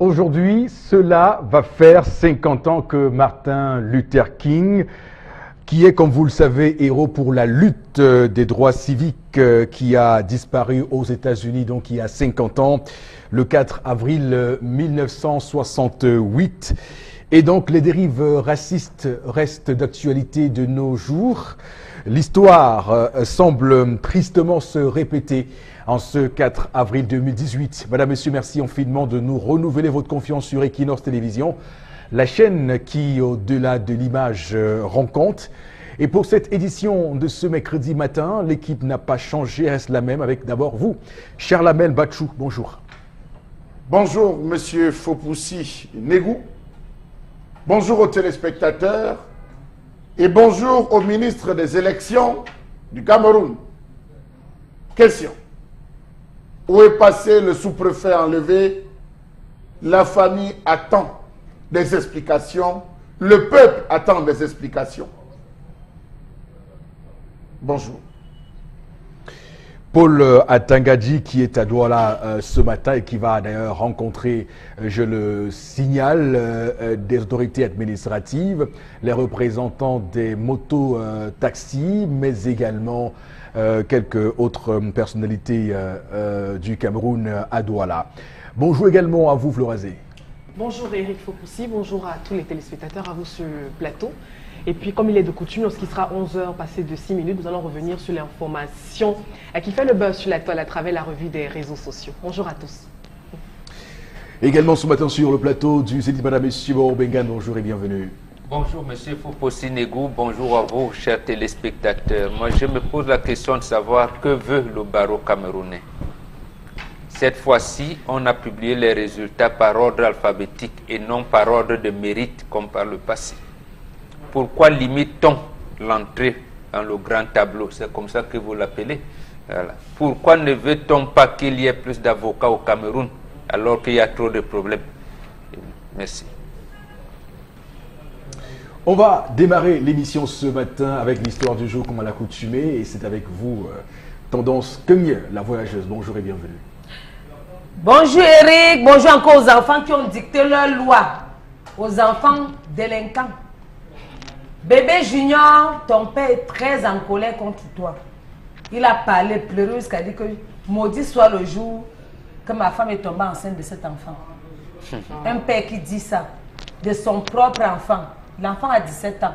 Aujourd'hui, cela va faire 50 ans que Martin Luther King, qui est, comme vous le savez, héros pour la lutte des droits civiques, qui a disparu aux États-Unis, donc il y a 50 ans, le 4 avril 1968. Et donc les dérives racistes restent d'actualité de nos jours. L'histoire semble tristement se répéter en ce 4 avril 2018. Madame, Monsieur, merci infiniment de nous renouveler votre confiance sur Equinox Télévision, la chaîne qui, au-delà de l'image, rend compte. Et pour cette édition de ce mercredi matin, l'équipe n'a pas changé, reste la même, avec d'abord vous, Charlamel Bachou. Bonjour. Bonjour, Monsieur Fopoussi Negou. Bonjour aux téléspectateurs et bonjour au ministre des élections du Cameroun. Question. Où est passé le sous-préfet enlevé? La famille attend des explications. Le peuple attend des explications. Bonjour. Paul Atangadji, qui est à Douala ce matin et qui va d'ailleurs rencontrer, je le signale, des autorités administratives, les représentants des motos-taxis, mais également quelques autres personnalités du Cameroun à Douala. Bonjour également à vous, Florazé. Bonjour Eric Fopoussi, bonjour à tous les téléspectateurs, à vous sur le plateau. Et puis, comme il est de coutume, lorsqu'il sera 11h passé de 6 minutes, nous allons revenir sur l'information qui fait le buzz sur la toile à travers la revue des réseaux sociaux. Bonjour à tous. Également ce matin sur le plateau du Zénith, Madame et Monsieur Bengan, bonjour et bienvenue. Bonjour Monsieur Fopoussi Negou, bonjour à vous chers téléspectateurs. Moi je me pose la question de savoir que veut le barreau camerounais. Cette fois-ci, on a publié les résultats par ordre alphabétique et non par ordre de mérite comme par le passé. Pourquoi limite-t-on l'entrée dans le grand tableau? C'est comme ça que vous l'appelez. Voilà. Pourquoi ne veut-on pas qu'il y ait plus d'avocats au Cameroun alors qu'il y a trop de problèmes? Merci. On va démarrer l'émission ce matin avec l'histoire du jour comme à l'accoutumée. Et c'est avec vous, Tendance Keng, la voyageuse. Bonjour et bienvenue. Bonjour Eric, bonjour encore aux enfants qui ont dicté leur loi, aux enfants délinquants. Bébé Junior, ton père est très en colère contre toi. Il a parlé, pleuré, jusqu'à dire que maudit soit le jour que ma femme est tombée enceinte de cet enfant. Un père qui dit ça de son propre enfant. L'enfant a 17 ans.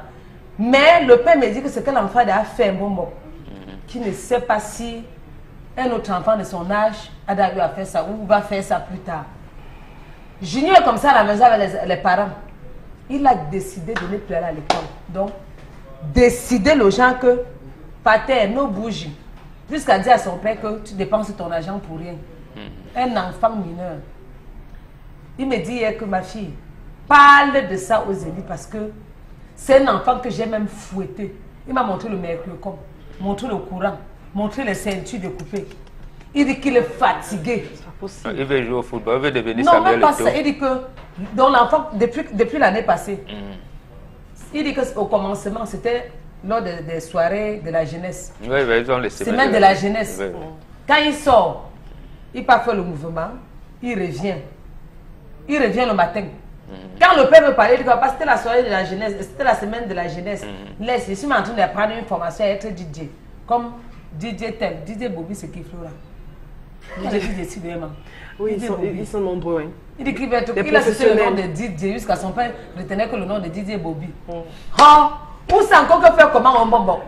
Mais le père me dit que ce que l'enfant a fait un bonbon. Qui ne sait pas si un autre enfant de son âge a d'ailleurs fait ça ou va faire ça plus tard. Junior est comme ça à la maison avec les parents. Il a décidé de ne plus aller à l'école. Donc, décider le gens que, pater, nos bougies, jusqu'à dire à son père que tu dépenses ton argent pour rien. Un enfant mineur. Il me dit hier que ma fille parle de ça aux élus parce que c'est un enfant que j'ai même fouetté. Il m'a montré le mercurochrome, montré le courant, montré les ceintures découpées. Il dit qu'il est fatigué. Il veut jouer au football, il veut devenir non, Samuel même pas Eto'o. ça. Il dit que dans l'enfant, depuis l'année passée, il dit qu'au commencement, c'était lors des soirées de la jeunesse. Oui, ils ont les semaines de la jeunesse. Oui. Quand il sort, il part faire le mouvement, il revient. Il revient le matin. Quand le père me parlait, il dit que c'était la soirée de la jeunesse, c'était la semaine de la jeunesse. Laisse, je suis en train d'apprendre une formation à être DJ. Comme DJ Tel, DJ Bobby, c'est qui Flora? Oui, ils sont nombreux. Hein. Il dit qu'il a cité le nom de DJ jusqu'à son père retenait que le nom de DJ Bobby. Où c'est encore que faire comment on bonbon?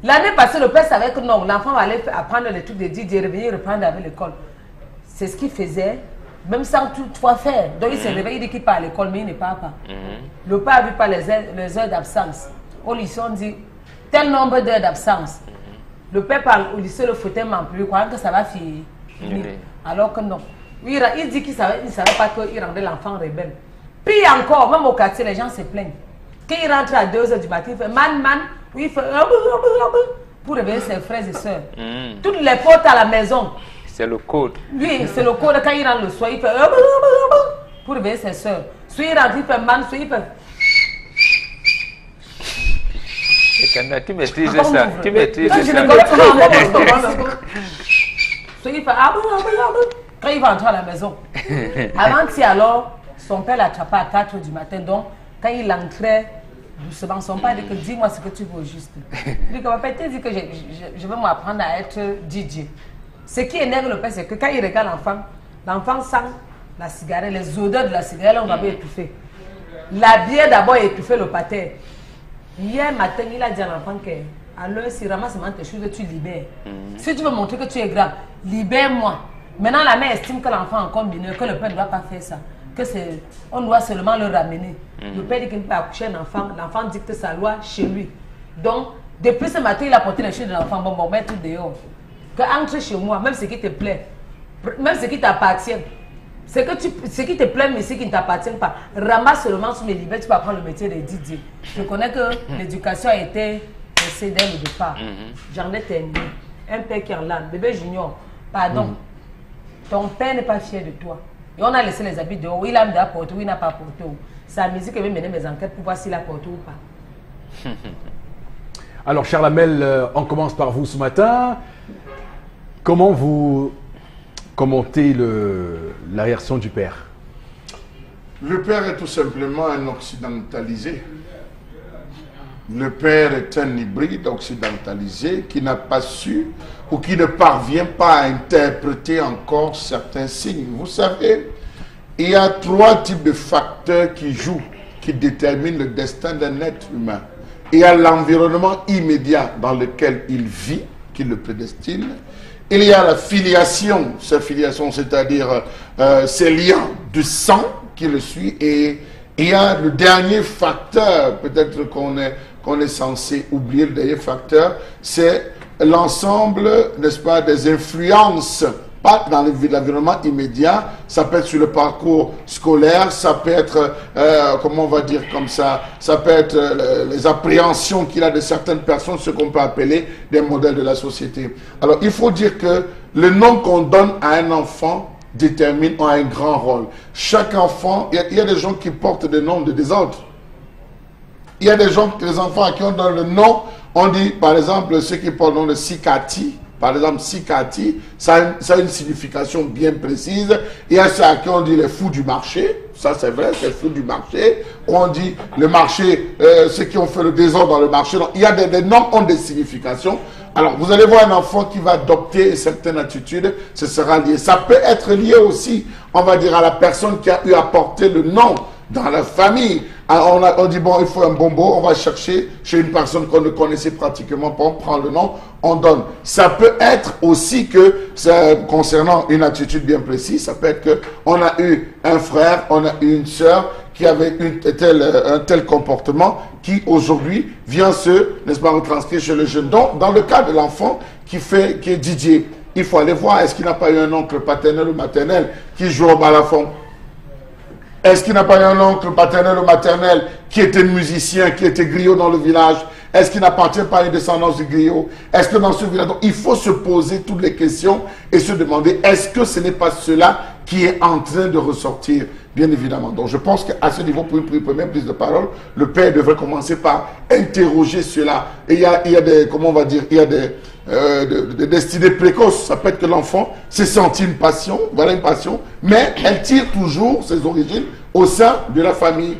L'année passée, le père savait que non, l'enfant allait apprendre les trucs de DJ, revenir reprendre avec l'école. C'est ce qu'il faisait, même sans toutefois faire. Donc il s'est réveillé, il dit qu'il part à l'école, mais il ne part pas. Le père n'a vu pas les heures d'absence. Au lycée, on dit tel nombre d'heures d'absence. Le père parle au lycée, le fauteuil m'emplit, croyant que ça va finir. Alors que non. Il dit qu'il ne savait pas qu'il rendait l'enfant rebelle. Puis encore, même au quartier, les gens se plaignent. Quand il rentre à 2 h du matin, il fait man, oui, il fait pour réveiller ses frères et soeurs. Toutes les portes à la maison. C'est le code. Oui, c'est le code. Quand il rentre le soir, il fait pour réveiller ses soeurs. Soit il rentre, il fait man, soit il fait. Et tu maîtrises ça. Tu maîtrises ça. Soit il fait quand il va entrer à la maison. Avant-hier alors, son père l'attrapait à 4 h du matin. Donc, quand il entrait doucement, son père dit que dis-moi ce que tu veux au juste. Il dit que papa, tu dis que je veux m'apprendre à être DJ. Ce qui énerve le père, c'est que quand il regarde l'enfant, l'enfant sent la cigarette, les odeurs de la cigarette, là on va bien étouffer. La bière d'abord étouffé le pater. Hier matin, il a dit à l'enfant que alors si ramasse tes choses, tu libères. Si tu veux montrer que tu es grand, libère-moi. Maintenant, la mère estime que l'enfant est encore mineur, que le père ne doit pas faire ça. Que c'est, on doit seulement le ramener. Le père dit qu'il ne peut pas accoucher un enfant. L'enfant dicte sa loi chez lui. Donc, depuis ce matin, il a porté les choses de l'enfant. Bon, mettre dehors. Que entre chez moi, même ce qui te plaît, même ce qui t'appartient. Ce qui te plaît, mais ce qui ne t'appartient pas. Ramasse seulement sur les libères, tu vas prendre le métier de Didier. Je connais que l'éducation a été laissée dès le départ. J'en ai terminé. Un père qui est en l'âme. Bébé Junior, pardon. Ton père n'est pas fier de toi. Et on a laissé les habits dehors. Il a mis apporté ou il n'a pas apporté. C'est la musique qui va mener mes enquêtes pour voir s'il a apporté ou pas. Alors, cher Lamel, on commence par vous ce matin. Comment vous commentez la réaction du père? Le père est tout simplement un occidentalisé. Le père est un hybride occidentalisé qui n'a pas su ou qui ne parvient pas à interpréter encore certains signes. Vous savez, il y a 3 types de facteurs qui jouent, qui déterminent le destin d'un être humain. Il y a l'environnement immédiat dans lequel il vit, qui le prédestine. Il y a la filiation, sa filiation, c'est-à-dire ces liens du sang qui le suit. Et il y a le dernier facteur, peut-être qu'on est censé oublier, le dernier facteur, c'est l'ensemble, n'est-ce pas, des influences, pas dans l'environnement immédiat, ça peut être sur le parcours scolaire, ça peut être, comment on va dire comme ça peut être les appréhensions qu'il a de certaines personnes, ce qu'on peut appeler des modèles de la société. Alors, il faut dire que le nom qu'on donne à un enfant a un grand rôle. Chaque enfant, il y a des gens qui portent des noms de désordre. Il y a des enfants à qui on donne le nom, on dit, par exemple, ceux qui portent le nom de Sikati, par exemple, Sikati, ça a une signification bien précise. Il y a ceux à qui on dit les fous du marché, ça c'est vrai, c'est fous du marché. On dit le marché, ceux qui ont fait le désordre dans le marché. Donc, il y a des noms ont des significations. Alors, vous allez voir un enfant qui va adopter certaines attitudes, ce sera lié. Ça peut être lié aussi, on va dire, à la personne qui a eu à porter le nom dans la famille. Alors, on dit, bon, il faut un bonbon, on va chercher chez une personne qu'on ne connaissait pratiquement pas, on prend le nom, on donne. Ça peut être aussi que, concernant une attitude bien précise, ça peut être qu'on a eu un frère, on a eu une sœur qui avait un tel comportement qui aujourd'hui vient n'est-ce pas, retranscrire chez le jeune. Donc, dans le cas de l'enfant qui est Didier, il faut aller voir, est-ce qu'il n'a pas eu un oncle paternel ou maternel qui joue au balafon? Est-ce qu'il n'a pas eu un oncle paternel ou maternel qui était musicien, qui était griot dans le village? Est-ce qu'il n'appartient pas à une descendance de griot? Est-ce que dans ce village... Donc, il faut se poser toutes les questions et se demander, est-ce que ce n'est pas cela qui est en train de ressortir? Bien évidemment. Donc, je pense qu'à ce niveau, pour une première prise de parole, le père devrait commencer par interroger cela. Et il y a des, comment on va dire, il y a des destinées précoces. Ça peut être que l'enfant s'est senti une passion, voilà une passion, mais elle tire toujours ses origines au sein de la famille.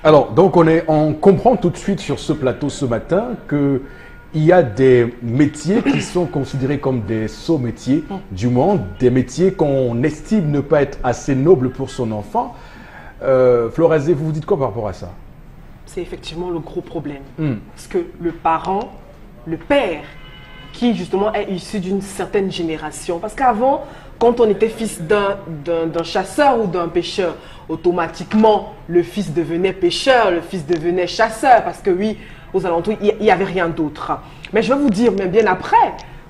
Alors, donc on comprend tout de suite sur ce plateau ce matin que il y a des métiers qui sont considérés comme des sots métiers du monde, des métiers qu'on estime ne pas être assez nobles pour son enfant. Florazé, vous vous dites quoi par rapport à ça? C'est effectivement le gros problème. Parce que le parent, le père, qui justement est issu d'une certaine génération. Parce qu'avant, quand on était fils d'un chasseur ou d'un pêcheur, automatiquement, le fils devenait pêcheur, le fils devenait chasseur. Parce que oui, aux alentours, il n'y avait rien d'autre. Mais je vais vous dire, même bien après,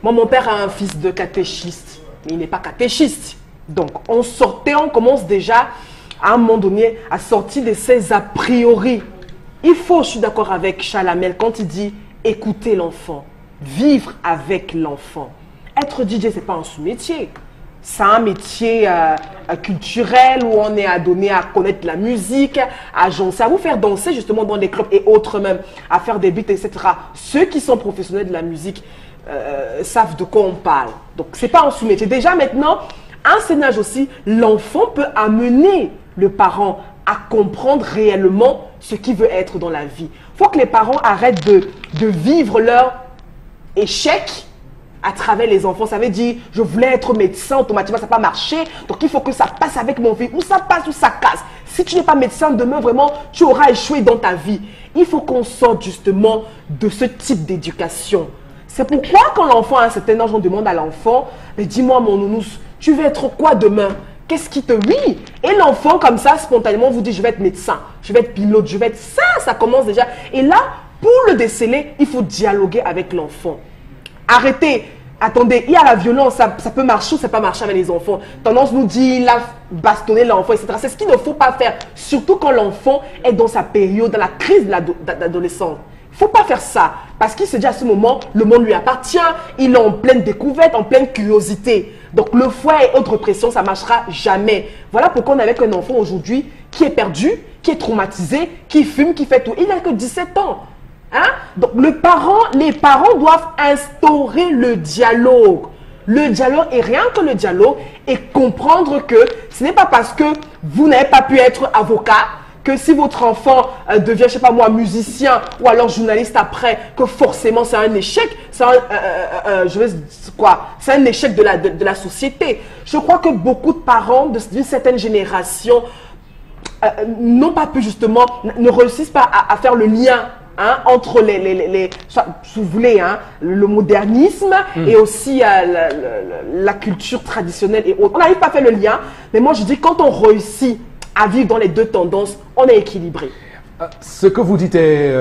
moi, mon père a un fils de catéchiste, mais il n'est pas catéchiste. Donc, on commence déjà, à un moment donné, à sortir de ces a priori. Il faut, je suis d'accord avec Chalamel, quand il dit écouter l'enfant, vivre avec l'enfant. Être DJ, ce n'est pas un sous-métier. C'est un métier culturel où on est donné à connaître la musique, à danser, à vous faire danser justement dans des clubs et autres même, à faire des beats, etc. Ceux qui sont professionnels de la musique, savent de quoi on parle. Donc, c'est pas un sous-métier. Déjà, maintenant, à un certain âge aussi, l'enfant peut amener le parent à comprendre réellement ce qu'il veut être dans la vie. Il faut que les parents arrêtent de vivre leur échec à travers les enfants. Ça veut dire, je voulais être médecin, automatiquement ça n'a pas marché, donc il faut que ça passe avec mon vie, ou ça passe ou ça casse. Si tu n'es pas médecin, demain vraiment, tu auras échoué dans ta vie. Il faut qu'on sorte justement de ce type d'éducation. C'est pourquoi quand l'enfant a un certain âge, on demande à l'enfant, mais dis-moi mon nounous, tu veux être quoi demain? Qu'est-ce qui te... Oui. Et l'enfant, comme ça, spontanément, vous dit, je vais être médecin, je vais être pilote, je vais être... Ça commence déjà. Et là, pour le déceler, il faut dialoguer avec l'enfant. Arrêtez. Attendez, il y a la violence, ça peut marcher ou ça peut pas marcher avec les enfants. Tendance nous dit, il a bastonné l'enfant, etc. C'est ce qu'il ne faut pas faire. Surtout quand l'enfant est dans sa période, dans la crise de l'adolescence. Il ne faut pas faire ça. Parce qu'il se dit à ce moment, le monde lui appartient. Il est en pleine découverte, en pleine curiosité. Donc le foie et autres pressions, ça ne marchera jamais. Voilà pourquoi on est avec un enfant aujourd'hui qui est perdu, qui est traumatisé, qui fume, qui fait tout. Il n'a que 17 ans. Hein? Donc les parents doivent instaurer le dialogue. Le dialogue et rien que le dialogue et comprendre que ce n'est pas parce que vous n'avez pas pu être avocat que si votre enfant devient, je sais pas moi, musicien ou alors journaliste après, que forcément c'est un échec, c'est un échec de la société. Je crois que beaucoup de parents d'une certaine génération n'ont pas pu justement, ne réussissent pas à faire le lien. Hein, entre si vous voulez, hein, le modernisme et aussi la culture traditionnelle et autres. On n'arrive pas à faire le lien, mais moi je dis quand on réussit à vivre dans les deux tendances, on est équilibré. Ce que vous dites est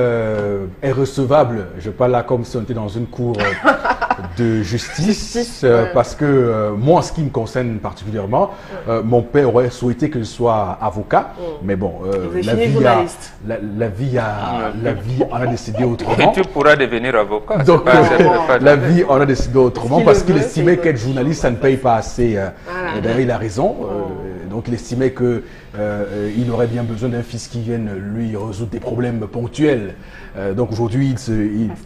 recevable. Je parle là comme si on était dans une cour de justice, parce que moi, en ce qui me concerne particulièrement, mon père aurait souhaité que je sois avocat, mais bon, la vie en a décidé autrement. Et tu pourras devenir avocat. Donc, la vie en a décidé autrement parce qu'il estimait qu'être journaliste, ça ne paye pas assez. Et d'ailleurs, il a raison. Donc, il estimait que il aurait bien besoin d'un fils qui vienne lui résoudre des problèmes ponctuels. Donc aujourd'hui,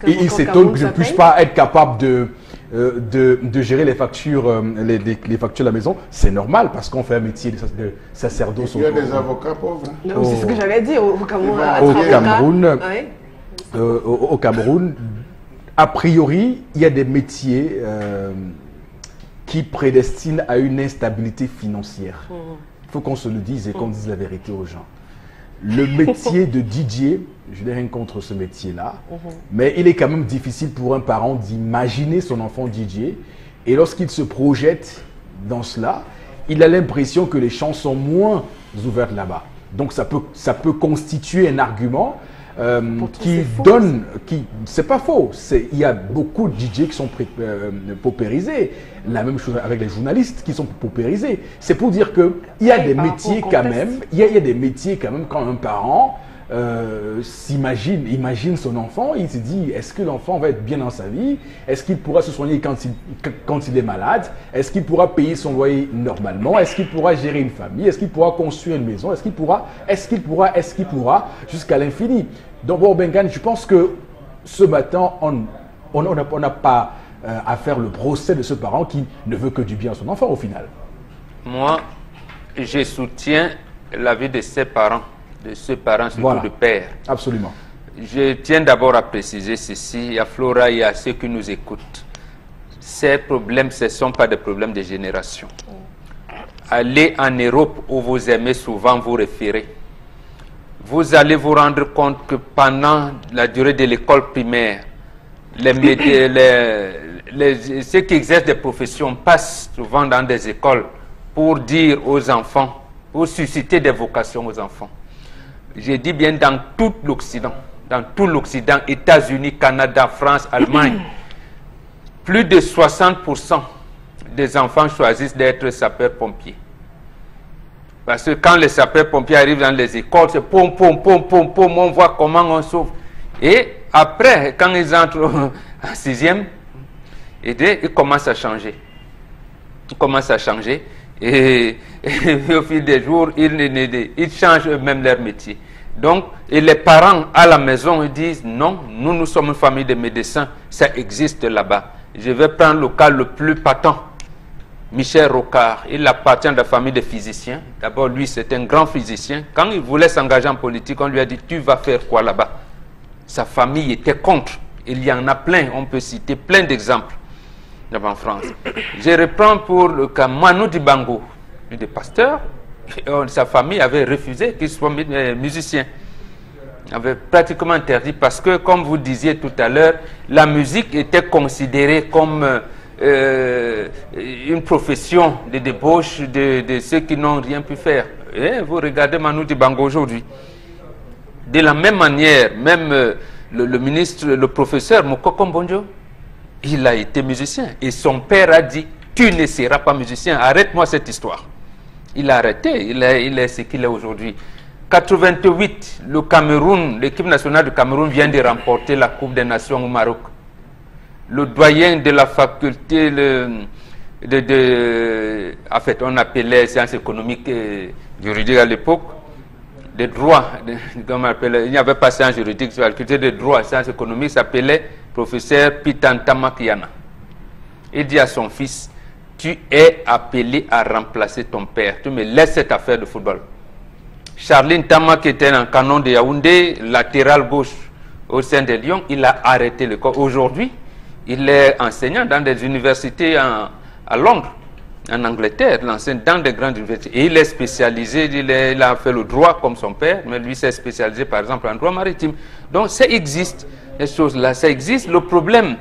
il s'étonne que je ne puisse pas être capable de gérer les factures, les factures de la maison. C'est normal parce qu'on fait un métier de sacerdoce. Il y a des avocats pauvres. C'est ce que j'allais dire au Cameroun. A priori, il y a des métiers qui prédestinent à une instabilité financière. Il faut qu'on se le dise et qu'on dise la vérité aux gens. Le métier de DJ, je n'ai rien contre ce métier-là, mais il est quand même difficile pour un parent d'imaginer son enfant DJ. Et lorsqu'il se projette dans cela, il a l'impression que les chances sont moins ouvertes là-bas. Donc ça peut constituer un argument qui donne, c'est pas faux, il y a beaucoup de DJ qui sont paupérisés, la même chose avec les journalistes qui sont paupérisés. C'est pour dire qu'il y a des métiers quand même, il y a des métiers quand même quand un parent imagine son enfant, il se dit est-ce que l'enfant va être bien dans sa vie, est-ce qu'il pourra se soigner quand il est malade, est-ce qu'il pourra payer son loyer normalement, est-ce qu'il pourra gérer une famille, est-ce qu'il pourra construire une maison, est-ce qu'il pourra jusqu'à l'infini. Donc bon, Bengan, je pense que ce matin on n'a pas à faire le procès de ce parent qui ne veut que du bien à son enfant au final. Moi, je soutiens l'avis de ses parents. De ce parent, surtout de père. Absolument. Je tiens d'abord à préciser ceci, à Flora et à ceux qui nous écoutent. Ces problèmes, ce ne sont pas des problèmes de génération. Allez en Europe où vous aimez souvent vous référer. Vous allez vous rendre compte que pendant la durée de l'école primaire, ceux qui exercent des professions passent souvent dans des écoles pour dire aux enfants, pour susciter des vocations aux enfants. Je dis bien dans tout l'Occident, États-Unis, Canada, France, Allemagne, plus de 60% des enfants choisissent d'être sapeurs-pompiers. Parce que quand les sapeurs-pompiers arrivent dans les écoles, c'est pom, pom, pom, pom, pom, on voit comment on sauve. Et après, quand ils entrent en 6e, ils commencent à changer. Et au fil des jours, ils changent eux-mêmes leur métier. Donc, et les parents à la maison ils disent non, nous sommes une famille de médecins, ça existe là-bas. Je vais prendre le cas le plus patent. Michel Rocard, il appartient de la famille des physiciens. D'abord, lui, c'est un grand physicien. Quand il voulait s'engager en politique, on lui a dit, tu vas faire quoi là-bas? Sa famille était contre. Il y en a plein, on peut citer plein d'exemples en France. Je reprends pour le cas Manu Dibango, il est pasteur. Sa famille avait refusé qu'il soit musicien. Il avait pratiquement interdit parce que, comme vous disiez tout à l'heure, la musique était considérée comme une profession de débauche de ceux qui n'ont rien pu faire. Et vous regardez Manu Dibango aujourd'hui. De la même manière, même le ministre, le professeur Mokoko Mbonjo, il a été musicien. Et son père a dit, tu ne seras pas musicien, arrête-moi cette histoire. Il a arrêté, il est ce qu'il est aujourd'hui. 88, le Cameroun, l'équipe nationale du Cameroun vient de remporter la Coupe des Nations au Maroc. Le doyen de la faculté en fait, on appelait sciences économiques et juridiques à l'époque, des droits, il n'y avait pas sciences juridiques, la faculté de droit, sciences économiques s'appelait professeur Pitantama Kiana. Il dit à son fils, tu es appelé à remplacer ton père, tu me laisses cette affaire de football. Charline Tama, qui était un canon de Yaoundé, latéral gauche au sein de Lyon, il a arrêté l'école. Aujourd'hui, il est enseignant dans des universités à Londres, en Angleterre, il enseigne dans des grandes universités. Et il est spécialisé, il a fait le droit comme son père, mais lui s'est spécialisé par exemple en droit maritime. Donc ça existe, ces choses-là, ça existe. Le problème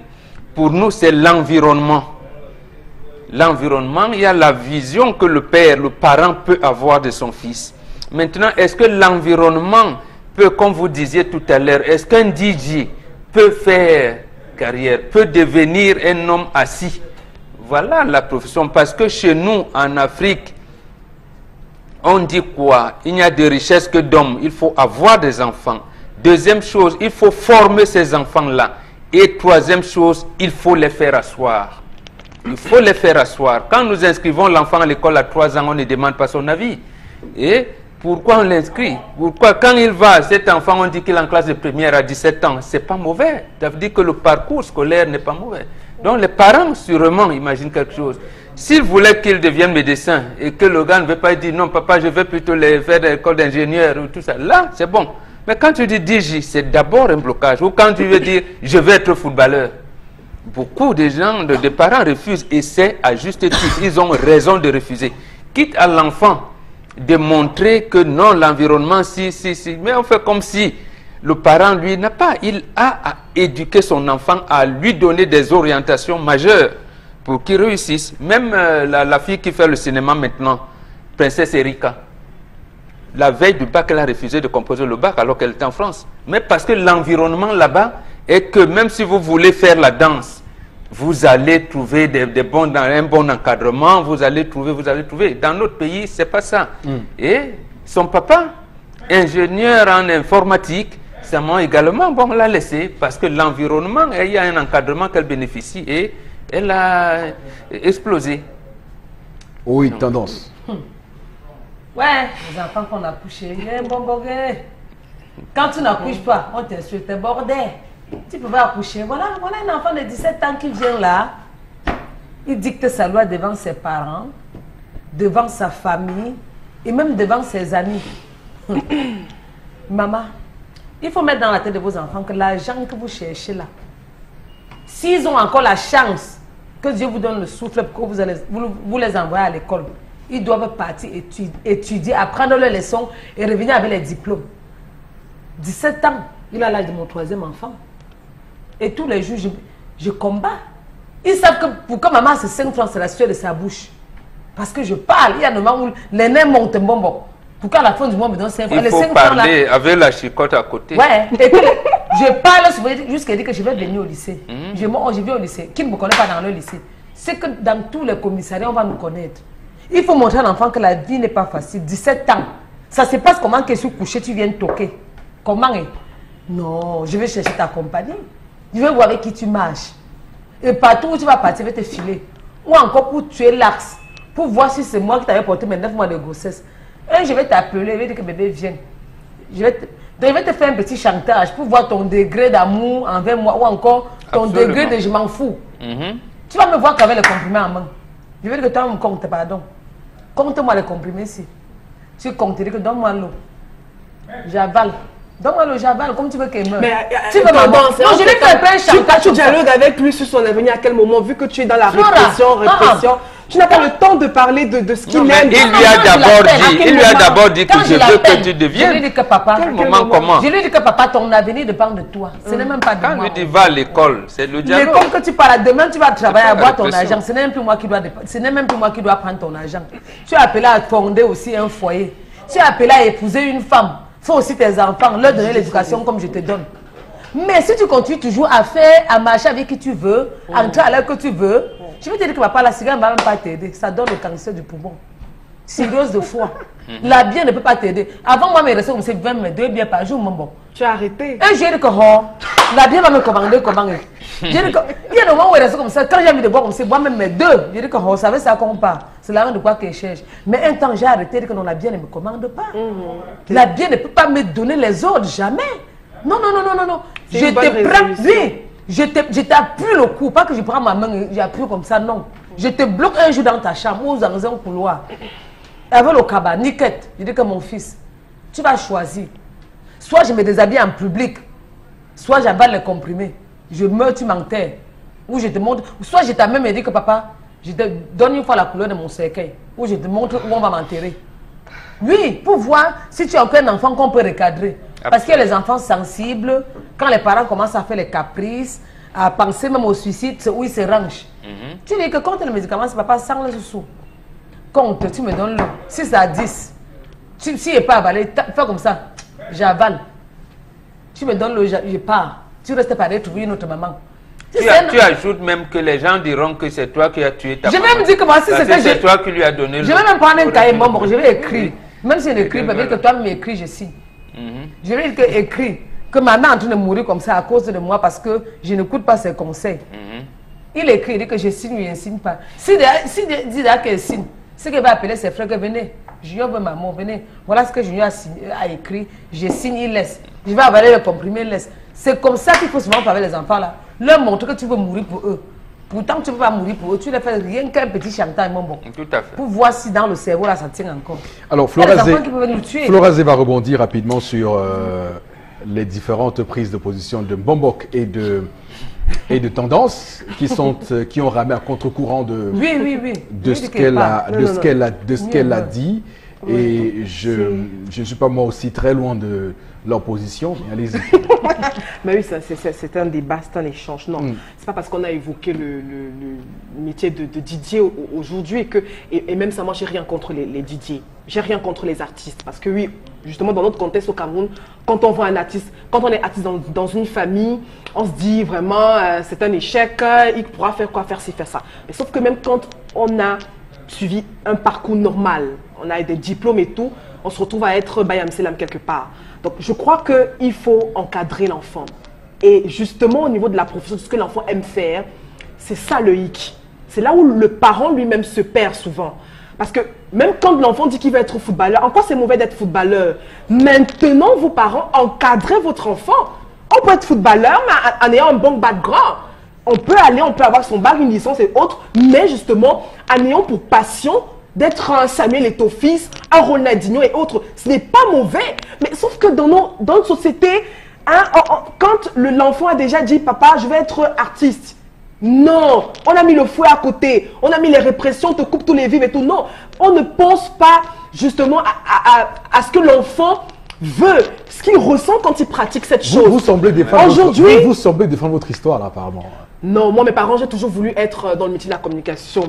pour nous, c'est l'environnement. L'environnement, il y a la vision que le père, le parent peut avoir de son fils. Maintenant, est-ce que l'environnement peut, comme vous disiez tout à l'heure, est-ce qu'un DJ peut faire carrière, peut devenir un homme assis? Voilà la profession. Parce que chez nous, en Afrique, on dit quoi? Il n'y a de richesse que d'hommes. Il faut avoir des enfants. Deuxième chose, il faut former ces enfants-là. Et troisième chose, il faut les faire asseoir. Il faut les faire asseoir. Quand nous inscrivons l'enfant à l'école à 3 ans, on ne demande pas son avis. Et pourquoi on l'inscrit? Pourquoi quand il va, cet enfant, on dit qu'il est en classe de première à 17 ans, c'est pas mauvais. Ça veut dire que le parcours scolaire n'est pas mauvais. Donc les parents, sûrement, imaginent quelque chose. S'ils voulaient qu'il devienne médecin et que le gars ne veut pas dire non, papa, je vais plutôt les faire de l'école d'ingénieur ou tout ça, là, c'est bon. Mais quand tu dis DJ, c'est d'abord un blocage. Ou quand tu veux dire je vais être footballeur, beaucoup de gens, de parents refusent et c'est à juste titre. Ils ont raison de refuser. Quitte à l'enfant de montrer que non, l'environnement, si. Mais on fait comme si le parent, lui, n'a pas. Il a à éduquer son enfant, à lui donner des orientations majeures pour qu'il réussisse. Même la fille qui fait le cinéma maintenant, Princesse Erika, la veille du bac, elle a refusé de composer le bac alors qu'elle était en France. Mais parce que l'environnement là-bas est que même si vous voulez faire la danse, vous allez trouver un bon encadrement, vous allez trouver. Dans notre pays, c'est pas ça. Et son papa, ingénieur en informatique, ça m'a également, bon, l'a laissé parce que l'environnement, il y a un encadrement qu'elle bénéficie et elle a explosé. Oui, tendance. Ouais, les enfants qu'on a couchés, quand tu n'accouches pas, on t'insulte, bordel. Tu peux pas accoucher. Voilà un enfant de 17 ans qui vient là. Il dicte sa loi devant ses parents, devant sa famille et même devant ses amis. Maman, il faut mettre dans la tête de vos enfants que l'argent que vous cherchez là, s'ils ont encore la chance que Dieu vous donne le souffle pour que vous les envoyez à l'école, ils doivent partir étudier, apprendre leurs leçons et revenir avec les diplômes. 17 ans, il a l'âge de mon 3e enfant. Et tous les jours, je combats. Ils savent que pour que maman se 5 francs, c'est la sueur de sa bouche. Parce que je parle. Il y a un moment où les nerfs montent bonbon. Pour qu'à la fin du mois, me donne 5 francs. Il faut parler avec la chicotte à côté. Ouais. Et puis, je parle jusqu'à dire que je vais venir au lycée. Je vais au lycée. Qui ne me connaît pas dans le lycée? C'est que dans tous les commissariats, on va nous connaître. Il faut montrer à l'enfant que la vie n'est pas facile. 17 ans. Ça se passe comment que je suis couché, tu viens toquer. Comment? Non, je vais chercher ta compagnie. Je vais voir avec qui tu marches. Et partout où tu vas partir, je vais te filer. Ou encore pour tuer l'axe. Pour voir si c'est moi qui t'avais porté mes 9 mois de grossesse. Et je vais t'appeler, je vais dire que bébé vient. Je vais te faire un petit chantage pour voir ton degré d'amour envers moi. Ou encore ton degré de je m'en fous. Tu vas me voir qu'avec les comprimés en main. Je vais dire que toi, me compte, pardon. Compte-moi les comprimés ici. Tu comptes, tu dis que donne-moi l'eau. J'avale. Donne-moi l'eau, j'avale, comme tu veux qu'elle meure. Mais tu veux maman. Non, je vais faire plein de chantage. Tu dialogues avec lui sur son avenir à quel moment, vu que tu es dans la répression. Tu n'as pas le temps de parler de ce qu'il aime. Il lui a d'abord dit que je veux que tu deviennes. Je lui dis que papa, quel moment, comment? Je lui dis que papa, ton avenir dépend de toi. Ce n'est même pas de moi. Quand lui dit va à l'école, c'est le dialogue. L'école que tu parles, demain tu vas travailler, avoir ton argent. Ce n'est même plus moi qui dois prendre ton argent. Tu es appelé à fonder aussi un foyer. Tu es appelé à épouser une femme. Il faut aussi tes enfants, leur donner l'éducation comme je te donne. Mais si tu continues toujours à faire, à marcher avec qui tu veux, à entrer à l'heure que tu veux, je vais te dire que papa, la cigarette ne va même pas t'aider. Ça donne le cancer du poumon. Cirrhose de foie. La bière ne peut pas t'aider. Avant, moi, mes restes comme c'est 2 bières par jour, mon bon. Tu as arrêté. Et j'ai dit que la bière va me commander comment. J'ai dit que, il y a des moments où il reste comme ça. Quand j'ai envie de boire comme ça, boire même mes 2. J'ai dit que, vous savez, ça qu'on part. C'est la même de quoi que je cherche. Mais un temps, j'ai arrêté de dire que non, la bière ne me commande pas. La bière ne peut pas me donner les ordres, jamais. Non. Je te prends, oui. Je t'appuie le cou, pas que je prends ma main et j'appuie comme ça, non. Je te bloque un jour dans ta chambre ou dans un couloir. Avec le cabas, niquette. Je dis que mon fils, tu vas choisir. Soit je me déshabille en public, soit j'avale les comprimés. Je meurs, tu m'enterres. Ou je te montre, soit je t'amène et dis que papa, je te donne une fois la couleur de mon cercueil. Ou je te montre où on va m'enterrer. Oui, pour voir si tu as encore un enfant qu'on peut recadrer. Parce qu'il y a les enfants sensibles, quand les parents commencent à faire les caprices, à penser même au suicide, c'est où ils se rangent. Tu dis que quand le médicament, c'est papa, sans le sous. Compte, tu me donnes le 6 à 10. Si il n'est pas avalé, fais comme ça. J'avale. Tu me donnes le, je pars. Tu restes par aller trouver une autre maman. Tu ajoutes même que les gens diront que c'est toi qui as tué ta maman. Je vais me dire que moi, si c'est toi qui lui as donné le. Je vais même prendre un cahier, je vais écrire. Même si je n'écris pas, que toi m'écris, je signe. Je vais dire que écrit que maman est en train de mourir comme ça à cause de moi parce que je n'écoute pas ses conseils. Il écrit, il dit que je signe ou je ne signe pas. Si il dit qu'elle signe, c'est qu'il va appeler ses frères que venez. Junior veut maman, venez. Voilà ce que Junior a écrit. Je signe, il laisse. Je vais avaler le comprimé, il laisse. C'est comme ça qu'il faut souvent faire avec les enfants là. Leur montrer que tu veux mourir pour eux. Pourtant, tu ne peux pas mourir pour eux. Tu ne fais rien qu'un petit chantage, mon bon. Tout à fait. Pour voir si dans le cerveau là, ça tient encore. Alors, Florazé va rebondir rapidement sur les différentes prises de position de Mbombok et de Tendance qui ont ramé à contre-courant de ce qu'elle a dit. Et je ne suis pas moi aussi très loin de leur position. Allez-y. Mais oui, c'est un débat, c'est un échange. Non, c'est pas parce qu'on a évoqué le métier de DJ aujourd'hui et même ça, moi, j'ai rien contre les DJ. J'ai rien contre les artistes. Parce que oui, justement, dans notre contexte au Cameroun, quand on voit un artiste, quand on est artiste dans une famille, on se dit vraiment, c'est un échec, il pourra faire quoi, faire ci, faire ça. Mais sauf que même quand on a suivi un parcours normal, on a des diplômes et tout, on se retrouve à être Bayam Selam quelque part. Donc je crois qu'il faut encadrer l'enfant. Et justement au niveau de la profession, ce que l'enfant aime faire, c'est ça le hic. C'est là où le parent lui-même se perd souvent. Parce que même quand l'enfant dit qu'il veut être footballeur, en quoi c'est mauvais d'être footballeur? Maintenant, vos parents, encadrez votre enfant. On peut être footballeur, mais en ayant un bon background. On peut avoir son bac, une licence et autres, mais justement, en ayant pour passion d'être un Samuel Eto'o-Fils, un Ronaldinho et autres. Ce n'est pas mauvais, mais sauf que dans notre société, hein, quand l'enfant a déjà dit « Papa, je vais être artiste », non, on a mis le fouet à côté, on a mis les répressions, on te coupe tous les vivres et tout. Non, on ne pense pas justement à ce que l'enfant veut, ce qu'il ressent quand il pratique cette chose. Vous semblez défendre votre histoire là, apparemment. Non, moi mes parents, j'ai toujours voulu être dans le métier de la communication.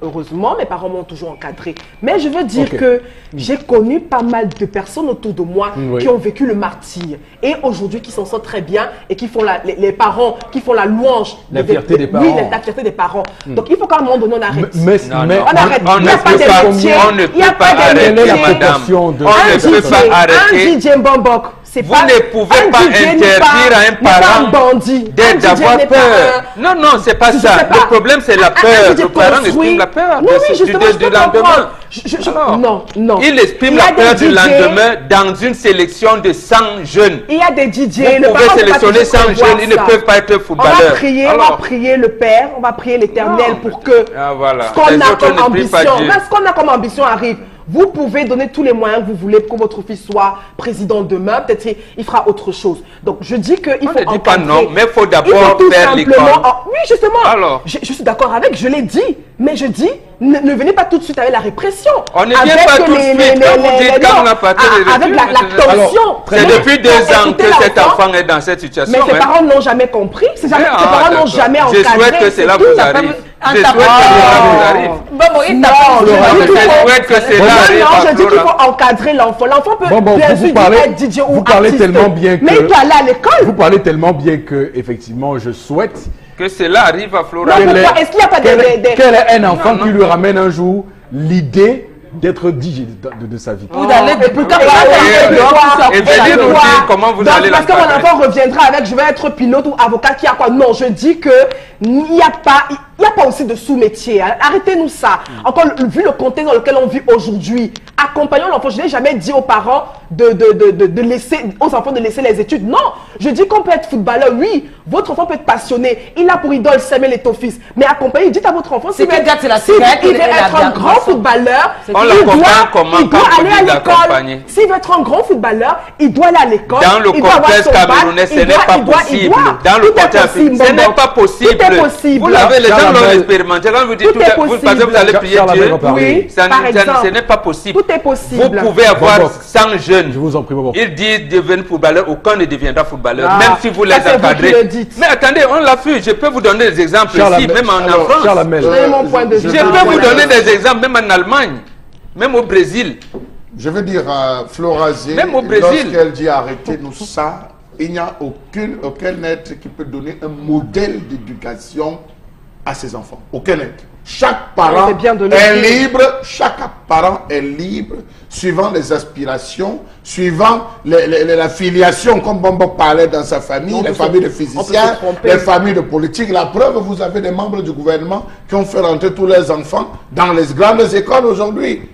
Heureusement, mes parents m'ont toujours encadré. Mais je veux dire que j'ai connu pas mal de personnes autour de moi qui ont vécu le martyre. Et aujourd'hui qui s'en sortent très bien et qui font les parents, qui font la louange. La fierté des parents. Oui, la fierté des parents. Donc il faut qu'à un moment donné on arrête. Mais on arrête. Il n'y a pas de métier. On ne peut pas arrêter, madame. On ne peut pas arrêter. Un DJ Mbombok, Vous ne pouvez pas interdire à un parent d'avoir peur. Non, non, c'est pas ça. Le problème, c'est la peur. Le parent exprime la peur du lendemain. Non, non. Il exprime la peur du lendemain dans une sélection de 100 jeunes. Il y a des DJ. Vous pouvez sélectionner 100 jeunes, ils ne peuvent pas être footballeurs. On va prier le Père, on va prier l'Éternel pour que voilà. ce qu'on a comme ambition, ce qu'on a comme ambition arrive. Vous pouvez donner tous les moyens que vous voulez pour que votre fils soit président demain. Peut-être il fera autre chose. Donc, je dis qu'il faut... On ne dit pas non, mais il faut d'abord faire l'école. Oui, justement. Alors, je suis d'accord avec, je l'ai dit. Mais je dis, ne venez pas tout de suite avec la répression. On ne vient pas tout de suite. Quand vous dites quand on a pas avec la tension. C'est depuis 2 ans que cet enfant est dans cette situation. Mais ses parents n'ont jamais compris. Ses parents n'ont jamais encadré. Je souhaite que cela vous arrive. Je souhaite que cela vous arrive. Je souhaite que cela arrive. Non, je dis qu'il faut encadrer l'enfant. L'enfant peut bien sûr être DJ ou artiste. Tellement bien que... Mais il doit aller à l'école. Vous parlez tellement bien que, effectivement, je souhaite... que cela arrive à Flora. Est-ce qu'il n'y a pas quel est un enfant qui lui ramène un jour l'idée d'être DJ de sa vie? Vous allez et venir nous dire comment vous allez parce que mon enfant reviendra avec je vais être pilote ou avocat qui a quoi? Non, je dis que il n'y a pas aussi de sous-métier. Arrêtez-nous ça. Encore, vu le contexte dans lequel on vit aujourd'hui, accompagnons l'enfant. Je n'ai jamais dit aux parents de laisser, aux enfants de laisser les études. Non, je dis qu'on peut être footballeur. Oui, votre enfant peut être passionné. Il a pour idole Samuel Eto'o-Fils. Mais accompagnez, dites à votre enfant, s'il veut être un grand footballeur, il doit aller à l'école. S'il veut être un grand footballeur, il doit aller à l'école. Dans le contexte camerounais, ce n'est pas possible. Dans le contexte africain, ce n'est pas possible. Vous l'avez, les gens l'ont expérimenté. Quand vous dites tout est possible. Parce que vous allez prier Dieu. Oui, ce n'est pas possible. Tout est possible. Vous pouvez avoir 100 jeunes. Je vous en prie, ils disent devenir footballeur, aucun ne deviendra footballeur, même si vous les encadrez. Mais attendez, on l'a vu, je peux vous donner des exemples ici, même en France. Je peux vous donner des exemples, même en Allemagne, même au Brésil. Je veux dire à Florazé, lorsqu'elle dit arrêtez-nous ça, il n'y a aucun être qui peut donner un modèle d'éducation à ses enfants. Aucun être. Chaque parent est libre, chaque parent est libre, suivant les aspirations, suivant la filiation, comme Bombo parlait dans sa famille, les familles de physiciens, les familles de politiques. La preuve, vous avez des membres du gouvernement qui ont fait rentrer tous les enfants dans les grandes écoles aujourd'hui.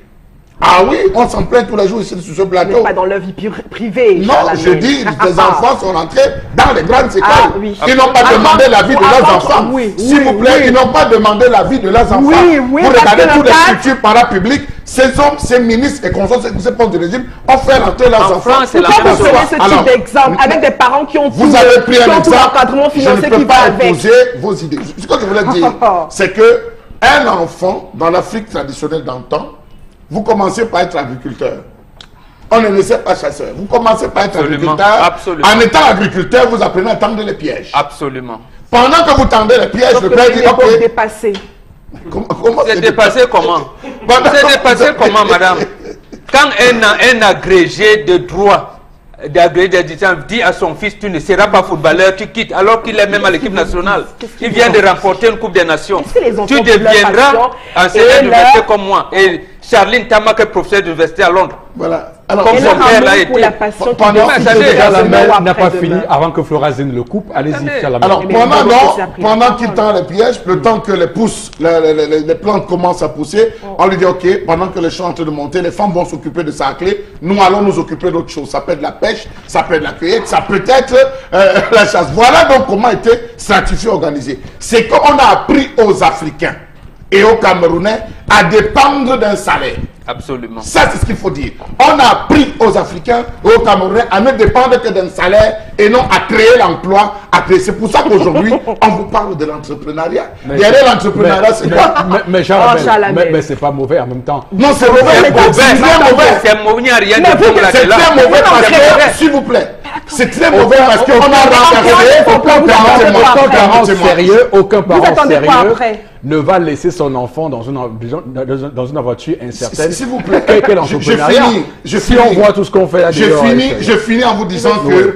Ah oui, on s'en plaint tous les jours ici sur ce plateau. Mais pas dans leur vie privée. Non, je dis, les enfants sont rentrés dans les grandes écoles. Ils n'ont pas demandé l'avis de leurs enfants. S'il vous plaît, ils n'ont pas demandé l'avis de leurs enfants. Vous regardez toutes les structures parapubliques, ces hommes, ces ministres et consorts, ces postes de régime ont fait rentrer leurs enfants. C'est la même chose. Ce type d'exemple avec des parents qui ont vous avez pris un exemple, je ne peux pas imposer vos idées. Ce que je voulais dire, c'est que un enfant dans l'Afrique traditionnelle d'antan, vous commencez par être agriculteur. On ne laissait pas chasseur. Vous commencez par être agriculteur. Absolument. En étant agriculteur, vous apprenez à tendre les pièges. Absolument. Pendant que vous tendez les pièges, le père dit ok. Dépassé. C'est dépassé comment? C'est dépassé comment, madame? Quand un agrégé de droit dit à son fils, tu ne seras pas footballeur, tu quittes, alors qu'il est même à l'équipe nationale. Il vient de remporter une Coupe des Nations. Tu deviendras enseignant d'université comme moi. Et Charline Tamak est professeur d'université à Londres. Voilà. Alors, comme son père l'a été. Pendant n'a pas fini avant que Florazine le coupe. Allez-y, alors, pendant qu'il tend les pièges, le temps que les plantes commencent à pousser, on lui dit ok, pendant que les champs sont en train de monter, les femmes vont s'occuper de sa clé, nous allons nous occuper d'autres choses. Ça peut être la pêche, ça peut être la cueillette, ça peut être la chasse. Voilà donc comment était stratifié, organisé. C'est qu'on a appris aux Africains et aux Camerounais à dépendre d'un salaire. Absolument. Ça, c'est ce qu'il faut dire. On a appris aux Africains et aux Camerounais à ne dépendre que d'un salaire et non à créer l'emploi. C'est pour ça qu'aujourd'hui, on vous parle de l'entrepreneuriat. Derrière l'entrepreneuriat, c'est quoi? Mais c'est pas mauvais en même temps. Non, c'est mauvais. C'est très mauvais. C'est mauvais, il n'y a rien de C'est très mauvais parce que, s'il vous plaît, c'est très mauvais parce qu'on a renversé. Aucun parent sérieux ne va laisser son enfant dans une aventure incertaine. S'il vous plaît, si on voit tout ce qu'on fait là, je finis en vous disant que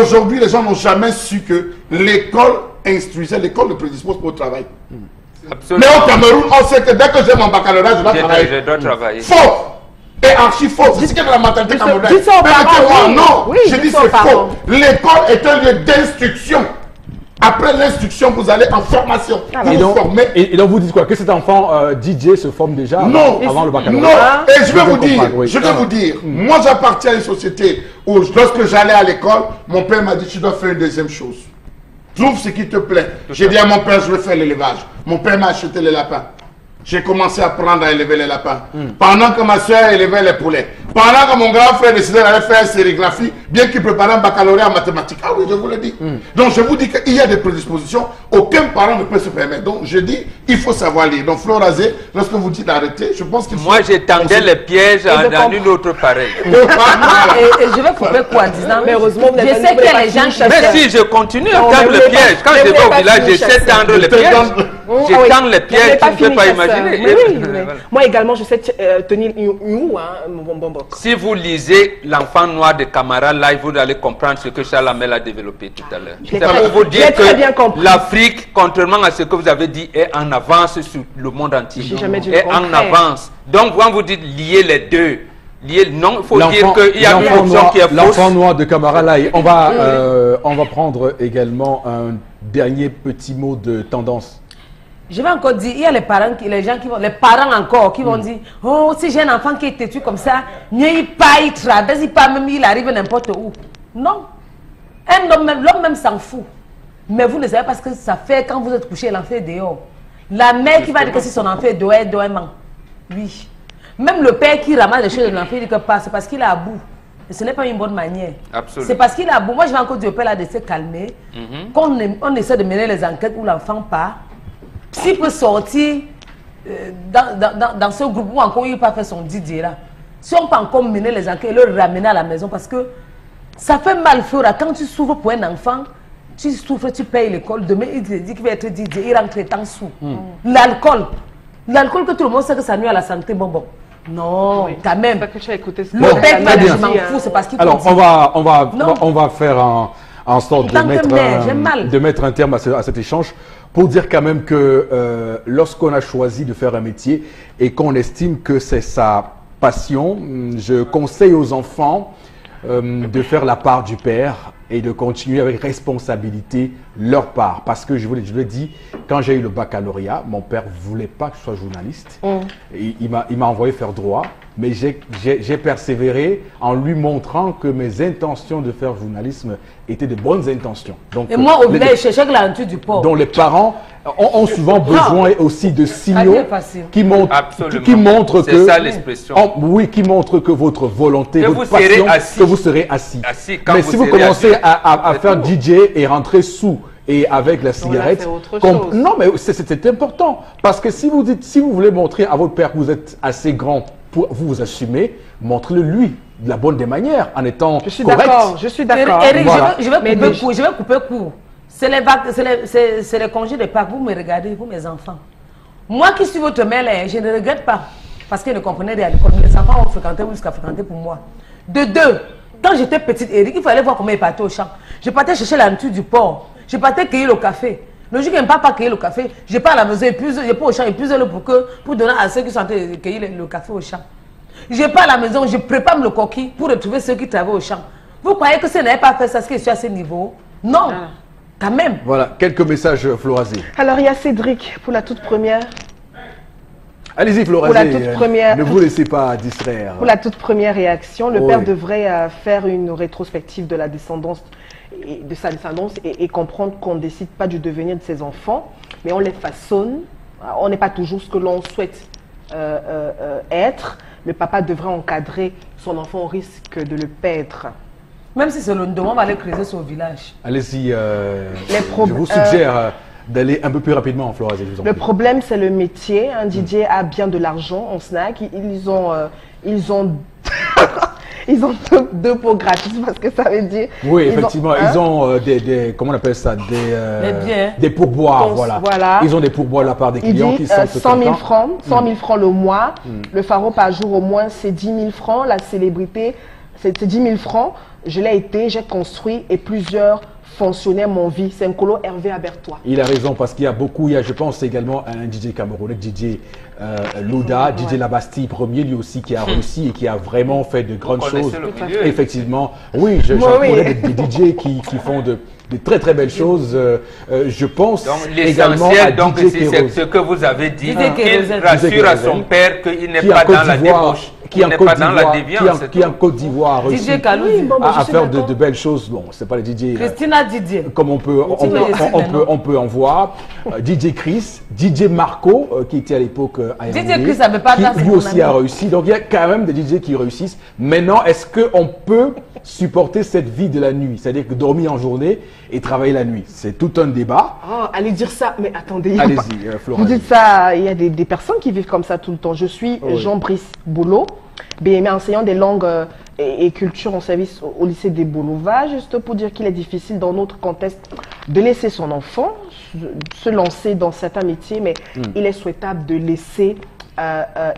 aujourd'hui, les gens n'ont jamais su que l'école instruisait, l'école le prédispose pour le travail. Absolument. Mais au Cameroun, on sait que dès que j'ai mon baccalauréat, je dois travailler. Je dois travailler. Faux. est archi faux. C'est ce que la mentalité camerounaise. Dites ça aux parents, oui. Non, Oui, je dites dis ça aux c'est faux. parents. L'école est un lieu d'instruction. Après l'instruction, vous allez en formation. Vous Et vous donc, formez. et donc vous dites quoi? Que cet enfant DJ se forme déjà Non, avant le non, baccalauréat? et je vais vous dire, comprendre, oui. je vais vous dire, moi j'appartiens à une société où lorsque j'allais à l'école, mon père m'a dit tu dois faire une deuxième chose. Trouve ce qui te plaît. J'ai dit à mon père je veux faire l'élevage. Mon père m'a acheté les lapins. J'ai commencé à apprendre à élever les lapins. Pendant que ma soeur élevait les poulets. Pendant que mon grand frère décidait d'aller faire sérigraphie, bien qu'il préparait un baccalauréat en mathématiques. Ah oui, je vous le dis. Donc je vous dis qu'il y a des prédispositions. Aucun parent ne peut se permettre. Donc je dis, il faut savoir lire. Donc Florazé, lorsque vous dites d'arrêter, je pense qu'il faut... Moi, j'étendais les pièges en une autre pareille. Et je vais couper quoi en disant, Mais heureusement, vous je n'avez sais pas que les gens fini, cherchent. Mais si je continue à Non, tendre mais le vous piège, n'avez quand pas- je mais vais vous au n'avez pas village, fini, j'essaie de chasseur. tendre le piège. Je Ah oui. tends les pièges, Vous tu ne peux n'avez pas fini, chasseur. imaginer. Mais oui, mais Voilà. moi également, je sais tenir une bon boc. Si vous lisez L'enfant noir de Camara Live, vous allez comprendre ce que Charles Hamel a développé tout à l'heure. l'ai C'est très- pour vous je l'ai dire très bien que compris. l'Afrique, contrairement à ce que vous avez dit, est en avance sur le monde entier. J'ai jamais dit le Est en contraire. avance. Donc, quand vous dites lier les deux, non, il faut dire L'enfant qu'il y a une l'enfant option noir, qui est fausse. l'enfant noir de Camara Lai. On va prendre également un dernier petit mot de tendance. Je vais encore dire, il y a les parents, les gens qui vont, les parents encore qui vont dire, oh, si j'ai un enfant qui est têtu comme ça, mieux il pas, il traverse, il pas même, il arrive n'importe où. Non. L'homme même s'en fout. Mais vous ne savez pas ce que ça fait quand vous êtes couché, l'enfant est dehors. La mère qui va dire que si son enfant est dehors, elle doit ment. Oui. Même le père qui ramasse les choses de l'enfant, il dit que pas, c'est parce qu'il est à bout. Et ce n'est pas une bonne manière. Absolument. C'est parce qu'il est à bout. Moi, je vais encore dire au père là de se calmer. On essaie de mener les enquêtes où l'enfant part. S'il peut sortir dans ce groupe où encore il n'a pas fait son Didier là, si on peut encore mener les enquêtes et le ramener à la maison, parce que ça fait mal faire. Quand tu souffres pour un enfant, tu souffres, tu payes l'école, demain il te dit qu'il va être Didier, il rentre tant sous. L'alcool que tout le monde sait que ça nuit à la santé, bon. Non, Oui. quand même. C'est pas que tu as écouté ce Le que père qui va très dire bien. je m'en fous, c'est parce qu'il Alors, continue. Non. on va faire en sorte Tant que mère, j'ai mal. de mettre un terme à cet échange pour dire quand même que lorsqu'on a choisi de faire un métier et qu'on estime que c'est sa passion, je conseille aux enfants de faire la part du père et de continuer avec responsabilité leur part. Parce que je vous l'ai dit, quand j'ai eu le baccalauréat, mon père ne voulait pas que je sois journaliste. Et il m'a envoyé faire droit, mais j'ai persévéré en lui montrant que mes intentions de faire journalisme étaient de bonnes intentions. Donc, Et moi, au village, je cherchais que la nature du porc. dont les parents ont souvent besoin aussi de signaux bien facile. qui montrent Absolument. que C'est ça l'expression. oui, qui montrent que votre volonté, Que votre vous serez passion, assis. que vous serez assis. Assis quand Mais vous si vous serez commencez assis. à C'est faire tout. DJ et rentrer sous et avec la cigarette, c'est autre chose. non mais c'est important parce que si vous voulez montrer à votre père que vous êtes assez grand pour vous assumer, montrez-le lui de la bonne des manières en étant Je suis correct. d'accord, je suis d'accord. Eric, Voilà. je vais Mais couper déjà- court, je vais couper court. C'est les congés de Pâques, vous me regardez, vous mes enfants. Moi qui suis votre mère, là, je ne regrette pas. Parce qu'ils ne comprenaient rien à l'école. Les enfants ont fréquenté jusqu'à fréquenter pour moi. De deux, quand j'étais petite, Eric, il fallait voir comment il partait au champ. Je partais chercher la nature du porc. Je partais cueillir le café. Le jour qu'il n'aime pas cueillir le café, je pars à la maison, je pars au champ, épuise-le pour donner à ceux qui sont en train de cueillir le café au champ. Je pars à la maison, je prépare le coquille pour retrouver ceux qui travaillent au champ. Vous croyez que si je n'avais pas fait ça, est-ce que je suis à ce niveau? Non, quand même. Voilà, quelques messages Florazé. Alors, il y a Cédric pour la toute première. Allez-y Pour la Florazé, toute première- ne vous laissez pas distraire. Pour la toute première réaction, le Oui. père devrait faire une rétrospective de la descendance, de sa descendance et comprendre qu'on ne décide pas du devenir de ses enfants, mais on les façonne. On n'est pas toujours ce que l'on souhaite être. Le papa devrait encadrer son enfant au risque de le perdre. Même si c'est le don, on va aller creuser son village. Allez-y, pro- je vous suggère d'aller un peu plus rapidement en Florazé, je vous en Le prie. problème, c'est le métier. Un DJ a bien de l'argent en snack. Ils ont ils ont deux pots gratis parce que ça veut dire. Oui, effectivement, ils ont des comment on appelle ça, Les biens. des pourboires, Donc, voilà. voilà. Ils ont des pourboires de la part des Il clients dit qui sont 100 000 francs, 100 000 francs le mois. Mm. Le pharo par jour au moins, c'est 10 000 francs. La célébrité, c'est 10 000 francs. Je l'ai été, j'ai construit et plusieurs fonctionnaire Mon Vie, c'est un colo Hervé Abertois. Il a raison parce qu'il y a beaucoup, je pense également à un DJ camerounais, DJ Louda, DJ Labastille premier, lui aussi qui a réussi et qui a vraiment fait de grandes choses. Effectivement, oui, je connais des DJ qui font de très très belles choses. Je pense également à donc DJ c'est ce que vous avez dit, qu'il rassure à son père qu'il n'est pas dans la débauche. Qui en Côte d'Ivoire réussit à faire de belles choses. Bon, c'est pas les DJ. Christina Didier. Comme on peut en voir. DJ Chris, DJ Marco, qui était à l'époque à Yaoundé, DJ Chris n'avait pas qui lui aussi a réussi. Donc il y a quand même des DJ qui réussissent. Maintenant, est-ce qu'on peut supporter cette vie de la nuit? C'est-à-dire que dormir en journée et travailler la nuit. C'est tout un débat. Oh, allez dire ça. Mais attendez. Allez-y, Florent. Vous dites ça, il y a des personnes qui vivent comme ça tout le temps. Je suis Jean-Brice Boulot, BMA enseignant des langues et culture en service au lycée des Boulova, juste pour dire qu'il est difficile dans notre contexte de laisser son enfant se lancer dans certains métiers, mais il est souhaitable de laisser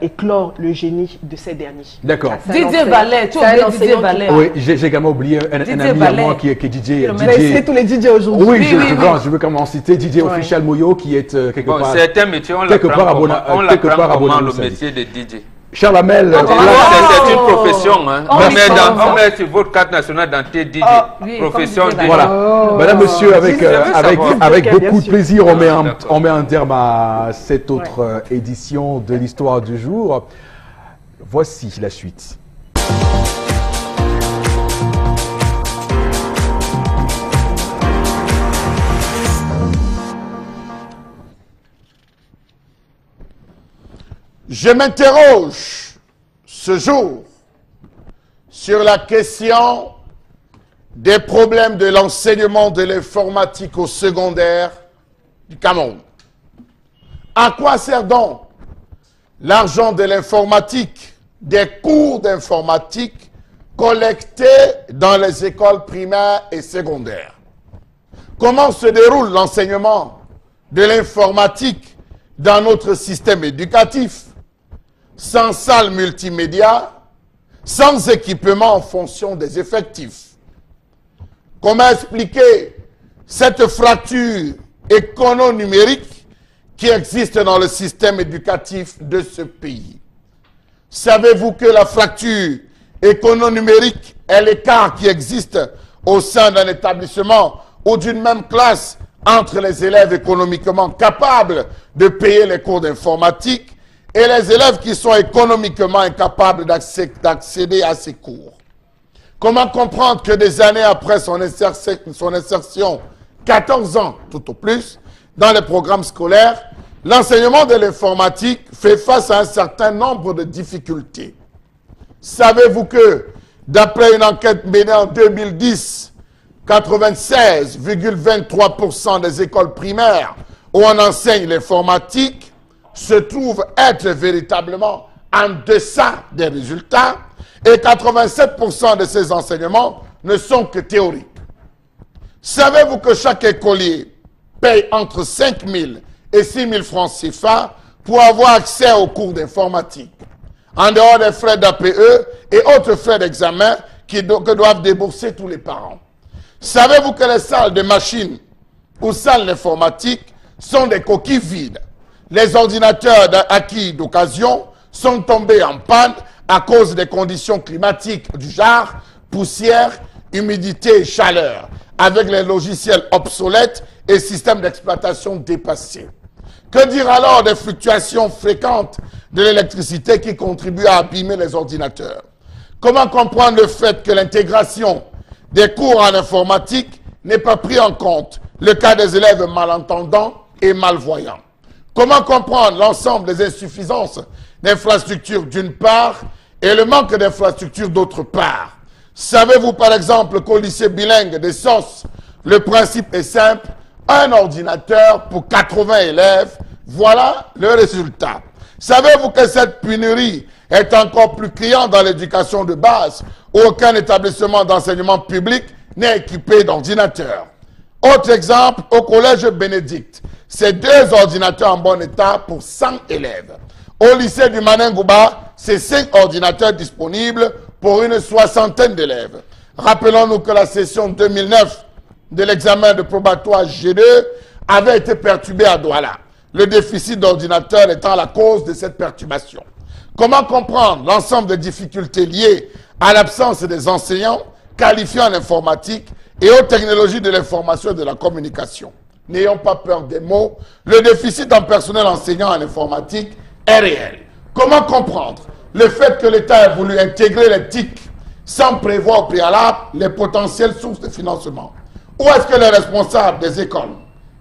éclore le génie de ces derniers. D'accord. Didier Vallet, tu oublies Didier Vallet. Oui, j'ai également oublié un ami à moi qui est DJ. C'est tous les DJ aujourd'hui. Oui, je veux quand même en citer DJ Official Moyo qui est quelque part. C'est un métier, on l'apprend comment le métier de DJ. Charles Hamel, c'est une profession. Hein. On met sur votre carte nationale dans tes DJ. Profession de. Voilà. Madame, monsieur, avec beaucoup de plaisir, on met un terme à cette autre édition de l'histoire du jour. Voici la suite. Je m'interroge ce jour sur la question des problèmes de l'enseignement de l'informatique au secondaire du Cameroun. À quoi sert donc l'argent de l'informatique, des cours d'informatique collectés dans les écoles primaires et secondaires? Comment se déroule l'enseignement de l'informatique dans notre système éducatif? Sans salle multimédia, sans équipement en fonction des effectifs. Comment expliquer cette fracture écono-numérique qui existe dans le système éducatif de ce pays? Savez-vous que la fracture écono-numérique est l'écart qui existe au sein d'un établissement ou d'une même classe entre les élèves économiquement capables de payer les cours d'informatique et les élèves qui sont économiquement incapables d'accéder à ces cours? Comment comprendre que des années après son insertion, 14 ans tout au plus, dans les programmes scolaires, l'enseignement de l'informatique fait face à un certain nombre de difficultés? Savez-vous que, d'après une enquête menée en 2010, 96,23% des écoles primaires où on enseigne l'informatique se trouvent être véritablement en deçà des résultats et 87% de ces enseignements ne sont que théoriques? Savez-vous que chaque écolier paye entre 5 000 et 6 000 francs CFA pour avoir accès aux cours d'informatique, en dehors des frais d'APE et autres frais d'examen que doivent débourser tous les parents? Savez-vous que les salles de machines ou salles d'informatique sont des coquilles vides? Les ordinateurs acquis d'occasion sont tombés en panne à cause des conditions climatiques du genre poussière, humidité et chaleur, avec les logiciels obsolètes et systèmes d'exploitation dépassés. Que dire alors des fluctuations fréquentes de l'électricité qui contribuent à abîmer les ordinateurs? Comment comprendre le fait que l'intégration des cours en informatique n'est pas pris en compte le cas des élèves malentendants et malvoyants? Comment comprendre l'ensemble des insuffisances d'infrastructures d'une part et le manque d'infrastructures d'autre part? Savez-vous par exemple qu'au lycée bilingue des SOS, le principe est simple, un ordinateur pour 80 élèves, voilà le résultat. Savez-vous que cette pénurie est encore plus criante dans l'éducation de base où aucun établissement d'enseignement public n'est équipé d'ordinateurs? Autre exemple, au collège Bénédicte, c'est 2 ordinateurs en bon état pour 100 élèves. Au lycée du Manengouba, c'est 5 ordinateurs disponibles pour une 60aine d'élèves. Rappelons-nous que la session de l'examen de probatoire G2 avait été perturbé à Douala, le déficit d'ordinateurs étant la cause de cette perturbation. Comment comprendre l'ensemble des difficultés liées à l'absence des enseignants qualifiés en informatique et aux technologies de l'information et de la communication? N'ayons pas peur des mots, le déficit en personnel enseignant en informatique est réel. Comment comprendre le fait que l'État ait voulu intégrer les TIC sans prévoir au préalable les potentielles sources de financement? Où est-ce que les responsables des écoles,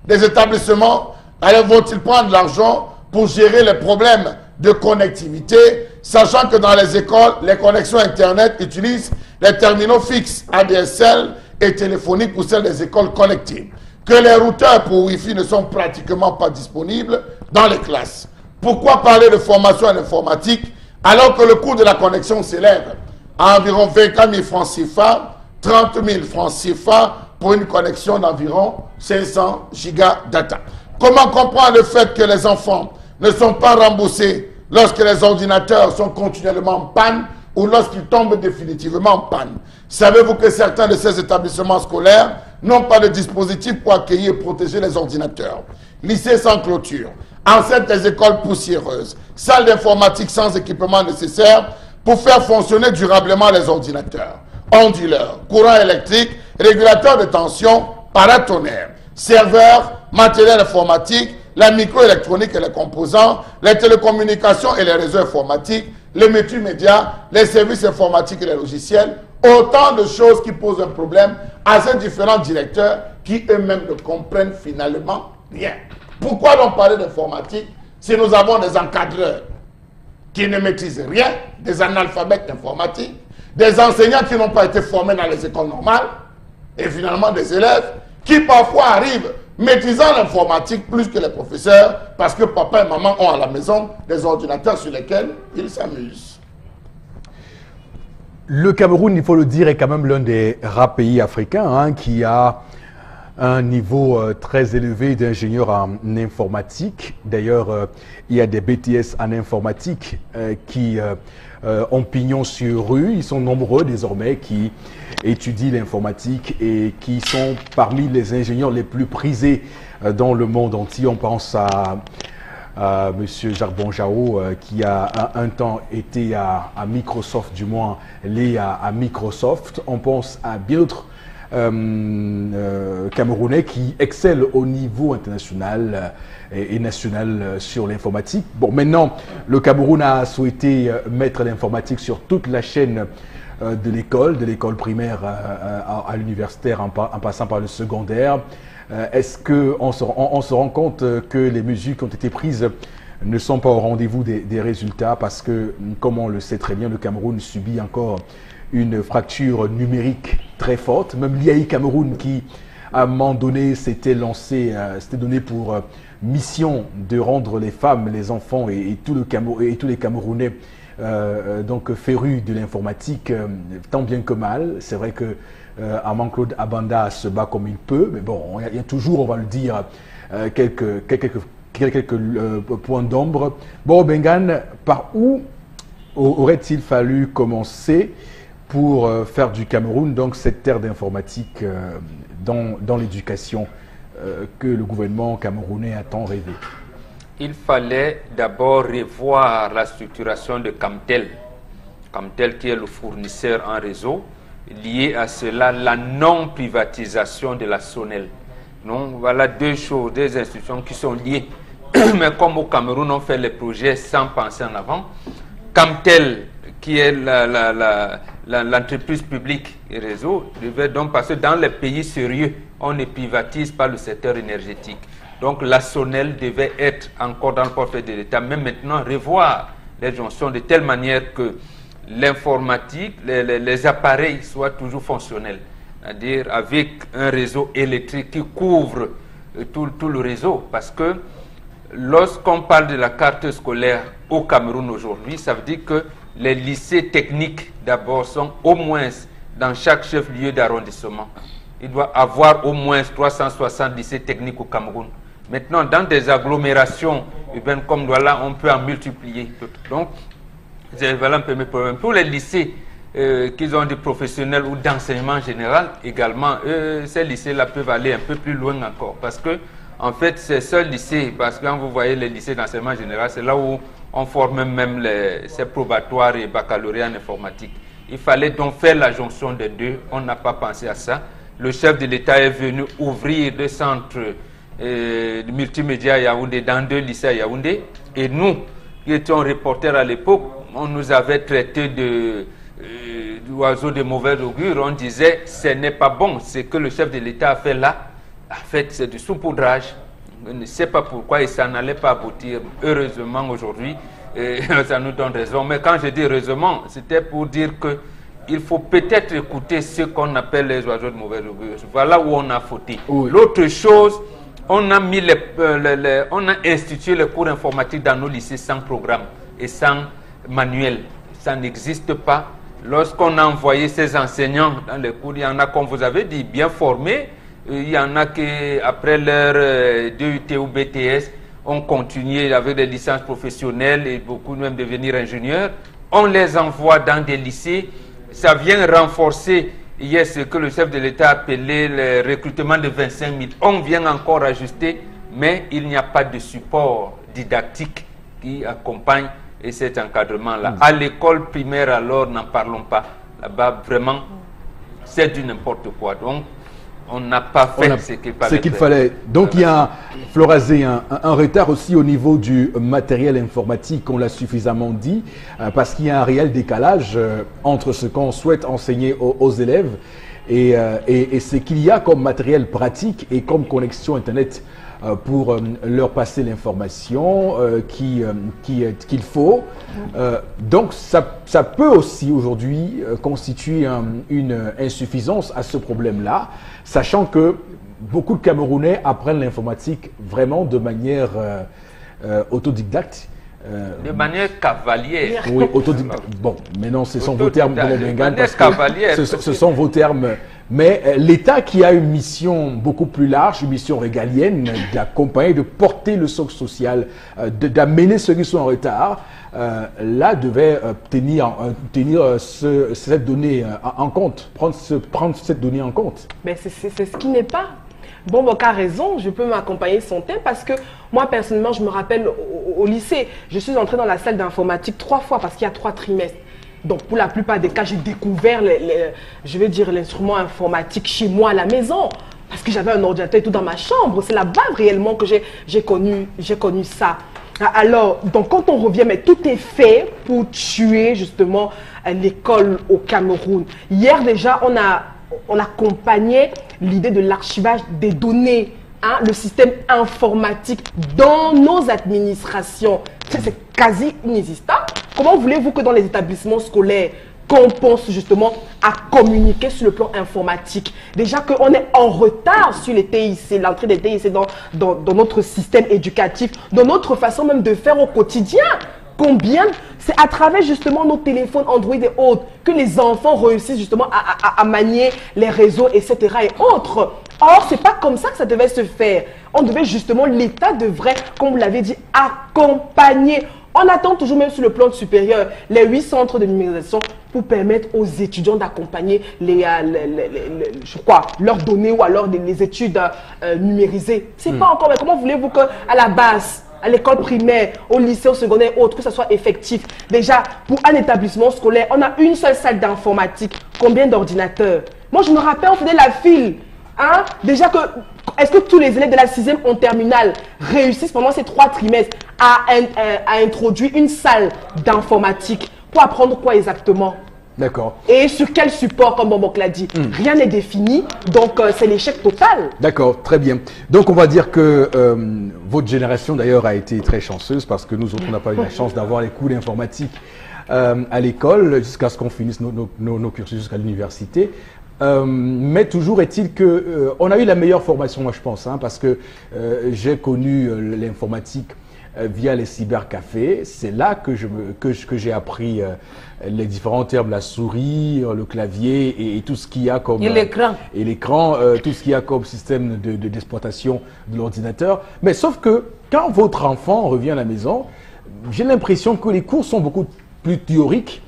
des établissements, vont-ils prendre l'argent pour gérer les problèmes de connectivité, sachant que dans les écoles, les connexions Internet utilisent les terminaux fixes ADSL et téléphoniques pour celles des écoles collectives, que les routeurs pour Wi-Fi ne sont pratiquement pas disponibles dans les classes. Pourquoi parler de formation en informatique alors que le coût de la connexion s'élève à environ 24 000 francs CFA, 30 000 francs CFA pour une connexion d'environ 500 gigas data? Comment comprendre le fait que les enfants ne sont pas remboursés lorsque les ordinateurs sont continuellement en panne ou lorsqu'ils tombent définitivement en panne? Savez-vous que certains de ces établissements scolaires n'ont pas de dispositif pour accueillir et protéger les ordinateurs? Lycées sans clôture, enceintes des écoles poussiéreuses, salles d'informatique sans équipement nécessaire pour faire fonctionner durablement les ordinateurs, onduleurs, courant électrique, régulateurs de tension, paratonnerres, serveurs, matériel informatique, la microélectronique et les composants, les télécommunications et les réseaux informatiques, les multimédias, les services informatiques et les logiciels, autant de choses qui posent un problème à ces différents directeurs qui eux-mêmes ne comprennent finalement rien. Pourquoi donc parler d'informatique si nous avons des encadreurs qui ne maîtrisent rien, des analphabètes informatiques, des enseignants qui n'ont pas été formés dans les écoles normales et finalement des élèves qui parfois arrivent maîtrisant l'informatique plus que les professeurs parce que papa et maman ont à la maison des ordinateurs sur lesquels ils s'amusent. Le Cameroun, il faut le dire, est quand même l'un des rares pays africains qui a un niveau très élevé d'ingénieurs en informatique. D'ailleurs, il y a des BTS en informatique qui ont pignon sur rue. Ils sont nombreux désormais qui étudient l'informatique et qui sont parmi les ingénieurs les plus prisés dans le monde entier. On pense à M. Jacques Bonjao qui a un temps été à Microsoft, du moins lié à Microsoft. On pense à bien d'autres Camerounais qui excellent au niveau international et national sur l'informatique. Bon, maintenant, le Cameroun a souhaité mettre l'informatique sur toute la chaîne de l'école primaire à l'universitaire en passant par le secondaire. Est-ce qu'on se rend compte que les mesures qui ont été prises ne sont pas au rendez-vous des résultats parce que, comme on le sait très bien, le Cameroun subit encore une fracture numérique très forte. Même l'IAI Cameroun qui, à un moment donné, s'était donné pour mission de rendre les femmes, les enfants et tous les Camerounais donc férus de l'informatique tant bien que mal. C'est vrai que Armand-Claude Abanda se bat comme il peut, mais bon, il y a toujours, on va le dire, quelques points d'ombre. Bon, Bengan, par où aurait-il fallu commencer pour faire du Cameroun donc cette terre d'informatique dans l'éducation que le gouvernement camerounais a tant rêvé? Il fallait d'abord revoir la structuration de Camtel. Camtel qui est le fournisseur en réseau. Lié à cela, la non-privatisation de la SONEL. Donc voilà deux choses, deux institutions qui sont liées. Mais comme au Cameroun, on fait les projets sans penser en avant. Camtel, qui est l'entreprise publique et réseau, devait donc passer dans les pays sérieux. On ne privatise pas le secteur énergétique. Donc la SONEL devait être encore dans le portefeuille de l'État, mais maintenant revoir les jonctions de telle manière que l'informatique, les appareils soient toujours fonctionnels. C'est-à-dire avec un réseau électrique qui couvre tout le réseau. Parce que lorsqu'on parle de la carte scolaire au Cameroun aujourd'hui, ça veut dire que les lycées techniques d'abord sont au moins dans chaque chef-lieu d'arrondissement. Il doit avoir au moins 360 lycées techniques au Cameroun. Maintenant, dans des agglomérations urbaines comme Douala, on peut en multiplier. Donc, voilà un premier problème. Pour les lycées qu'ils ont des professionnels ou d'enseignement général, également, ces lycées-là peuvent aller un peu plus loin encore. Parce que, en fait, ces seuls lycées, parce que quand vous voyez les lycées d'enseignement général, c'est là où on forme même ces probatoires et baccalauréats en informatique. Il fallait donc faire la jonction des deux. On n'a pas pensé à ça. Le chef de l'État est venu ouvrir des centres de multimédia à Yaoundé, dans 2 lycées à Yaoundé. Et nous, qui étions reporters à l'époque, on nous avait traité d'oiseaux de mauvais augure. On disait, ce n'est pas bon. Ce que le chef de l'État a fait là, en fait, c'est du saupoudrage. Je ne sais pas pourquoi et ça n'allait pas aboutir. Heureusement, aujourd'hui, ça nous donne raison. Mais quand je dis heureusement, c'était pour dire qu'il faut peut-être écouter ce qu'on appelle les oiseaux de mauvais augure. Voilà où on a fauté. Oui. L'autre chose, on a institué les cours informatiques dans nos lycées sans programme et sans manuel. Ça n'existe pas. Lorsqu'on a envoyé ces enseignants dans les cours, il y en a, comme vous avez dit, bien formés. Il y en a qui, après leur DUT ou BTS, ont continué avec des licences professionnelles et beaucoup même devenir ingénieurs. On les envoie dans des lycées. Ça vient renforcer hier ce que le chef de l'État appelait le recrutement de 25 000. On vient encore ajuster, mais il n'y a pas de support didactique qui accompagne cet encadrement-là. À l'école primaire, alors, n'en parlons pas. Là-bas, vraiment, c'est du n'importe quoi. Donc, on n'a pas fait ce qu'il fallait. Donc il y a, Florazé, un retard aussi au niveau du matériel informatique, on l'a suffisamment dit, parce qu'il y a un réel décalage entre ce qu'on souhaite enseigner aux élèves et ce qu'il y a comme matériel pratique et comme connexion Internet pour leur passer l'information qu'il faut. Donc ça peut aussi aujourd'hui constituer une insuffisance à ce problème-là, sachant que beaucoup de Camerounais apprennent l'informatique vraiment de manière autodidacte. De manière cavalière. Oui, autodidacte. Bon, maintenant ce sont vos termes de Lingane, parce que ce sont vos termes. Mais l'État qui a une mission beaucoup plus large, une mission régalienne, d'accompagner, de porter le socle social, d'amener ceux qui sont en retard, là devait tenir cette donnée en compte, prendre cette donnée en compte. Mais c'est ce qui n'est pas. Bon, Boka a raison, je peux m'accompagner son thème parce que moi, personnellement, je me rappelle au lycée, je suis entrée dans la salle d'informatique 3 fois parce qu'il y a 3 trimestres. Donc, pour la plupart des cas, j'ai découvert, je vais dire, l'instrument informatique chez moi à la maison. Parce que j'avais un ordinateur et tout dans ma chambre. C'est là-bas réellement que j'ai connu ça. Alors, donc quand on revient, mais tout est fait pour tuer justement l'école au Cameroun. Hier déjà, on accompagnait l'idée de l'archivage des données, hein, le système informatique dans nos administrations. C'est quasi inexistant. Comment voulez-vous que dans les établissements scolaires, qu'on pense justement à communiquer sur le plan informatique? Déjà qu'on est en retard sur les TIC, l'entrée des TIC dans notre système éducatif, dans notre façon même de faire au quotidien. Combien, c'est à travers justement nos téléphones Android et autres que les enfants réussissent justement à manier les réseaux, etc. et autres. Or, c'est pas comme ça que ça devait se faire. On devait justement, l'État devrait, comme vous l'avez dit, accompagner. On attend toujours même sur le plan supérieur les 8 centres de numérisation pour permettre aux étudiants d'accompagner leurs données ou alors les études numérisées. C'est pas encore, mais comment voulez-vous qu'à la base, à l'école primaire, au lycée, au secondaire, autre, que ça soit effectif? Déjà, pour un établissement scolaire, on a une seule salle d'informatique. Combien d'ordinateurs? Moi, je me rappelle, on faisait la file. Hein? Déjà, est-ce que tous les élèves de la 6e en terminale réussissent pendant ces 3 trimestres à introduire une salle d'informatique pour apprendre quoi exactement? D'accord. Et sur quel support, comme Bobok l'a dit? Rien n'est défini, donc c'est l'échec total. D'accord, très bien. Donc on va dire que votre génération d'ailleurs a été très chanceuse parce que nous autres, on n'a pas eu la chance d'avoir les cours d'informatique à l'école jusqu'à ce qu'on finisse nos cursus jusqu'à l'université. Mais toujours est-il que on a eu la meilleure formation, moi je pense, hein, parce que j'ai connu l'informatique via les cybercafés. C'est là que j'ai appris les différents termes, la souris, le clavier et tout ce qu'il y a comme... Et l'écran. Et l'écran, tout ce qu'il y a comme système d'exploitation de l'ordinateur. Mais sauf que quand votre enfant revient à la maison, j'ai l'impression que les cours sont beaucoup plus théoriques.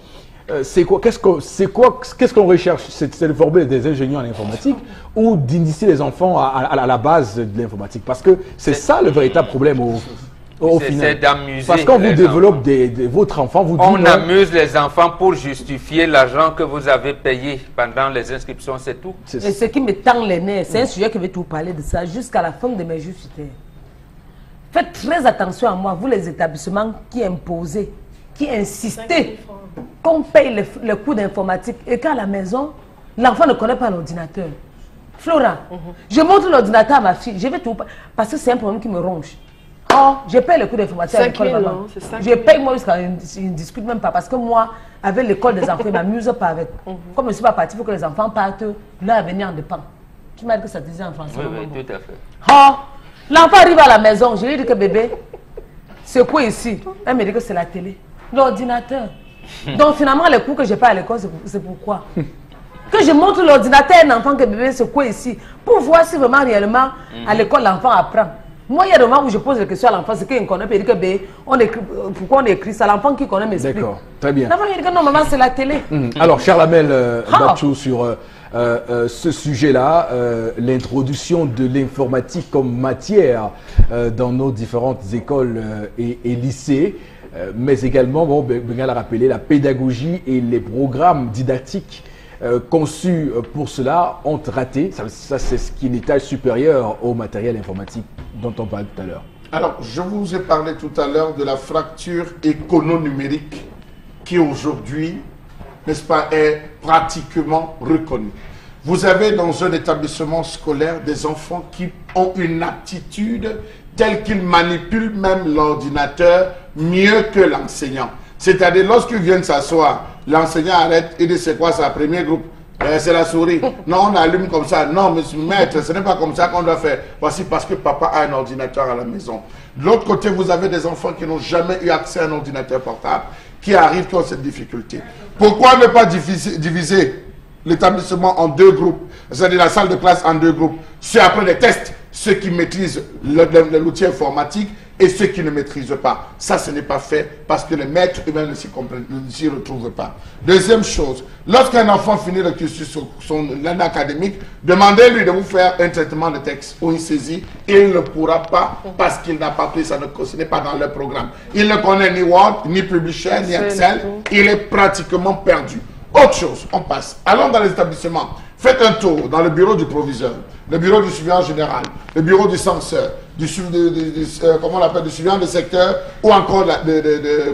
c'est quoi? Qu'est-ce qu'on recherche? C'est de former des ingénieurs en informatique ou d'initier les enfants à la base de l'informatique? Parce que c'est ça le véritable problème au final. C'est d'amuser. Parce qu'on vous développe votre enfant, vous dit on amuse les enfants pour justifier l'argent que vous avez payé pendant les inscriptions, c'est tout. Et ce qui me tend les nerfs, c'est un sujet que je vais tout parler de ça jusqu'à la fin de mes jours sur terre. Faites très attention à moi, vous les établissements qui imposaient, qui insistaient qu'on paye le coût d'informatique et qu'à la maison, l'enfant ne connaît pas l'ordinateur. Flora, je montre l'ordinateur à ma fille, je vais tout parce que c'est un problème qui me ronge. Oh, je paye le coût d'informatique à l'école, maman. Je paye moi jusqu'à une discute même pas parce que moi, avec l'école des enfants, je ne m'amuse pas avec. Comme je ne suis pas parti, il faut que les enfants partent, leur avenir en dépend. Tu m'as dit que ça te disait en français. Oui, oui, tout à fait. Oh, l'enfant arrive à la maison, je lui dis que bébé, c'est quoi ici? Elle me dit que c'est la télé, l'ordinateur. Donc finalement, les cours que je paye à l'école, c'est pourquoi. Que je montre l'ordinateur à un enfant que bébé, c'est quoi ici? Pour voir si vraiment, réellement, à l'école, l'enfant apprend. Moi, il y a des moments où je pose des questions à l'enfant, c'est qu'il ne connaît pas. Il dit que bébé, pourquoi on écrit ça? L'enfant qui connaît m'explique. D'accord, très bien. L'enfant, il dit que non, maman, c'est la télé. Alors, Charlamel Bachou, sur ce sujet-là, l'introduction de l'informatique comme matière dans nos différentes écoles et lycées, mais également, bon, Bengal a rappelé, la pédagogie et les programmes didactiques conçus pour cela ont raté. Ça c'est ce qui est l'étage supérieur au matériel informatique dont on parlait tout à l'heure. Alors, je vous ai parlé tout à l'heure de la fracture écono-numérique qui aujourd'hui, n'est-ce pas, est pratiquement reconnue. Vous avez dans un établissement scolaire des enfants qui ont une aptitude telle qu'ils manipulent même l'ordinateur mieux que l'enseignant. C'est-à-dire, lorsqu'ils viennent s'asseoir, l'enseignant arrête et dit c'est quoi ça, premier groupe? C'est la souris. Non, on allume comme ça. Non, monsieur maître, ce n'est pas comme ça qu'on doit faire. Voici parce que papa a un ordinateur à la maison. De l'autre côté, vous avez des enfants qui n'ont jamais eu accès à un ordinateur portable, qui arrivent, qui ont cette difficulté. Pourquoi ne pas diviser l'établissement en deux groupes, c'est-à-dire la salle de classe en deux groupes? Ceux après les tests, ceux qui maîtrisent l'outil informatique et ceux qui ne maîtrisent pas. Ça, ce n'est pas fait parce que les maîtres eux-mêmes ne s'y retrouvent pas. Deuxième chose, lorsqu'un enfant finit le cursus l'année académique, demandez-lui de vous faire un traitement de texte ou une saisie. Il ne pourra pas parce qu'il n'a pas pris ça, ce n'est pas dans le programme. Il ne connaît ni Word, ni Publisher, ni Excel. Il est pratiquement perdu. Autre chose, on passe. Allons dans les établissements. Faites un tour dans le bureau du proviseur, le bureau du surveillant général, le bureau du censeur, comment on l'appelle, du surveillant de secteur, ou encore,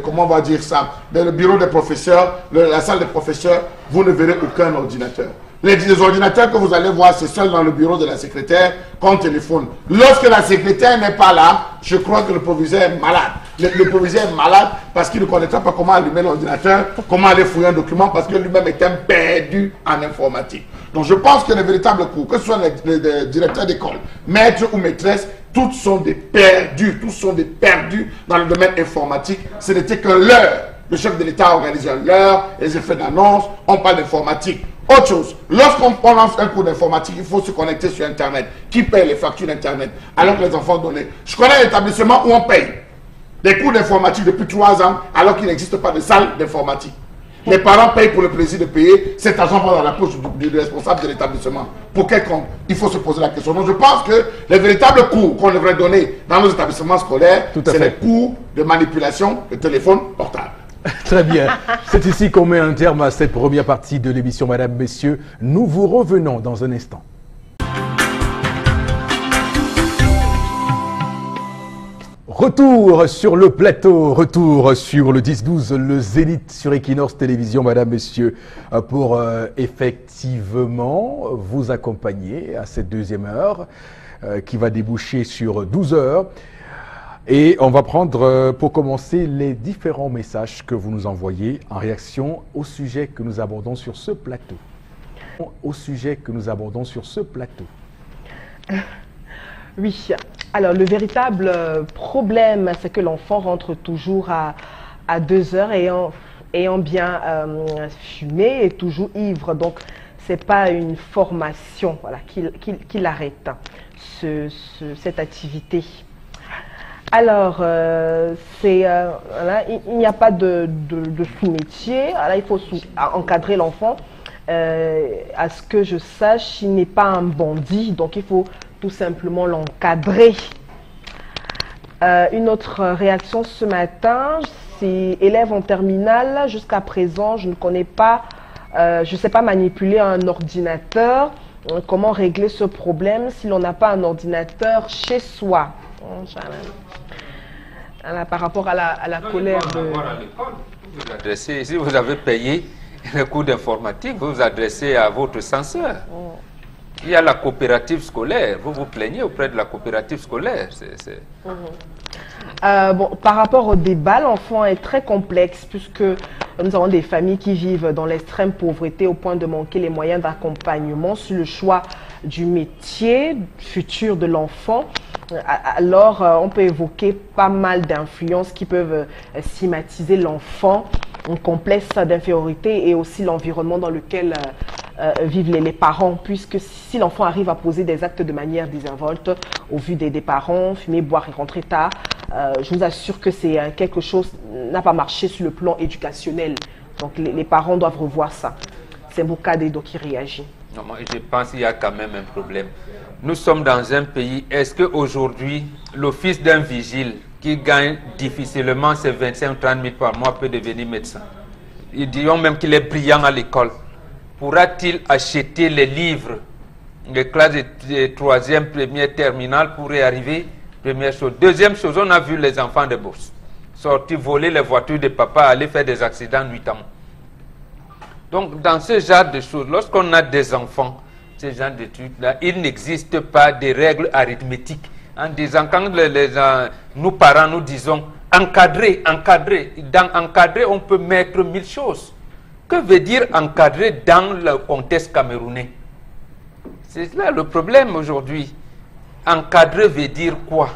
comment on va dire ça, le bureau des professeurs, la salle des professeurs, vous ne verrez aucun ordinateur. Les ordinateurs que vous allez voir, c'est seul dans le bureau de la secrétaire qu'on téléphone. Lorsque la secrétaire n'est pas là, je crois que le proviseur est malade. Le proviseur est malade parce qu'il ne connaîtra pas comment allumer l'ordinateur, comment aller fouiller un document, parce que lui-même est un perdu en informatique. Donc je pense que les véritables cours, que ce soit les directeurs d'école, maîtres ou maîtresses, tous sont des perdus, dans le domaine informatique. Ce n'était que l'heure. Le chef de l'État a organisé l'heure, les effets d'annonce, on parle d'informatique. Autre chose, lorsqu'on lance un cours d'informatique, il faut se connecter sur Internet. Qui paye les factures d'Internet? Alors que les enfants donnent. Je connais un établissement où on paye des cours d'informatique depuis 3 ans, alors qu'il n'existe pas de salle d'informatique. Les parents payent pour le plaisir de payer, cet argent va dans la poche du responsable de l'établissement. Pour quel compte? Il faut se poser la question. Donc je pense que les véritables cours qu'on devrait donner dans nos établissements scolaires, c'est les cours de manipulation de téléphone portable. Très bien. C'est ici qu'on met un terme à cette première partie de l'émission, Madame, Messieurs. Nous vous revenons dans un instant. Retour sur le plateau, retour sur le 10-12, le Zénith sur Equinox Télévision, Madame, Messieurs, pour effectivement vous accompagner à cette deuxième heure qui va déboucher sur 12 heures. Et on va prendre, pour commencer, les différents messages que vous nous envoyez en réaction au sujet que nous abordons sur ce plateau. Oui, alors le véritable problème, c'est que l'enfant rentre toujours à 2 heures ayant bien fumé et toujours ivre. Donc, ce n'est pas une formation, voilà, qu'il arrête cette activité. Alors, il n'y a pas de sous-métier. Là, il faut encadrer l'enfant. À ce que je sache, il n'est pas un bandit, donc il faut tout simplement l'encadrer. Une autre réaction ce matin, c'est élève en terminale. Jusqu'à présent, je ne connais pas, je ne sais pas manipuler un ordinateur. Comment régler ce problème si l'on n'a pas un ordinateur chez soi? Par rapport à la colère de... Vous adressez, si vous avez payé le cours d'informatique, vous vous adressez à votre censeur. Il y a la coopérative scolaire. Vous vous plaignez auprès de la coopérative scolaire. Bon, par rapport au débat, l'enfant est très complexe puisque nous avons des familles qui vivent dans l'extrême pauvreté au point de manquer les moyens d'accompagnement sur le choix du métier futur de l'enfant. Alors, on peut évoquer pas mal d'influences qui peuvent stigmatiser l'enfant, un complexe d'infériorité et aussi l'environnement dans lequel vivent les parents, puisque si l'enfant arrive à poser des actes de manière désinvolte au vu des parents, fumer, boire et rentrer tard, je vous assure que c'est quelque chose n'a pas marché sur le plan éducationnel. Donc les parents doivent revoir ça. C'est Moukadédo qui réagit. Non, moi, je pense qu'il y a quand même un problème. Nous sommes dans un pays, est-ce qu'aujourd'hui, le fils d'un vigile qui gagne difficilement ses 25-30 000 par mois peut devenir médecin? Ils diront même qu'il est brillant à l'école. Pourra-t-il acheter les livres, les classes de 3e, 1er, terminale pour y arriver? Première chose. Deuxième chose, on a vu les enfants de bourse sortir voler les voitures de papa, aller faire des accidents nuitamment. Donc, dans ce genre de choses, lorsqu'on a des enfants, ce genre de trucs-là, il n'existe pas de règles arithmétiques. En disant, quand nous parents, nous disons encadrer, encadrer. Dans encadrer, on peut mettre 1000 choses. Que veut dire encadrer dans le contexte camerounais? C'est là le problème aujourd'hui. Encadrer veut dire quoi?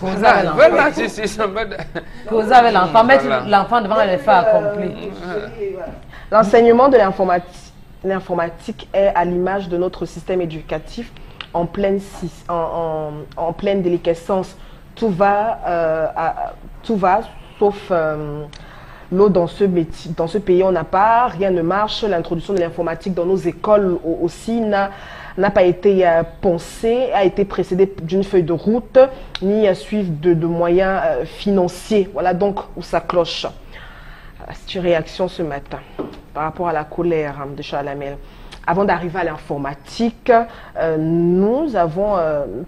Vous avez l'enfant, mettre l'enfant devant les faits accomplis. L'enseignement de l'informatique est à l'image de notre système éducatif en pleine déliquescence. Tout va sauf l'eau dans ce pays. On n'a pas, rien ne marche. L'introduction de l'informatique dans nos écoles aussi n'a pas été pensée, a été précédée d'une feuille de route, ni à suivre de moyens financiers. Voilà donc où ça cloche. C'est une réaction ce matin par rapport à la colère de Chalamel. Avant d'arriver à l'informatique, nous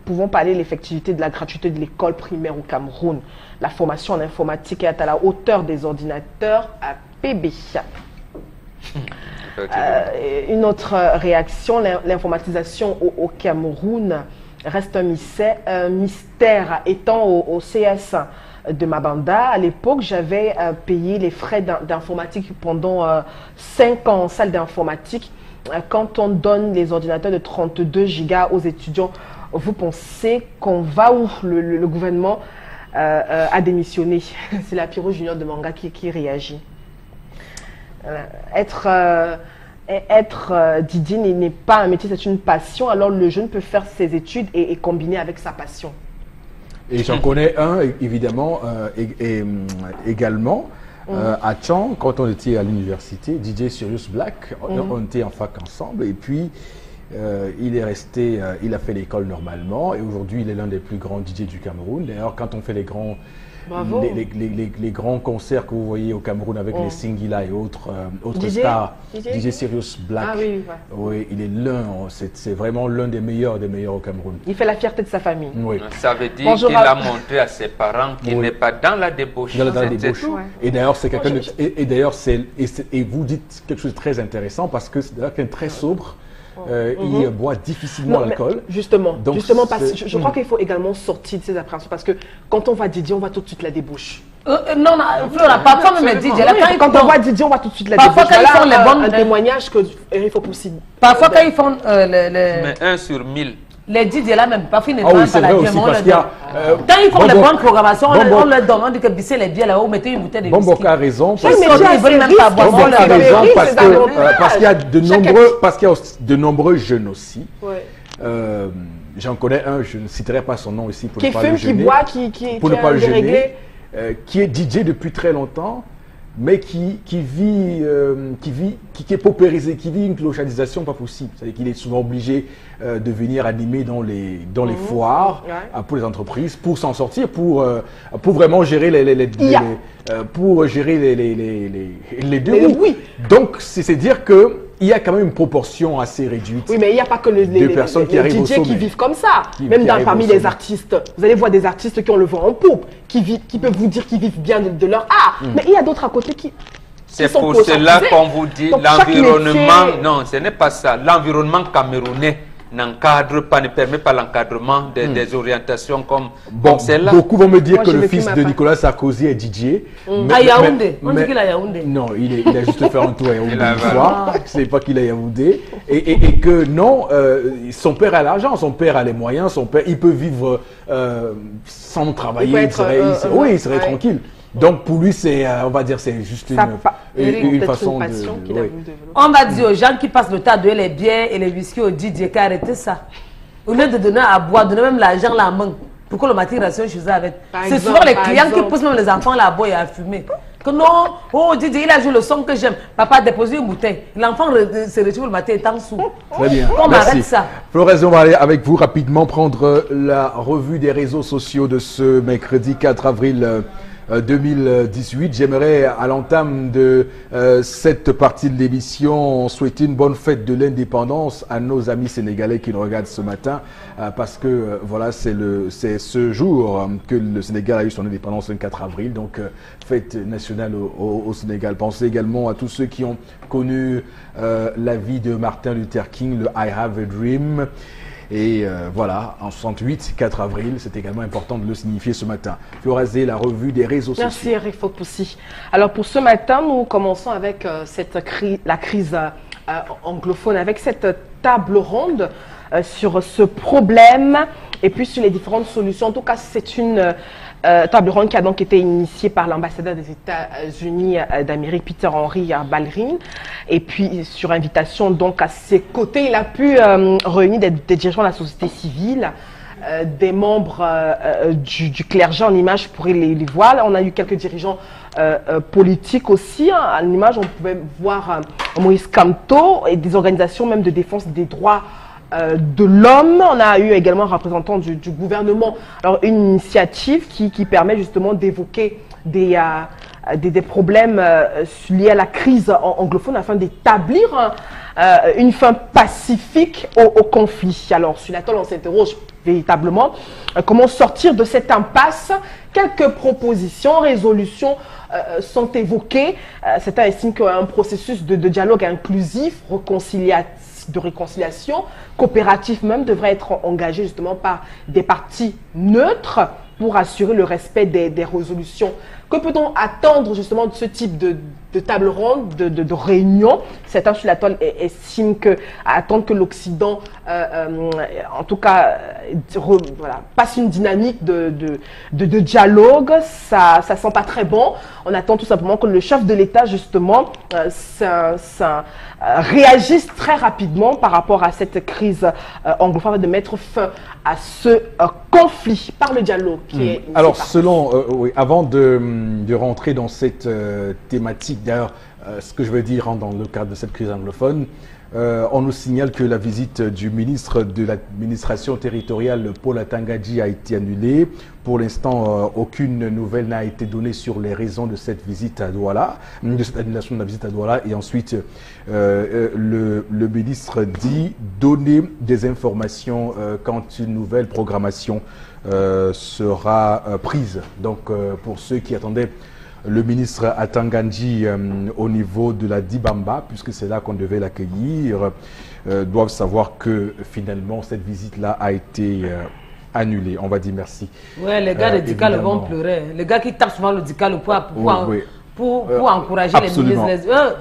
pouvons parler de l'effectivité de la gratuité de l'école primaire au Cameroun. La formation en informatique est à la hauteur des ordinateurs à PB. Une autre réaction, l'informatisation au Cameroun reste un mystère. Étant au CS de Mabanda, à l'époque, j'avais payé les frais d'informatique pendant 5 ans en salle d'informatique. Quand on donne les ordinateurs de 32 gigas aux étudiants, vous pensez qu'on va où? Le gouvernement a démissionné. C'est la Pyro Junior de Manga qui réagit. Être Didier n'est pas un métier, c'est une passion. Alors le jeune peut faire ses études et combiner avec sa passion. Et j'en connais un, évidemment, également. À Tchang, quand on était à l'université, DJ Sirius Black, on était en fac ensemble. Et puis, il est resté, il a fait l'école normalement. Et aujourd'hui, il est l'un des plus grands DJ du Cameroun. D'ailleurs, quand on fait les grands... Les grands concerts que vous voyez au Cameroun avec les Singila et autres stars, DJ Sirius Black, oui, il est c'est vraiment l'un des meilleurs au Cameroun. Il fait la fierté de sa famille. Oui. Ça veut dire qu'il a montré à ses parents qu'il n'est pas dans la débauche. Dans la débauche. Et d'ailleurs, c'est quelqu'un et vous dites quelque chose de très intéressant parce que c'est quelqu'un très sobre. Il boit difficilement l'alcool. Justement, parce que je crois qu'il faut également sortir de ces appréhensions parce que quand on voit Didier, on voit tout de suite la débauche. Non, Flora, parfois même Didier, quand on voit Didier, on voit tout de suite la débauche. Parfois quand ils font les bonnes... Un témoignage qu'il faut possible. Parfois quand ils font Mais 1 sur 1000. Les Didier là même, parfois ils ne demandent pas la bière, quand ils font les bonnes programmations, on leur donne, on dit que Bissé les bières là-haut, mettez une bouteille de whisky. Bomboka a raison. Bomboka a raison parce qu'il y a de nombreux jeunes aussi j'en connais un, je ne citerai pas son nom ici pour qui ne pas le fume, gêner. qui boit, qui pour ne est pas le gêner, déréglé. qui est DJ depuis très longtemps, mais qui est paupérisé, qui vit une clochardisation pas possible. C'est-à-dire qu'il est souvent obligé de venir animer dans les foires pour les entreprises, pour s'en sortir, pour vraiment gérer les deux. Oui. Donc, c'est dire que il y a quand même une proportion assez réduite. Oui, mais il n'y a pas que les personnes qui arrivent au DJ sommet. qui vivent comme ça. Qui Même arrivent parmi au les sommet. artistes, vous allez voir des artistes qui ont le vent en poupe, qui peuvent vous dire qu'ils vivent bien de leur art. Mais il y a d'autres à côté qui C'est sont pour cela conscientisés. qu'on vous dit Donc, chaque l'environnement. métier- Non, ce n'est pas ça. L'environnement camerounais n'encadre pas, ne permet pas l'encadrement des orientations comme celle-là. Beaucoup vont me dire Moi, que j'ai le vécu fils ma de part. Nicolas Sarkozy est DJ. À Yaoundé. On dit qu'il est à Yaoundé. Non, il a juste fait un tour à Yaoundé Il a- une fois. C'est pas qu'il est à Yaoundé. Et que non, son père a l'argent, son père a les moyens, son père, il peut vivre sans travailler. Il peut être, Oui, il serait ouais. tranquille. Donc pour lui, c'est, on va dire, c'est juste Ça pa- une peut-être façon une passion de. qu'il a oui. voulu développer. On va dire aux gens qui passent le temps à donner les bières et les whisky au DJ qui a arrêté ça. Au lieu de donner à boire, donner même l'argent à la main. Pourquoi le matin, il reste chez eux avec. Par C'est exemple, souvent les par clients qui exemple. poussent même les enfants là à boire et à fumer. Que non, oh DJ, il a joué le son que j'aime. Papa a déposé une bouteille. L'enfant se retrouve le matin étant sous. Très bien. On Merci. arrête ça. Flores, on va aller avec vous rapidement prendre la revue des réseaux sociaux de ce mercredi 4 avril 2018. J'aimerais, à l'entame de cette partie de l'émission, souhaiter une bonne fête de l'indépendance à nos amis sénégalais qui nous regardent ce matin, parce que voilà, c'est ce jour que le Sénégal a eu son indépendance le 4 avril, donc fête nationale au Sénégal. Pensez également à tous ceux qui ont connu la vie de Martin Luther King, le I Have a Dream. Et voilà, en 68, 4 avril, c'est également important de le signifier ce matin. Florazé, la revue des réseaux Merci sociaux. Eric Fopoussi. Alors pour ce matin, nous commençons avec la crise anglophone, avec cette table ronde sur ce problème et puis sur les différentes solutions. En tout cas, c'est une table ronde qui a donc été initiée par l'ambassadeur des États-Unis d'Amérique, Peter Henry Ballerin. Et puis, sur invitation donc à ses côtés, il a pu réunir des dirigeants de la société civile, des membres du clergé en image pour les voir. On a eu quelques dirigeants politiques aussi. En image, on pouvait voir Moïse Kamto et des organisations même de défense des droits de l'homme. On a eu également un représentant du gouvernement. Alors, une initiative qui permet justement d'évoquer des problèmes liés à la crise anglophone afin d'établir une fin pacifique au conflit. Alors, sur la toile, on s'interroge véritablement comment sortir de cette impasse. Quelques propositions, résolutions sont évoquées. Certains estiment qu'un processus de dialogue inclusif, de réconciliation, coopératif même, devrait être engagé justement par des partis neutres pour assurer le respect des résolutions. Que peut-on attendre justement de ce type de table ronde, de réunion? Certains sur la toile estiment attendre que l'Occident, en tout cas, passe une dynamique de dialogue. Ça sent pas très bon. On attend tout simplement que le chef de l'État, justement, réagisse très rapidement par rapport à cette crise anglophone, de mettre fin à ce conflit par le dialogue qui est initié Alors, par- oui, avant de rentrer dans cette thématique, d'ailleurs, ce que je veux dire dans le cadre de cette crise anglophone, on nous signale que la visite du ministre de l'administration territoriale, Paul Atangadji, a été annulée. Pour l'instant, aucune nouvelle n'a été donnée sur les raisons de cette visite à Douala, de cette annulation de la visite à Douala. Et ensuite, le ministre dit donner des informations quand une nouvelle programmation sera prise. Donc, pour ceux qui attendaient le ministre Atangadji au niveau de la Dibamba, puisque c'est là qu'on devait l'accueillir, doivent savoir que finalement cette visite-là a été annulée. On va dire merci. Ouais, les gars de Dikalo évidemment. vont pleurer. Les gars qui tapent souvent le Dikalo pour encourager absolument. les ministres.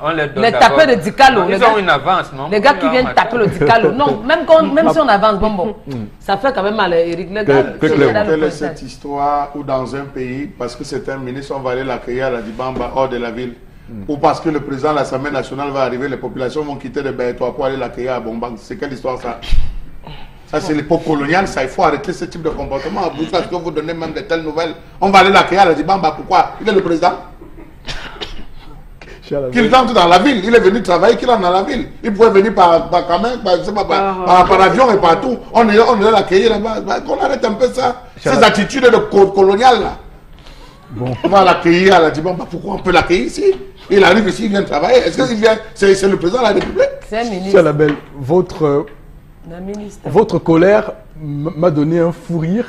On les donne Les d'abord. tapeurs de Dikalo. Ils ont une avance, non? Les gars qui viennent taper le Dikalo. Non, même si on avance, bon, ça fait quand même mal, Eric. Les gars, Quelle est cette histoire où dans un pays, parce que c'est un ministre, on va aller l'accueillir à la Dibamba, hors de la ville, ou parce que le président de l'Assemblée nationale va arriver, les populations vont quitter les Bétois pour aller l'accueillir à Bombang. C'est quelle histoire ça? Ça, c'est l'époque coloniale, ça, il faut arrêter ce type de comportement. Vous, parce que vous donnez même de telles nouvelles, on va aller l'accueillir, elle dit, bah, pourquoi? Il est le président. Qu'il rentre dans la ville, il est venu travailler, qu'il rentre dans la ville. Il pouvait venir par avion et partout. On est l'accueillir là-bas. Qu'on arrête un peu ça. Ces attitudes de coloniales là. Bon. On va l'accueillir, elle a dit, bon, bah, pourquoi on peut l'accueillir ici? Il arrive ici, il vient travailler. Est-ce qu'il vient? C'est le président de la République? C'est un ministre. Cher Labelle, votre colère m'a donné un fou rire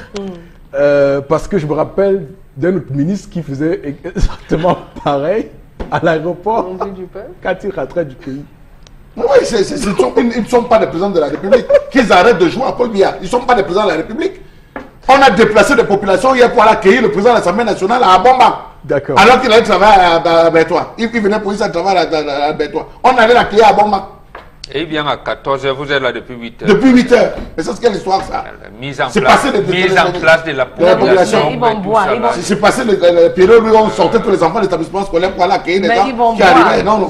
parce que je me rappelle d'un autre ministre qui faisait exactement pareil à l'aéroport quand il rentrait du pays. Oui, ils ne sont pas des présidents de la République. Qu'ils arrêtent de jouer à Paul Biya. Ils ne sont pas des présidents de la République. On a déplacé des populations hier pour aller accueillir le président de l'Assemblée nationale à Abomba. D'accord. Alors qu'il allait travailler à Bertois. Il venait pour ça travailler à Bertois. On allait l'accueillir à Abomba. Et il vient à 14h, vous êtes là depuis 8h. Depuis 8h. Mais ça, c'est quelle histoire ça? Mise en place de la population. Ils vont boire. C'est passé le période où on sortait tous les enfants de l'établissement scolaire pour aller accueillir les gens qui arrivaient. Non,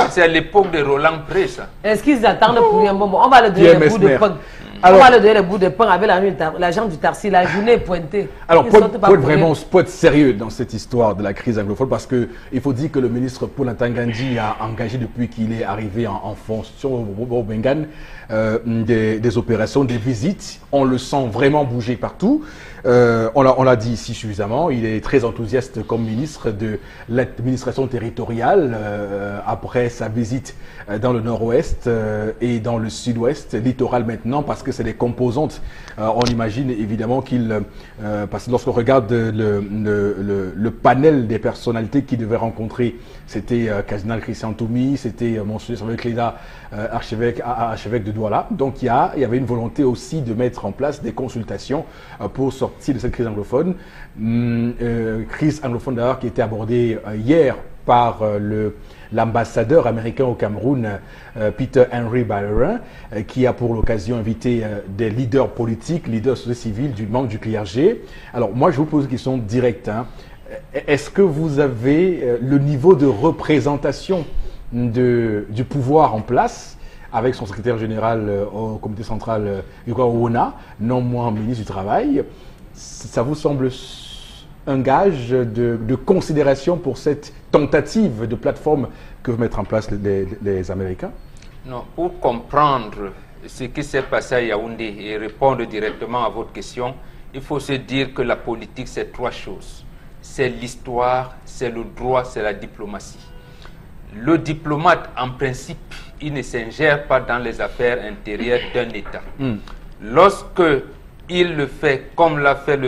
c'est l'époque de Roland Pré, ça. Est-ce qu'ils attendent pour un bonbon? On va le donner les bouts de pain. On va le donner les bouts de pain avec l'agent du Tarsi. La journée est pointée. Alors, pour être sérieux dans cette histoire de la crise anglophone, parce qu'il faut dire que le ministre Paul Ntangandi a engagé depuis qu'il est arrivé en fonction au Bengan des opérations, des visites. On le sent vraiment bouger partout. On l'a dit ici suffisamment. Il est très enthousiaste comme ministre de l'administration territoriale après sa visite dans le nord-ouest et dans le sud-ouest, littoral maintenant, parce que c'est des composantes. On imagine évidemment parce que lorsqu'on regarde le panel des personnalités qu'il devait rencontrer, c'était Cardinal Christian Toumi, c'était Monseigneur Cléda, archevêque de Douala. Donc il y avait une volonté aussi de mettre en place des consultations pour sortir de cette crise anglophone. Crise anglophone d'ailleurs qui était abordée hier par l'ambassadeur américain au Cameroun, Peter Henry Byron, qui a pour l'occasion invité des leaders politiques, leaders civils, du membre du clergé. Alors moi je vous pose une question directe. Est-ce que vous avez le niveau de représentation du pouvoir en place avec son secrétaire général au comité central Yuka Owona, non moins ministre du Travail? Ça vous semble un gage de considération pour cette tentative de plateforme que veulent mettre en place les Américains? Non, pour comprendre ce qui s'est passé à Yaoundé et répondre directement à votre question, il faut se dire que la politique, c'est trois choses. C'est l'histoire, c'est le droit, c'est la diplomatie. Le diplomate, en principe, il ne s'ingère pas dans les affaires intérieures d'un État. Lorsque il le fait comme l'a fait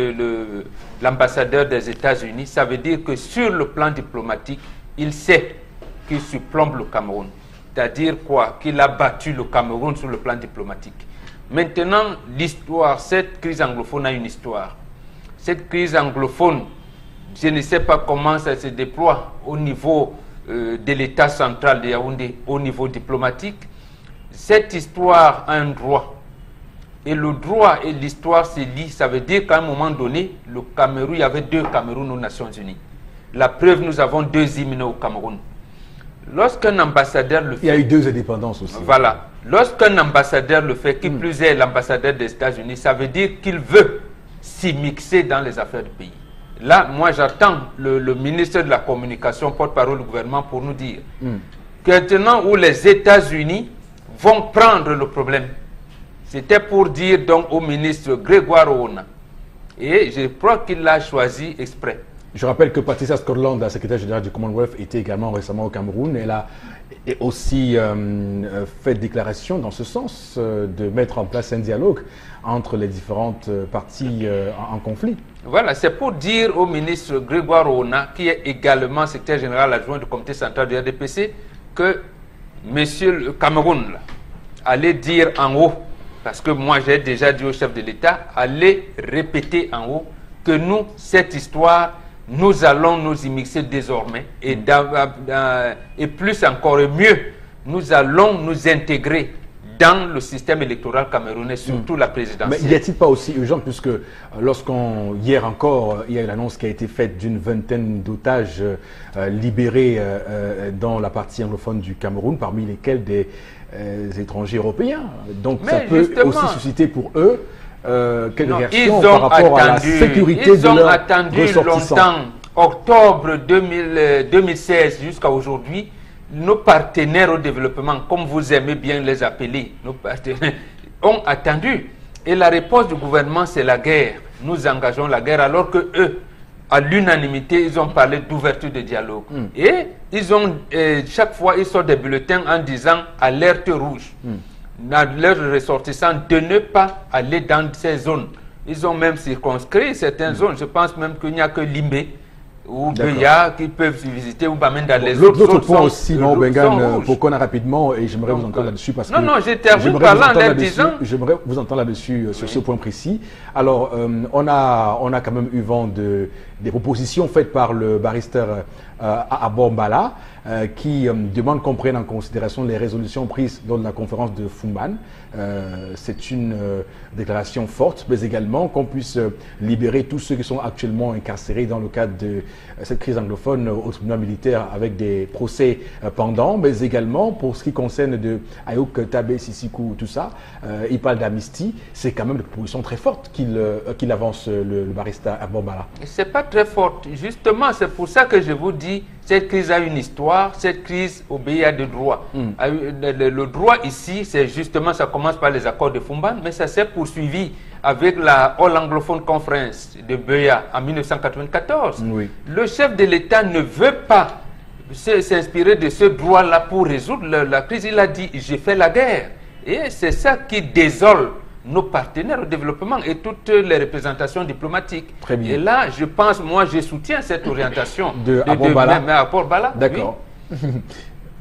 l'ambassadeur des États-Unis, ça veut dire que sur le plan diplomatique, il sait qu'il surplombe le Cameroun. C'est-à-dire quoi? Qu'il a battu le Cameroun sur le plan diplomatique. Maintenant, l'histoire, cette crise anglophone a une histoire. Cette crise anglophone, je ne sais pas comment ça se déploie au niveau de l'État central de Yaoundé, au niveau diplomatique. Cette histoire a un droit. Et le droit et l'histoire se lient. Ça veut dire qu'à un moment donné, le Cameroun, il y avait deux Cameroun aux Nations Unies. La preuve, nous avons deux hymnes au Cameroun. Lorsqu'un ambassadeur le fait... Il y a eu deux indépendances aussi. Voilà. Lorsqu'un ambassadeur le fait, qui plus est l'ambassadeur des États-Unis, ça veut dire qu'il veut s'immiscer dans les affaires du pays. Là, moi, j'attends le ministre de la Communication, porte-parole du gouvernement, pour nous dire que maintenant où les États-Unis vont prendre le problème, c'était pour dire donc au ministre Grégoire Owona. Et je crois qu'il l'a choisi exprès. Je rappelle que Patricia Scotland, la secrétaire générale du Commonwealth, était également récemment au Cameroun. Elle a aussi fait déclaration dans ce sens de mettre en place un dialogue entre les différentes parties en conflit. Voilà, c'est pour dire au ministre Grégoire Owona, qui est également secrétaire général adjoint du comité central du RDPC, que monsieur le Cameroun là, allait dire en haut, parce que moi j'ai déjà dit au chef de l'État, allez répéter en haut que nous, cette histoire, nous allons nous immixer désormais et plus encore et mieux, nous allons nous intégrer dans le système électoral camerounais, surtout la présidentielle. Mais y a-t-il pas aussi urgent, puisque hier encore, il y a eu l'annonce qui a été faite d'une vingtaine d'otages libérés dans la partie anglophone du Cameroun, parmi lesquels des étrangers européens. Donc ça peut aussi susciter pour eux quelle réaction par rapport à la sécurité de leurs ressortissants. Ils ont attendu longtemps, octobre 2016 jusqu'à aujourd'hui. Nos partenaires au développement, comme vous aimez bien les appeler, nos partenaires, ont attendu. Et la réponse du gouvernement, c'est la guerre. Nous engageons la guerre, alors que eux, à l'unanimité, ils ont parlé d'ouverture de dialogue. Et ils ont, chaque fois, ils sortent des bulletins en disant alerte rouge. À leurs ressortissants de ne pas aller dans ces zones. Ils ont même circonscrit certaines zones. Je pense même qu'il n'y a que Limbe ou Beya qui peuvent visiter ou même dans les autres zones. L'autre point aussi, non, Bengan, pour qu'on a rapidement, et j'aimerais vous entendre là-dessus parce que... Non, j'ai terminé par là en leur disant... J'aimerais vous entendre là-dessus sur ce point précis. Alors, on a quand même eu vent des propositions faites par le barrister Abombala qui demande qu'on prenne en considération les résolutions prises lors de la conférence de Fumban. C'est une déclaration forte, mais également qu'on puisse libérer tous ceux qui sont actuellement incarcérés dans le cadre de cette crise anglophone au tribunal militaire avec des procès pendants, mais également pour ce qui concerne de Ayouk Tabé, Sissikou, tout ça, il parle d'amnistie. C'est quand même une proposition très forte qu'il avance le barista Abombala. C'est pas très forte. Justement, c'est pour ça que je vous dis, cette crise a une histoire, cette crise obéit à des droits. Le droit ici, c'est justement, ça commence par les accords de Fumban, mais ça s'est poursuivi avec la All Anglophone Conference de Beya en 1994. Le chef de l'État ne veut pas s'inspirer de ce droit-là pour résoudre la crise. Il a dit, j'ai fait la guerre. Et c'est ça qui désole nos partenaires au développement et toutes les représentations diplomatiques. Très bien. Et là, je pense, moi, je soutiens cette orientation de Abombala. D'accord. Oui.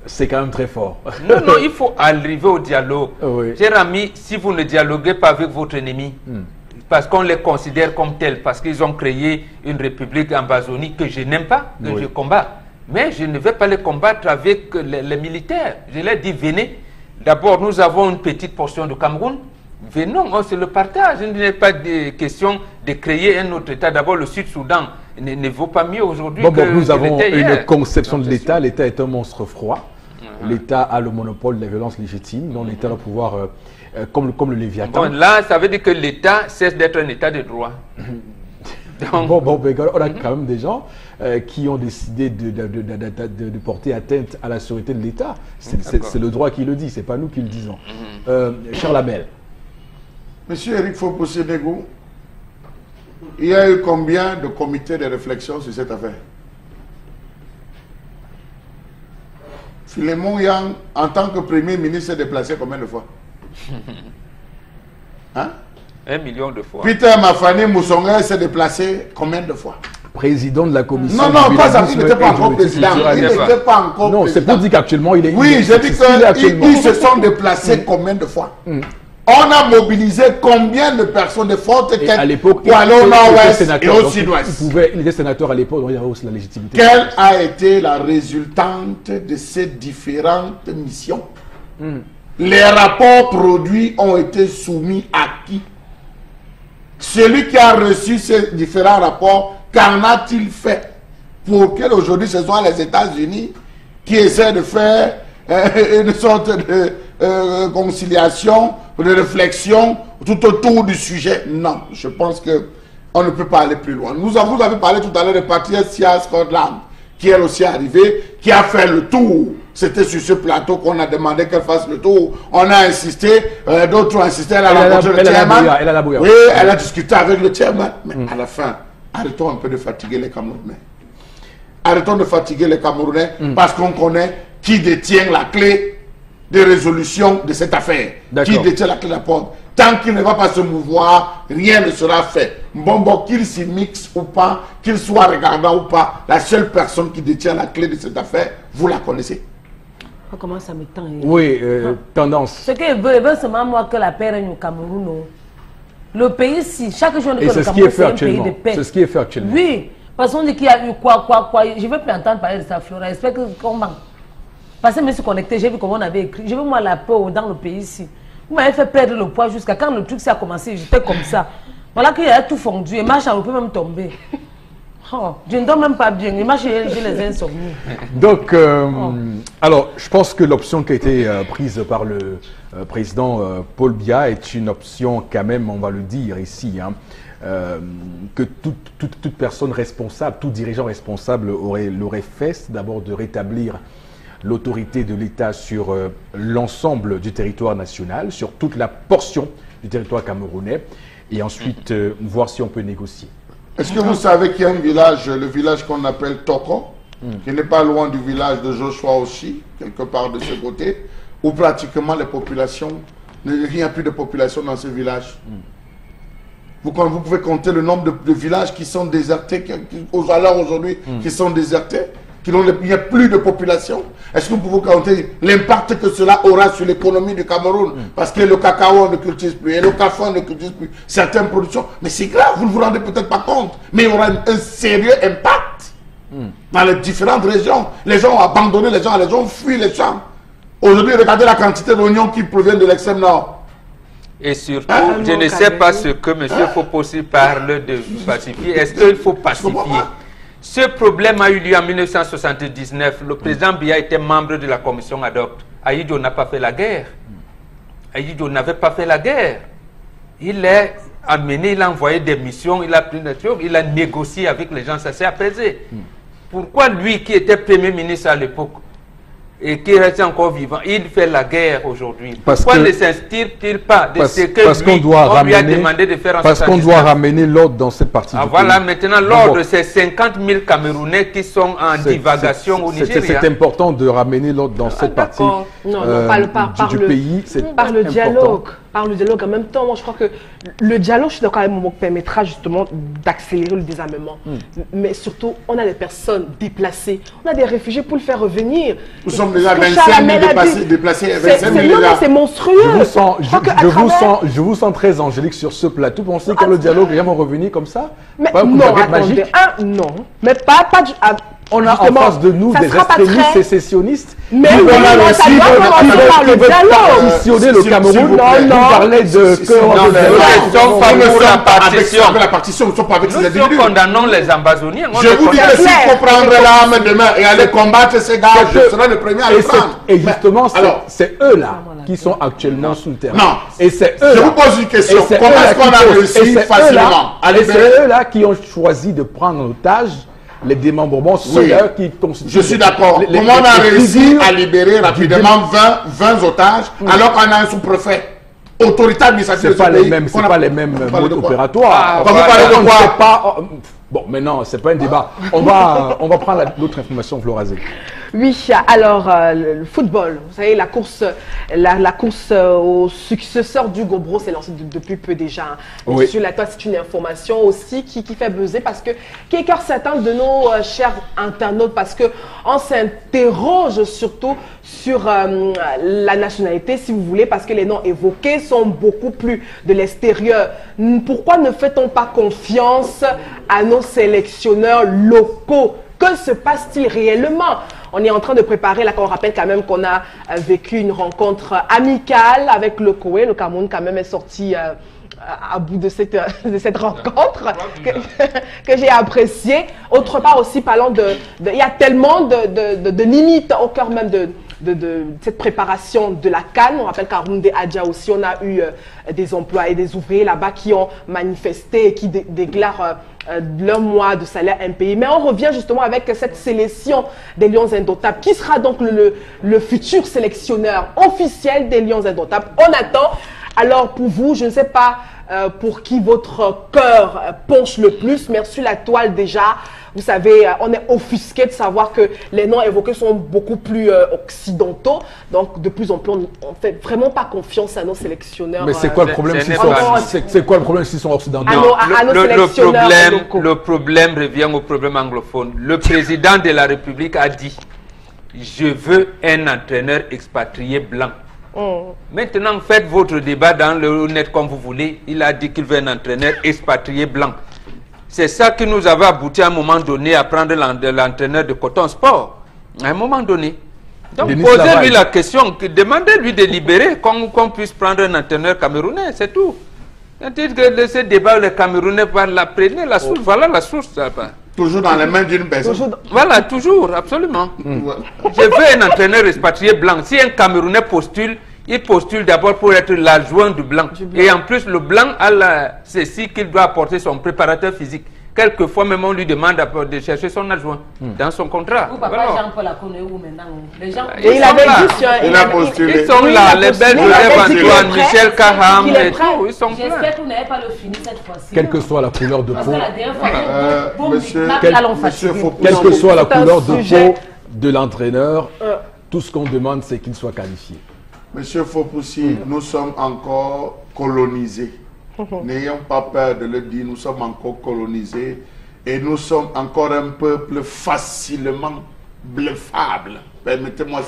C'est quand même très fort. Non, il faut arriver au dialogue. Chers amis, si vous ne dialoguez pas avec votre ennemi, parce qu'on les considère comme tels, parce qu'ils ont créé une république ambazonie que je n'aime pas, que je combats, mais je ne vais pas les combattre avec les militaires. Je leur dis, venez. D'abord, nous avons une petite portion du Cameroun. Venons, on se le partage. Il n'est pas de question de créer un autre État. D'abord, le Sud-Soudan ne vaut pas mieux aujourd'hui que nous avons une conception de l'État. sûr. L'État est un monstre froid. L'État a le monopole de la violence légitime, dont l'État doit pouvoir, comme le Léviathan. Bon, là, ça veut dire que l'État cesse d'être un État de droit. Donc, on a quand même des gens qui ont décidé de porter atteinte à la sûreté de l'État. C'est le droit qui le dit, c'est pas nous qui le disons. Charles Abel. Monsieur Eric Fopo-Sénégou, il y a eu combien de comités de réflexion sur cette affaire? Philémon Yang, en tant que Premier ministre, s'est déplacé combien de fois? 1 million de fois. Peter Mafani Moussonga s'est déplacé combien de fois? Président de la commission. Non, pas ça, il n'était pas encore président. Il n'était pas encore président. Non, c'est pour dire qu'actuellement, il est. Oui, j'ai dit qu'ils se sont déplacés combien de fois? On a mobilisé combien de personnes de fortes têtes pour aller au nord-ouest et au sud-ouest? Il était sénateur à l'époque, donc il y avait aussi la légitimité. Quelle a été la résultante de ces différentes missions? Les rapports produits ont été soumis à qui? Celui qui a reçu ces différents rapports, qu'en a-t-il fait pour qu'aujourd'hui ce soit les États-Unis qui essaient de faire une sorte de conciliation, de réflexion tout autour du sujet? Non, je pense qu'on ne peut pas aller plus loin. Vous avez parlé tout à l'heure de Patricia Scotland, qui elle aussi est arrivée, qui a fait le tour. C'était sur ce plateau qu'on a demandé qu'elle fasse le tour. On a insisté, d'autres ont insisté, elle a rencontré le chairman. Oui, elle a discuté avec le chairman. Mais à la fin, arrêtons un peu de fatiguer les Camerounais. Arrêtons de fatiguer les Camerounais parce qu'on connaît qui détient la clé de résolution de cette affaire. Qui détient la clé de la porte. Tant qu'il ne va pas se mouvoir, rien ne sera fait. Bon, qu'il s'y mixe ou pas, qu'il soit regardant ou pas, la seule personne qui détient la clé de cette affaire, vous la connaissez. Comment ça me tend? Oui, tendance. Ce qu'il veut seulement moi que la paix règne au Cameroun. Le pays, si chaque jour que le Cameroun, c'est un pays de paix. C'est ce qui est fait actuellement. Oui, parce qu'on dit qu'il y a eu quoi. Je ne veux plus entendre parler de ça, Flora. J'espère qu'on manque. Parce que je me suis connecté, j'ai vu comment on avait écrit. Je veux moi la paix dans le pays ici. Vous m'avez fait perdre le poids jusqu'à quand le truc ça a commencé, j'étais comme ça. Voilà qu'il y a tout fondu et ma chambre peut même tomber. Oh, je ne dors même pas bien, et moi j'ai les insomnies. Donc, alors, je pense que l'option qui a été prise par le président Paul Biya est une option quand même, on va le dire ici, hein, que toute personne responsable, tout dirigeant responsable l'aurait fait, c'est d'abord de rétablir l'autorité de l'État sur l'ensemble du territoire national, sur toute la portion du territoire camerounais, et ensuite voir si on peut négocier. Est-ce que vous savez qu'il y a un village, le village qu'on appelle Toko, qui n'est pas loin du village de Joshua aussi, quelque part de ce côté, où pratiquement les populations, il n'y a plus de population dans ce village. Vous pouvez compter le nombre de villages qui sont désertés, aux alentours aujourd'hui, qui sont désertés, il n'y a plus de population. Est-ce que vous pouvez compter l'impact que cela aura sur l'économie du Cameroun? Parce que le cacao ne cultive plus, et le café ne cultive plus, certaines productions. Mais c'est grave, vous ne vous rendez peut-être pas compte. Mais il y aura un sérieux impact dans les différentes régions. Les gens ont abandonné les gens ont fui les champs. Aujourd'hui, regardez la quantité d'oignons qui proviennent de l'extrême nord. Et surtout, je ne sais pas ce que M. Fopossi parle de pacifier. Est-ce qu'il faut pacifier? Ce problème a eu lieu en 1979. Le président Biya était membre de la commission ad hoc. Aïdjo n'a pas fait la guerre. Aïdjo n'avait pas fait la guerre. Il est amené, il a envoyé des missions, il a pris des choses, il a négocié avec les gens, ça s'est apaisé. Pourquoi lui qui était premier ministre à l'époque et qui reste encore vivant, il fait la guerre aujourd'hui? Pourquoi ne s'inspire-t-il pas de ce que on lui a demandé de faire en 1979? Parce qu'on doit ramener l'ordre dans cette partie du pays. Voilà, maintenant l'ordre, c'est 50 000 Camerounais qui sont en divagation au Nigeria. C'est important de ramener l'ordre dans cette partie du pays. Par le dialogue. Par le dialogue en même temps, moi je crois que le dialogue, je suis d'accord avec mon permettra justement d'accélérer le désarmement. Mais surtout, on a des personnes déplacées, on a des réfugiés pour le faire revenir. Nous sommes déjà 25 000 déplacés. C'est monstrueux. Je vous sens très angélique sur ce plateau. Vous pensez que le dialogue est vraiment revenu comme ça? Mais non, attendez, non. Mais pas du... On a en face de nous des extrémistes sécessionnistes mais qui veulent partitionner le Cameroun. Vous parlez de la partition, nous ne sommes pas avec ces individus. Nous condamnons les Ambazoniens. Je vous dis que si vous prendrez l'arme demain et aller combattre ces gars, je serai le premier à le prendre. Et justement, c'est eux-là qui sont actuellement sous le terrain. Non. Et c'est eux. Je vous pose une question. Comment est-ce qu'on a réussi facilement à libérer? C'est eux-là qui ont choisi de prendre en otage les démembrements, ceux-là qui constituent... Je suis d'accord. Comment on a réussi à libérer rapidement 20 otages alors qu'on a un sous-préfet autoritaire administratif de ce pays? C'est pas les mêmes modes opératoires. Vous parlez de quoi? Bon, mais non, c'est pas un débat. On va prendre l'autre information, Florazé. Oui, alors le football, vous savez, la course au successeur d'Hugo Bros s'est lancée depuis peu déjà. Oui. Sur la toile, c'est une information aussi qui fait buzzer parce que quelqu'un s'attend de nos chers internautes parce que on s'interroge surtout sur la nationalité, si vous voulez, parce que les noms évoqués sont beaucoup plus de l'extérieur. Pourquoi ne fait-on pas confiance à nos sélectionneurs locaux? Que se passe-t-il réellement? On est en train de préparer, là, on rappelle quand même qu'on a vécu une rencontre amicale avec le Koweït. Le Cameroun quand même est sorti à bout de cette rencontre que j'ai appréciée. Autre part aussi, parlant il y a tellement de limites au cœur même de cette préparation de la CAN. On rappelle qu'à Roundé Adja aussi, on a eu des employés, des ouvriers là-bas qui ont manifesté et qui déclarent leur mois de salaire impayé. Mais on revient justement avec cette sélection des Lions Indomptables. Qui sera donc le futur sélectionneur officiel des Lions Indomptables? On attend. Alors pour vous, je ne sais pas pour qui votre cœur penche le plus, mais sur la toile déjà, vous savez, on est offusqué de savoir que les noms évoqués sont beaucoup plus occidentaux. Donc de plus en plus, on ne fait vraiment pas confiance à nos sélectionneurs. Mais c'est quoi le problème s'ils sont occidentaux? Le problème revient au problème anglophone. Le président de la République a dit « Je veux un entraîneur expatrié blanc ». Maintenant, faites votre débat dans le net comme vous voulez. Il a dit qu'il veut un entraîneur expatrié blanc. C'est ça qui nous avait abouti à un moment donné à prendre l'entraîneur de Coton Sport. À un moment donné. Donc, Denis posez-lui Lavaille. la question, demandez-lui de libérer, qu'on puisse prendre un entraîneur camerounais, c'est tout. C'est-à-dire que ce débat, les Camerounais parlent, prenez la source, voilà la source. Toujours dans les mains d'une personne. Voilà, toujours, absolument. Je veux un entraîneur expatrié blanc. Si un Camerounais postule, il postule d'abord pour être l'adjoint du blanc. Et en plus, le blanc a ceci qu'il doit apporter son préparateur physique. Quelquefois, même, on lui demande de chercher son adjoint dans son contrat. Vous, papa Voilà. Jean-Paul a connu où maintenant? Les gens... Et il avait dit sur... Il a postulé. Ils sont Oui, là, il a les postulé. belles Il avait élèves dit qu'il est Antoine, prêt. Michel Kaham Il est et prêt. tout, ils sont pleins. J'espère que vous n'avez pas le fini cette fois-ci. Quelle que soit la couleur de Parce peau, que la dernière fois, monsieur- monsieur, quelle que soit la C'est un couleur de sujet. peau de l'entraîneur, tout ce qu'on demande, c'est qu'il soit qualifié. Monsieur Fopoussi, nous sommes encore colonisés. N'ayons pas peur de le dire, nous sommes encore colonisés et nous sommes encore un peuple facilement bluffable. Permettez-moi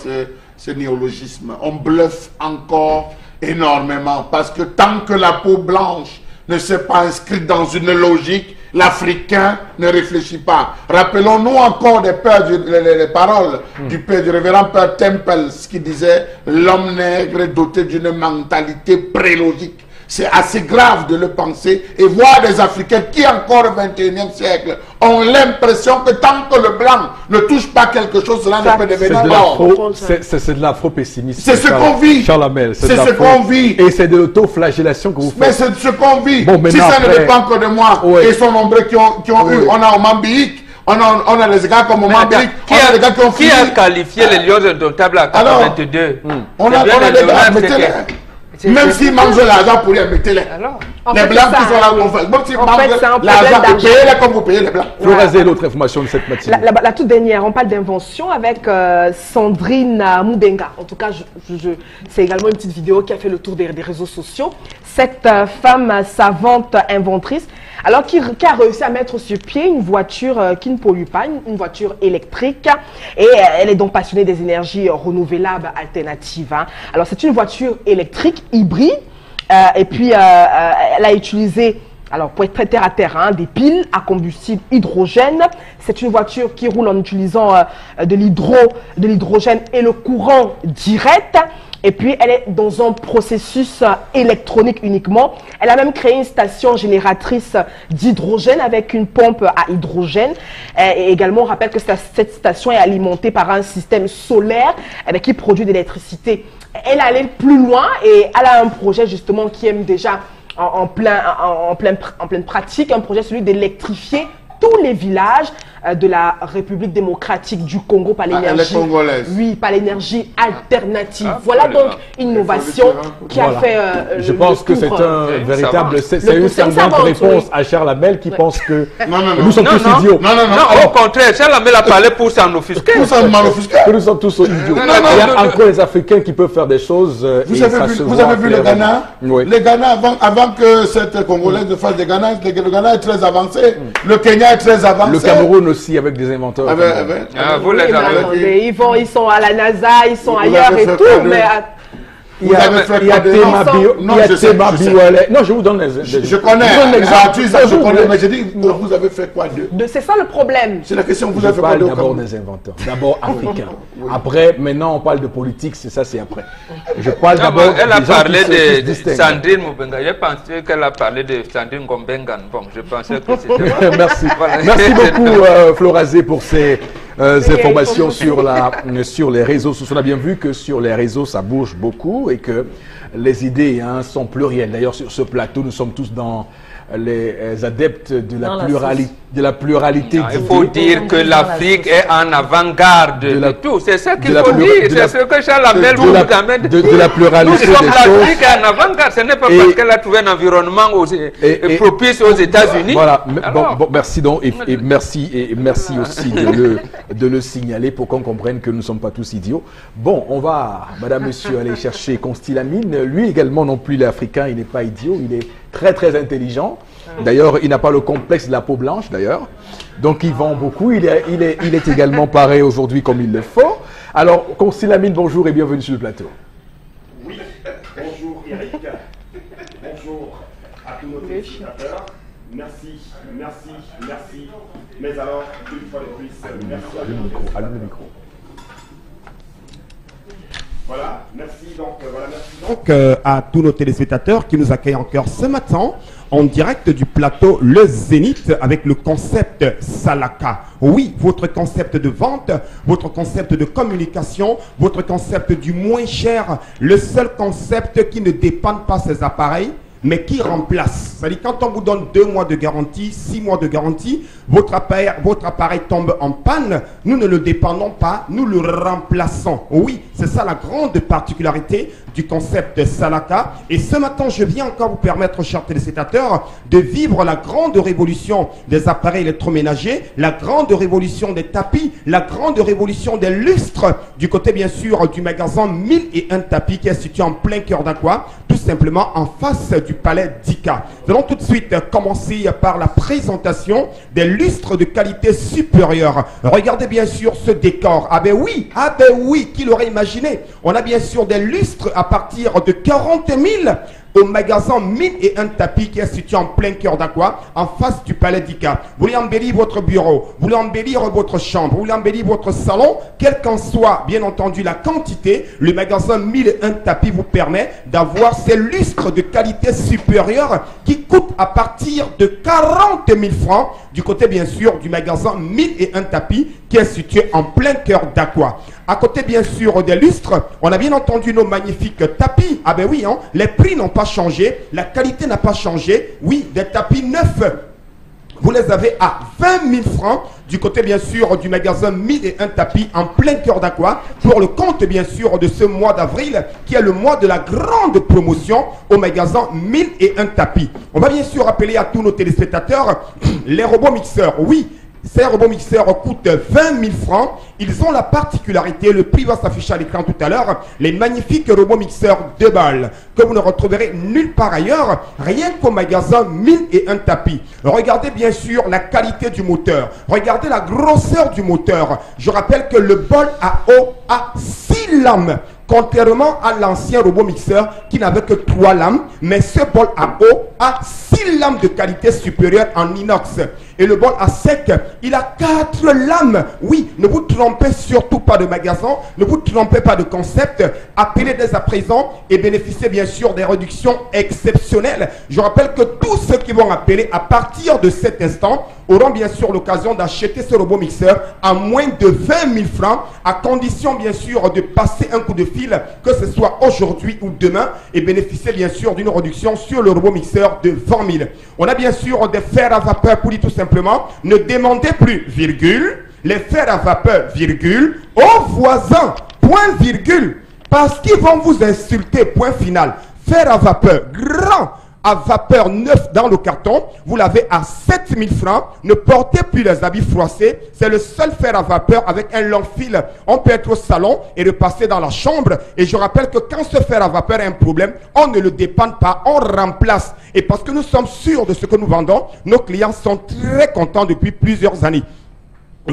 ce néologisme. On bluffe encore énormément parce que tant que la peau blanche ne s'est pas inscrite dans une logique, l'Africain ne réfléchit pas. Rappelons-nous encore les paroles du père, du révérend père Temples qui disait l'homme nègre est doté d'une mentalité prélogique. C'est assez grave de le penser et voir des Africains qui encore au XXIe siècle ont l'impression que tant que le blanc ne touche pas quelque chose, cela ne peut C'est devenir de mort. l'afro-pessimisme. C'est ce qu'on vit. Charles Hamel, C'est ce qu'on vit. Et c'est de l'autoflagellation que vous Mais faites. c'est ce qu'on vit. Bon, Si maintenant, ça ne après- dépend que de moi, Ouais. et sont nombreux qui ont Ouais. eu, on a au Mambique, on a les gars comme au Mais Mambique, attends, on a les gars qui ont qui fini. a qualifié les Lions indomptables à Alors, 82? On a des gars, mettez-les. Même s'ils mangent l'argent pour rien, mettez-les. Alors, En Les fait, blancs c'est qui ça, sont là, oui. on fait. Même s'ils En fait, mangent c'est un problème l'argent, d'argent. payez-les comme vous payez les blancs. Florazé, l'autre information de cette matinée. La toute dernière, on parle d'invention avec Sandrine Moubenga. En tout cas, c'est également une petite vidéo qui a fait le tour des réseaux sociaux. Cette femme savante inventrice, alors qui a réussi à mettre sur pied une voiture qui ne pollue pas, une voiture électrique. Et elle est donc passionnée des énergies renouvelables alternatives. Hein. Alors c'est une voiture électrique hybride. Et puis elle a utilisé, alors pour être très terre à terre, hein, des piles à combustible hydrogène. C'est une voiture qui roule en utilisant de l'hydrogène et le courant direct. Et puis elle est dans un processus électronique uniquement. Elle a même créé une station génératrice d'hydrogène avec une pompe à hydrogène. Et également, on rappelle que cette station est alimentée par un système solaire qui produit de l'électricité. Elle est allée plus loin et elle a un projet justement qui aime déjà en pleine pratique, un projet celui d'électrifier tous les villages de la République démocratique du Congo par l'énergie. Elle est congolaise. Oui, par l'énergie alternative. Ah, voilà absolument. donc une innovation qui a Voilà. fait Je pense que c'est un une véritable, savante. c'est une C'est une sanglante savante, réponse oui. à Charles Hamel qui pense que Non, non, nous non. sommes Non, tous non. idiots. Non, non, non. non, au contraire, Charles Hamel a parlé pour s'en offusquer. Tout ça m'en offusque. Que nous sommes tous idiots. non, Il y a non, non, encore les Africains qui peuvent faire des choses. Vous et avez ça vu, se vous voit avez vu le clairement. Ghana. Oui. Le Ghana, avant que cette Congolaise ne fasse des Ghana, le Ghana est très avancé. Le Kenya est très avancé. Le Cameroun aussi avec des inventeurs. Ah, vous les Oui, mais avez. attendez, ils sont à la NASA, ils sont Vous ailleurs avez et fait tout, quoi de- mais Il y a, Vous avez fait il y a quoi de- Théma Non, Bio- non, il y a je sais, Théma je sais. Biwale. Non, je vous donne Je connais. Je vous donne Ah, l'exemple. tu sais, je Vous connais, voulez- mais j'ai dit, vous avez fait quoi de. c'est ça le problème. C'est la question, vous Je avez fait quoi parle de. d'abord des inventeurs, d'abord africains. Après, maintenant, on parle de politique, c'est ça, c'est après. Je parle Non, d'abord. elle a des gens parlé qui se de distinguent. Sandrine Moubenga. J'ai pensé qu'elle a parlé de Sandrine Gombengan. Bon, je pensais que c'était... Merci. Voilà. Merci beaucoup, Florazé, pour ces informations sur les réseaux sociaux. On a bien vu que sur les réseaux, ça bouge beaucoup et que les idées sont plurielles. D'ailleurs, sur ce plateau, nous sommes tous dans les adeptes de Dans la la pluralité, de la pluralité Il faut d'idées. dire que l'Afrique est en avant-garde de tout. C'est ça qu'il de la faut plura- dire. de la- C'est ce que Charles Hamel vous amène. de la pluralité Nous sommes des choses. l'Afrique est en avant-garde. Ce n'est pas Et- parce qu'elle a trouvé un environnement et- propice aux États-Unis. Voilà, Alors, bon, merci donc et merci aussi de le signaler pour qu'on comprenne que nous ne sommes pas tous idiots. Bon, on va, madame, monsieur, aller chercher Constilamine. Lui également non plus, il est africain, il n'est pas idiot, il est très très intelligent. D'ailleurs, il n'a pas le complexe de la peau blanche d'ailleurs. Donc il vend beaucoup, il est également paré aujourd'hui comme il le faut. Alors, Constilamine, bonjour et bienvenue sur le plateau. Oui, bonjour Eric, bonjour à tous nos téléspectateurs. Merci. Mais alors, une fois de plus, merci à Allume le micro. Voilà, merci donc, à tous nos téléspectateurs qui nous accueillent encore ce matin en direct du plateau Le Zénith avec le concept Salaka. Oui, votre concept de vente, votre concept de communication, votre concept du moins cher, le seul concept qui ne dépend pas ces appareils, mais qui remplace. C'est-à-dire quand on vous donne 2 mois de garantie, 6 mois de garantie, votre appareil tombe en panne, nous ne le dépendons pas, nous le remplaçons. Oui, c'est ça la grande particularité du concept Salaka. Et ce matin, je viens encore vous permettre, chers téléspectateurs, de vivre la grande révolution des appareils électroménagers, la grande révolution des tapis, la grande révolution des lustres, du côté bien sûr du magasin 1001 tapis qui est situé en plein cœur d'Aqua, tout simplement en face du palais d'Ika. Nous allons tout de suite commencer par la présentation des lustres de qualité supérieure. Regardez bien sûr ce décor. Ah ben oui, qui l'aurait imaginé? On a bien sûr des lustres à partir de 40 000 au magasin 1001 tapis qui est situé en plein cœur d'Aqua, en face du palais d'Ika. Vous voulez embellir votre bureau, vous voulez embellir votre chambre, vous voulez embellir votre salon, quelle qu'en soit bien entendu la quantité, le magasin 1001 tapis vous permet d'avoir ces lustres de qualité supérieure qui coûtent à partir de 40 000 francs du côté bien sûr du magasin 1001 tapis qui est situé en plein cœur d'Aqua. À côté bien sûr des lustres, on a bien entendu nos magnifiques tapis. Ah ben oui, hein, les prix n'ont pas changé, la qualité n'a pas changé. Oui, des tapis neufs, vous les avez à 20 000 francs du côté bien sûr du magasin 1001 tapis en plein cœur d'Aqua pour le compte bien sûr de ce mois d'avril qui est le mois de la grande promotion au magasin 1001 tapis. On va bien sûr rappeler à tous nos téléspectateurs les robots mixeurs. Oui, ces robots mixeurs coûtent 20 000 francs. Ils ont la particularité, le prix va s'afficher à l'écran tout à l'heure, les magnifiques robots mixeurs 2 balles que vous ne retrouverez nulle part ailleurs, rien qu'au magasin 1001 tapis. Regardez bien sûr la qualité du moteur, regardez la grosseur du moteur. Je rappelle que le bol à eau a 6 lames. Contrairement à l'ancien robot mixeur qui n'avait que 3 lames, mais ce bol à eau a 6 lames de qualité supérieure en inox. Et le bol à sec, il a 4 lames. Oui, ne vous trompez surtout pas de magasin, ne vous trompez pas de concept. Appelez dès à présent et bénéficiez bien sûr des réductions exceptionnelles. Je rappelle que tous ceux qui vont appeler à partir de cet instant auront bien sûr l'occasion d'acheter ce robot mixeur à moins de 20 000 francs, à condition bien sûr de passer un coup de fil, que ce soit aujourd'hui ou demain, et bénéficier bien sûr d'une réduction sur le robot mixeur de 20 000. On a bien sûr des fers à vapeur pour dire tout simplement, ne demandez plus, virgule, les fers à vapeur, virgule, aux voisins, point virgule, parce qu'ils vont vous insulter, point final. Fer à vapeur, grand, à vapeur neuf dans le carton, vous l'avez à 7 000 francs. Ne portez plus les habits froissés. C'est le seul fer à vapeur avec un long fil. On peut être au salon et le passer dans la chambre. Et je rappelle que quand ce fer à vapeur a un problème, on ne le dépend pas, on remplace. Et parce que nous sommes sûrs de ce que nous vendons, nos clients sont très contents depuis plusieurs années.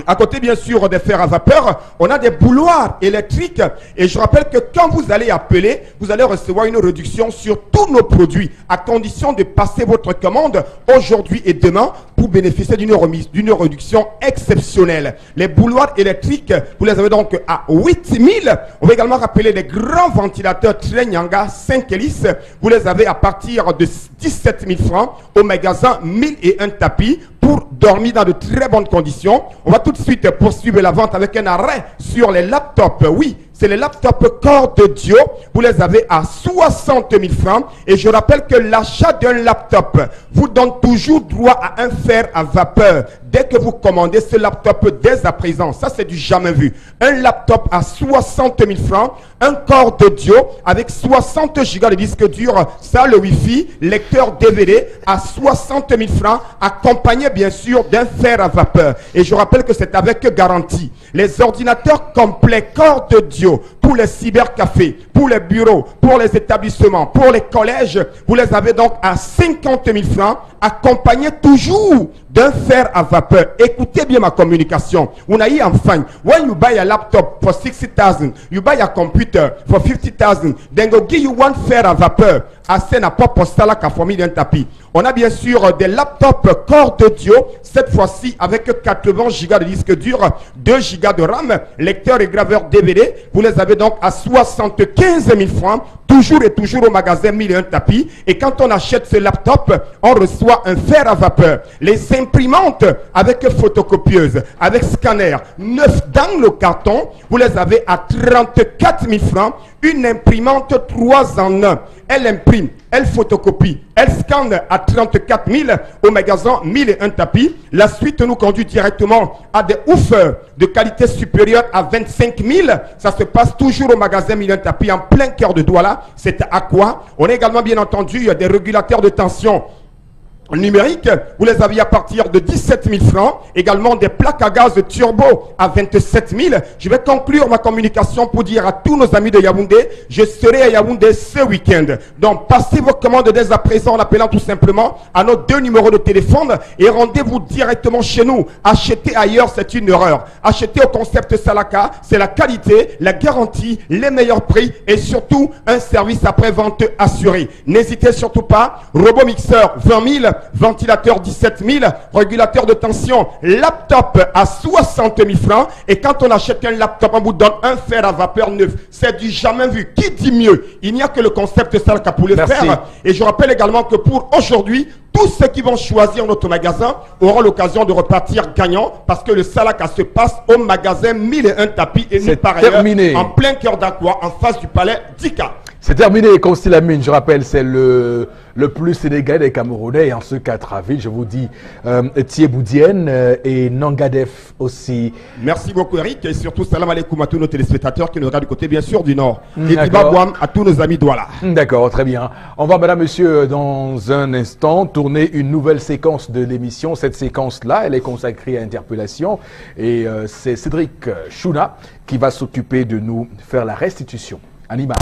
À côté bien sûr des fers à vapeur, on a des bouilloires électriques et je rappelle que quand vous allez appeler, vous allez recevoir une réduction sur tous nos produits à condition de passer votre commande aujourd'hui et demain pour bénéficier d'une remise, d'une réduction exceptionnelle. Les bouilloires électriques, vous les avez donc à 8 000. On va également rappeler les grands ventilateurs Trenyanga 5 hélices, vous les avez à partir de 17 000 francs au magasin 1001 tapis pour dormir dans de très bonnes conditions. On va tout de suite poursuivre la vente avec un arrêt sur les laptops. Oui, c'est les laptops Core Audio. Vous les avez à 60 000 francs. Et je rappelle que l'achat d'un laptop vous donne toujours droit à un fer à vapeur. Dès que vous commandez ce laptop dès à présent, ça c'est du jamais vu. Un laptop à 60 000 francs, un Core Audio avec 60 Go de disque dur, ça le Wi-Fi, lecteur DVD à 60 000 francs, accompagné bien sûr d'un fer à vapeur. Et je rappelle que c'est avec garantie. Les ordinateurs complets Core Audio pour les cybercafés, pour les bureaux, pour les établissements, pour les collèges, vous les avez donc à 50 000 francs, accompagné toujours d'un fer à vapeur. Écoutez bien ma communication. Unai enfin, when you buy a laptop for 60,000, you buy a computer for 50,000, then go give you one fer à vapeur. Assez n'a pas posté la famille d'un tapis. On a bien sûr des laptops Core Audio, cette fois-ci avec 80 Go de disque dur, 2 Go de RAM, lecteur et graveur DVD. Vous les avez donc à 75 000 francs, toujours et toujours au magasin 1001 tapis. Et quand on achète ce laptop, on reçoit un fer à vapeur. Les imprimantes avec photocopieuse, avec scanner, 9 dans le carton, vous les avez à 34 000 francs. Une imprimante 3 en 1. Elle imprime, elle photocopie, elle scanne à 34 000 au magasin 1001 tapis. La suite nous conduit directement à des woofers de qualité supérieure à 25 000. Ça se passe toujours au magasin 1001 tapis en plein cœur de Douala. C'est à quoi? On a également bien entendu des régulateurs de tension numérique, vous les aviez à partir de 17 000 francs, également des plaques à gaz turbo à 27 000. Je vais conclure ma communication pour dire à tous nos amis de Yaoundé, je serai à Yaoundé ce week-end. Donc passez vos commandes dès à présent en appelant tout simplement à nos 2 numéros de téléphone et rendez-vous directement chez nous. Acheter ailleurs, c'est une erreur. Acheter au concept Salaka, c'est la qualité, la garantie, les meilleurs prix et surtout un service après-vente assuré. N'hésitez surtout pas, robot mixeur 20 000, ventilateur 17 000, régulateur de tension, laptop à 60 000 francs. Et quand on achète un laptop, on vous donne un fer à vapeur neuf. C'est du jamais vu. Qui dit mieux? Il n'y a que le concept Salaka pour le faire. Et je rappelle également que pour aujourd'hui, tous ceux qui vont choisir notre magasin auront l'occasion de repartir gagnant parce que le Salaka se passe au magasin 1001 tapis et nous par ailleurs en plein cœur d'Aqua, en face du palais d'Ika. C'est terminé, Constilamine. Je rappelle, c'est le plus sénégalais des Camerounais. Et en ce 4 avril, je vous dis Thieboudienne et Nangadef aussi. Merci beaucoup, Eric. Et surtout, salam alaikum à tous nos téléspectateurs qui nous regardent du côté, bien sûr, du Nord. Et Tibabouam à tous nos amis Douala. D'accord, très bien. On va, madame, monsieur, dans un instant, tourner une nouvelle séquence de l'émission. Cette séquence-là, elle est consacrée à Interpellation. Et c'est Cédric Chouna qui va s'occuper de nous faire la restitution. Animal.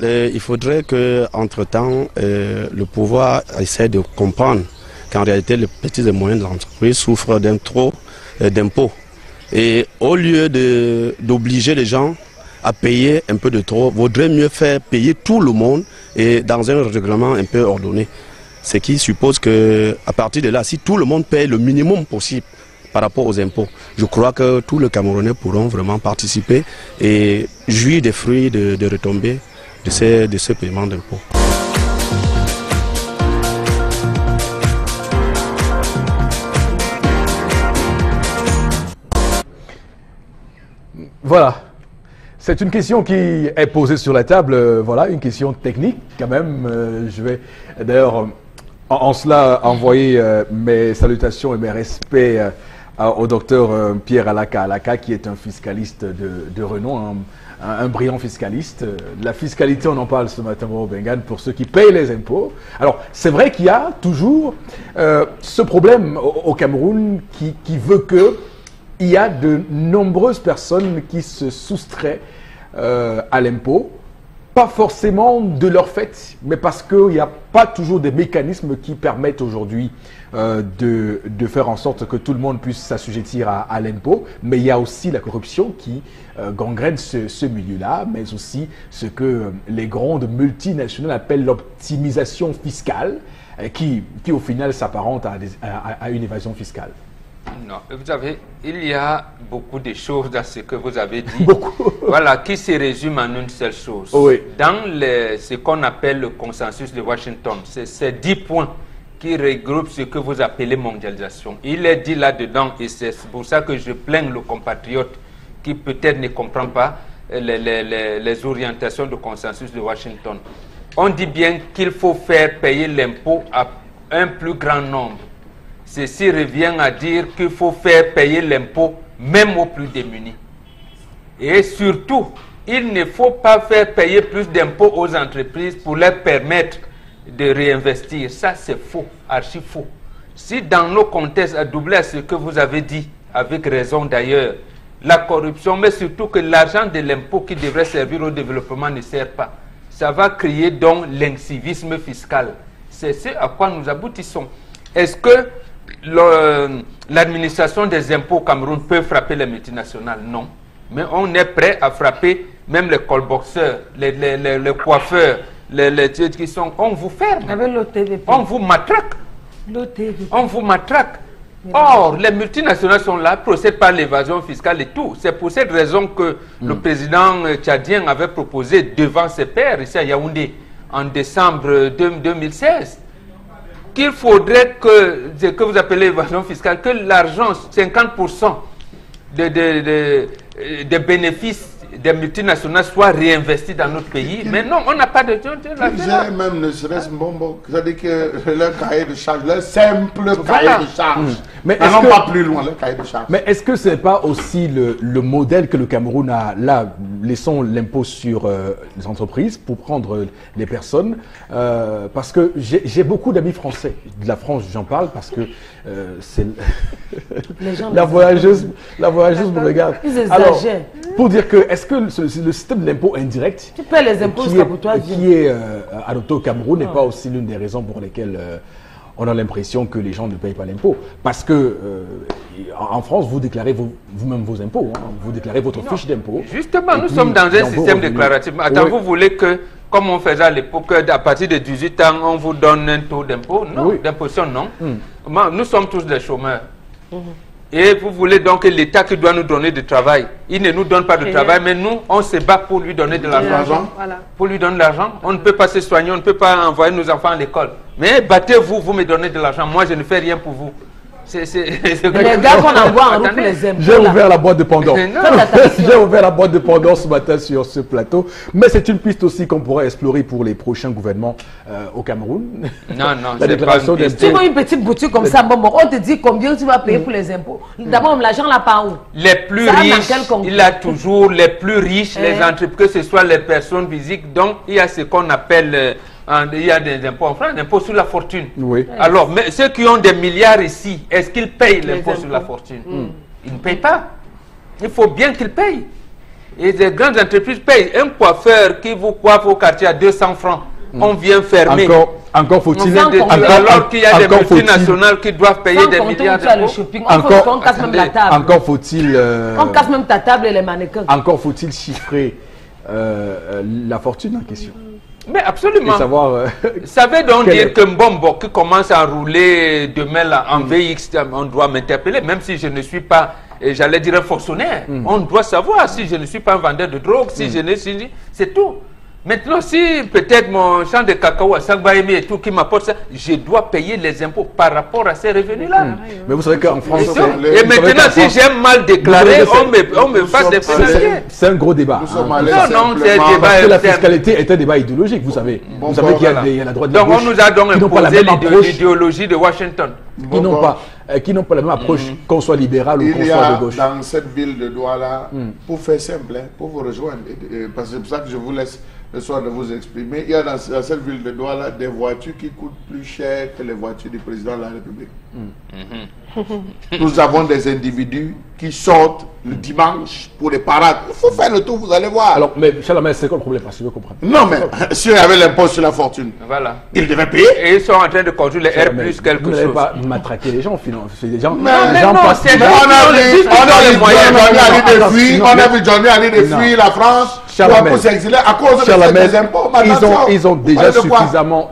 Il faudrait qu'entre-temps, le pouvoir essaie de comprendre qu'en réalité, les petites et moyennes entreprises souffrent d'un trop d'impôts. Et au lieu d'obliger les gens à payer un peu de trop, vaudrait mieux faire payer tout le monde et dans un règlement un peu ordonné. Ce qui suppose qu'à partir de là, si tout le monde paye le minimum possible par rapport aux impôts, je crois que tous les Camerounais pourront vraiment participer et jouir des fruits de retombées de ce paiement d'impôts. Voilà. C'est une question qui est posée sur la table. Voilà, une question technique quand même. Je vais d'ailleurs en cela envoyer mes salutations et mes respects au docteur Pierre Alaka, qui est un fiscaliste de renom, un brillant fiscaliste. La fiscalité, on en parle ce matin au Bengane pour ceux qui payent les impôts. Alors, c'est vrai qu'il y a toujours ce problème au Cameroun qui veut que il y a de nombreuses personnes qui se soustraient à l'impôt, pas forcément de leur fait, mais parce qu'il n'y a pas toujours des mécanismes qui permettent aujourd'hui de faire en sorte que tout le monde puisse s'assujettir à l'impôt. Mais il y a aussi la corruption qui gangrène ce milieu-là, mais aussi ce que les grandes multinationales appellent l'optimisation fiscale, qui au final s'apparente à une évasion fiscale. Non, vous savez, il y a beaucoup de choses dans ce que vous avez dit. Beaucoup. Voilà, qui se résume en une seule chose. Oui. Dans ce qu'on appelle le consensus de Washington, c'est ces 10 points qui regroupent ce que vous appelez mondialisation. Il est dit là-dedans, et c'est pour ça que je plains le compatriote qui peut-être ne comprend pas les orientations du consensus de Washington. On dit bien qu'il faut faire payer l'impôt à un plus grand nombre. Ceci revient à dire qu'il faut faire payer l'impôt même aux plus démunis. Et surtout, il ne faut pas faire payer plus d'impôts aux entreprises pour leur permettre de réinvestir. Ça, c'est faux, archi faux. Si dans nos contextes, à doubler à ce que vous avez dit, avec raison d'ailleurs, la corruption, mais surtout que l'argent de l'impôt qui devrait servir au développement ne sert pas, ça va créer donc l'incivisme fiscal. C'est ce à quoi nous aboutissons. Est-ce que l'administration des impôts au Cameroun peut frapper les multinationales? Non. Mais on est prêt à frapper même les colboxeurs, les coiffeurs, les qui sont... On vous ferme. On vous matraque. On vous matraque. Or, les multinationales sont là, procèdent par l'évasion fiscale et tout. C'est pour cette raison que le président tchadien avait proposé devant ses pairs ici à Yaoundé en décembre 2016 qu'il faudrait que, ce que vous appelez l'évasion fiscale, que l'argent, 50% des bénéfices des multinationales soient réinvestis dans notre pays. Mais non, on n'a pas de... J'ai même ne serait-ce bonbon. C'est-à-dire que leur cahier de charge, leur simple cahier de charge. Mais n'allons pas plus loin, leur cahier de charge. Mais est-ce que ce n'est pas aussi le modèle que le Cameroun a là? Laissons l'impôt sur les entreprises pour prendre les personnes. Parce que j'ai beaucoup d'amis français. De la France, j'en parle parce que c'est... la voyageuse me regarde. Ils exagèrent. Alors, pour dire que, est-ce que le système d'impôt indirect tu paies les impôts qui est adopté au Cameroun n'est pas aussi l'une des raisons pour lesquelles on a l'impression que les gens ne payent pas l'impôt? Parce que en France, vous déclarez vous-même vos impôts, hein, vous déclarez votre fiche d'impôt. Justement, nous sommes dans un système déclaratif. Attends, vous voulez que, comme on faisait à l'époque, à partir de 18 ans, on vous donne un taux d'impôt? Non, d'imposition, non. Nous sommes tous des chômeurs. Et vous voulez donc que l'État qui doit nous donner du travail, il ne nous donne pas de travail, mais nous, on se bat pour lui donner de l'argent. Voilà. Pour lui donner de l'argent. On ne peut pas se soigner, on ne peut pas envoyer nos enfants à l'école. Mais battez-vous, vous me donnez de l'argent. Moi, je ne fais rien pour vous. Les gars qu'on envoie en route pour les impôts. J'ai ouvert la boîte de Pandore. J'ai ouvert la boîte de Pandore ce matin sur ce plateau. Mais c'est une piste aussi qu'on pourrait explorer pour les prochains gouvernements au Cameroun. Non, la déclaration d'impôt. Tu vois une petite boutique comme ça, bon, on te dit combien tu vas payer pour les impôts. D'abord, l'argent là par où? Les plus riches, il a toujours les plus riches, les entreprises, que ce soit les personnes physiques. Donc, il y a ce qu'on appelle... il y a des impôts en France, l'impôt sur la fortune. Oui. Alors, mais ceux qui ont des milliards ici, est-ce qu'ils payent l'impôt sur la fortune? Ils ne payent pas. Il faut bien qu'ils payent. Et les grandes entreprises payent. Un coiffeur qui vous coiffe au quartier à 200 francs, on vient fermer. Encore faut-il... Alors qu'il y a des multinationales qui doivent payer des milliards d'impôts. On casse même la table. Encore faut-il... On casse même ta table et les mannequins. Encore faut-il chiffrer la fortune en question. Mais absolument. Savoir, ça veut donc dire que Mbombo qui commence à rouler demain là, en VX, on doit m'interpeller, même si je ne suis pas, j'allais dire un fonctionnaire. On doit savoir si je ne suis pas un vendeur de drogue, si je ne suis... C'est tout. Maintenant, si peut-être mon champ de cacao à Sagbaïmi et tout qui m'apporte ça, je dois payer les impôts par rapport à ces revenus-là. Mais vous savez qu'en France... Et maintenant, si j'ai mal déclaré, on me fasse des pénalités. C'est un gros débat. Non, c'est un débat. Parce que la fiscalité est un débat idéologique, vous savez. Vous savez qu'il y a la droite et la gauche. Donc on nous a donc imposé l'idéologie de Washington. Qui n'ont pas la même approche, qu'on soit libéral ou qu'on soit de gauche. Dans cette ville de Douala, pour faire simple, pour vous rejoindre, parce que c'est pour ça que je vous laisse le soir de vous exprimer, il y a dans cette ville de Douala des voitures qui coûtent plus cher que les voitures du président de la République. Nous avons des individus qui sortent le dimanche pour les parades. Il faut faire le tour, vous allez voir. Alors, mais Chalamais, c'est quoi le problème? Parce que je veux comprendre. Non, mais si on avait l'impôt sur la fortune, voilà, ils devaient payer. Et ils sont en train de construire les R plus quelque chose. Vous n'allez pas matraquer les gens, finalement. Les gens, on a vu Johnny Ali de fuir la France pour s'exiler à cause des impôts. Ils ont déjà suffisamment...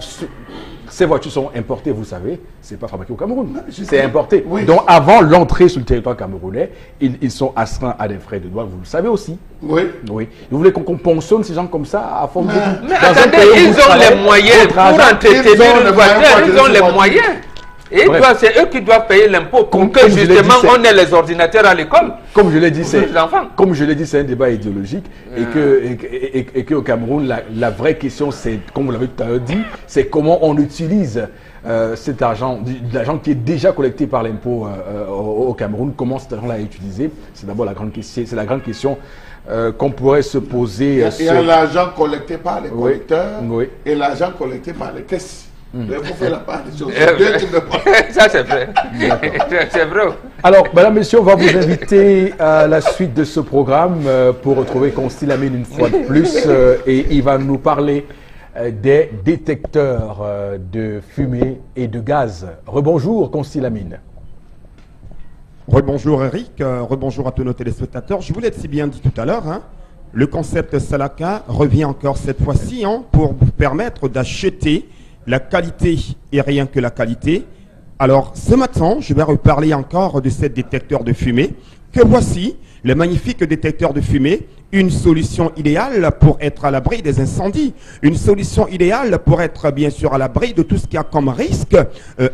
Ces voitures sont importées, vous savez, c'est pas fabriqué au Cameroun, c'est importé. Oui. Donc avant l'entrée sur le territoire camerounais, ils sont astreints à des frais de douane, vous le savez aussi. Oui. Oui. Vous voulez qu'on pensionne ces gens comme ça à force de... Mais attendez, ils ont les moyens pour entretenir une voiture, ils ont les moyens. Et c'est eux qui doivent payer l'impôt pour que justement on ait les ordinateurs à l'école. Comme je l'ai dit, c'est un débat idéologique et que au Cameroun, la vraie question, c'est, comme vous l'avez tout à l'heure dit, c'est comment on utilise cet argent, l'argent qui est déjà collecté par l'impôt au Cameroun, comment cet argent-là est utilisé. C'est d'abord la grande question. C'est la grande question qu'on pourrait se poser. Il y a l'argent collecté par les collecteurs et l'argent collecté par les caisses. Vous faites la part des choses. Ça, c'est vrai. C'est vrai. Alors, mesdames, messieurs, on va vous inviter à la suite de ce programme pour retrouver Constille Lamine une fois de plus. Et il va nous parler des détecteurs de fumée et de gaz. Rebonjour, Constille Lamine. Rebonjour, Eric. Rebonjour à tous nos téléspectateurs. Je vous l'ai si bien dit tout à l'heure, hein, le concept Salaka revient encore cette fois-ci pour vous permettre d'acheter la qualité et rien que la qualité Alors, ce matin, je vais reparler encore de ces détecteurs de fumée. Que voici, le magnifique détecteur de fumée, une solution idéale pour être à l'abri des incendies, une solution idéale pour être bien sûr à l'abri de tout ce qu'il y a comme risque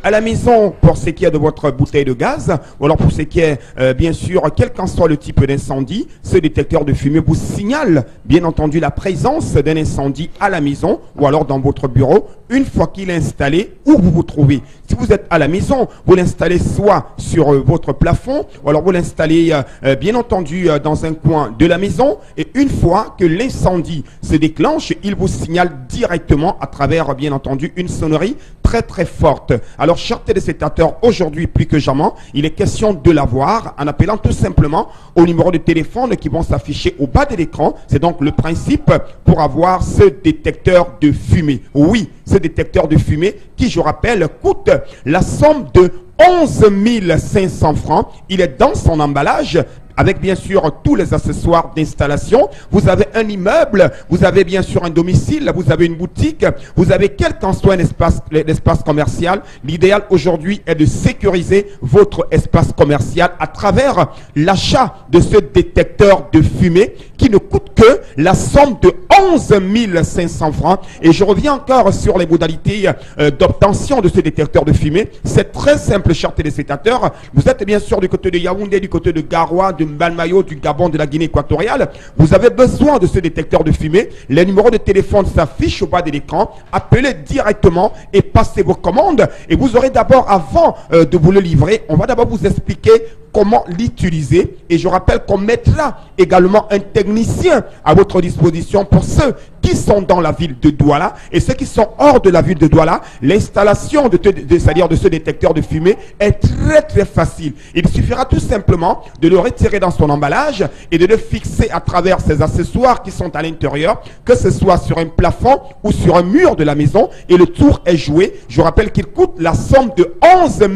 à la maison pour ce qui est de votre bouteille de gaz, ou alors pour ce qui est bien sûr, quel qu'en soit le type d'incendie, ce détecteur de fumée vous signale bien entendu la présence d'un incendie à la maison ou alors dans votre bureau une fois qu'il est installé où vous vous trouvez. Si vous êtes à la maison, vous l'installez soit sur votre plafond ou alors vous l'installez bien entendu dans un coin de la maison. Et une fois que l'incendie se déclenche, il vous signale directement à travers, bien entendu, une sonnerie très très forte. Alors, chers téléspectateurs, aujourd'hui plus que jamais, il est question de l'avoir en appelant tout simplement au numéro de téléphone qui vont s'afficher au bas de l'écran. C'est donc le principe pour avoir ce détecteur de fumée. Oui, ce détecteur de fumée qui, je rappelle, coûte la somme de 11 500 francs. Il est dans son emballage, avec bien sûr tous les accessoires d'installation. Vous avez un immeuble, vous avez bien sûr un domicile, vous avez une boutique, vous avez quel qu'en soit un espace commercial. L'idéal aujourd'hui est de sécuriser votre espace commercial à travers l'achat de ce détecteur de fumée qui ne coûte que la somme de 11 500 francs. Et je reviens encore sur les modalités d'obtention de ce détecteur de fumée. C'est très simple, chers téléspectateurs. Vous êtes bien sûr du côté de Yaoundé, du côté de Garoua, de Mbalmayo, du Gabon, de la Guinée équatoriale. Vous avez besoin de ce détecteur de fumée. Les numéros de téléphone s'affichent au bas de l'écran. Appelez directement et passez vos commandes. Et vous aurez d'abord, avant de vous le livrer, on va d'abord vous expliquer comment l'utiliser. Et je rappelle qu'on mettra également un technicien à votre disposition pour ceux qui sont dans la ville de Douala et ceux qui sont hors de la ville de Douala. L'installation c'est-à-dire de ce détecteur de fumée est très très facile. Il suffira tout simplement de le retirer dans son emballage et de le fixer à travers ces accessoires qui sont à l'intérieur, que ce soit sur un plafond ou sur un mur de la maison, et le tour est joué. Je rappelle qu'il coûte la somme de 11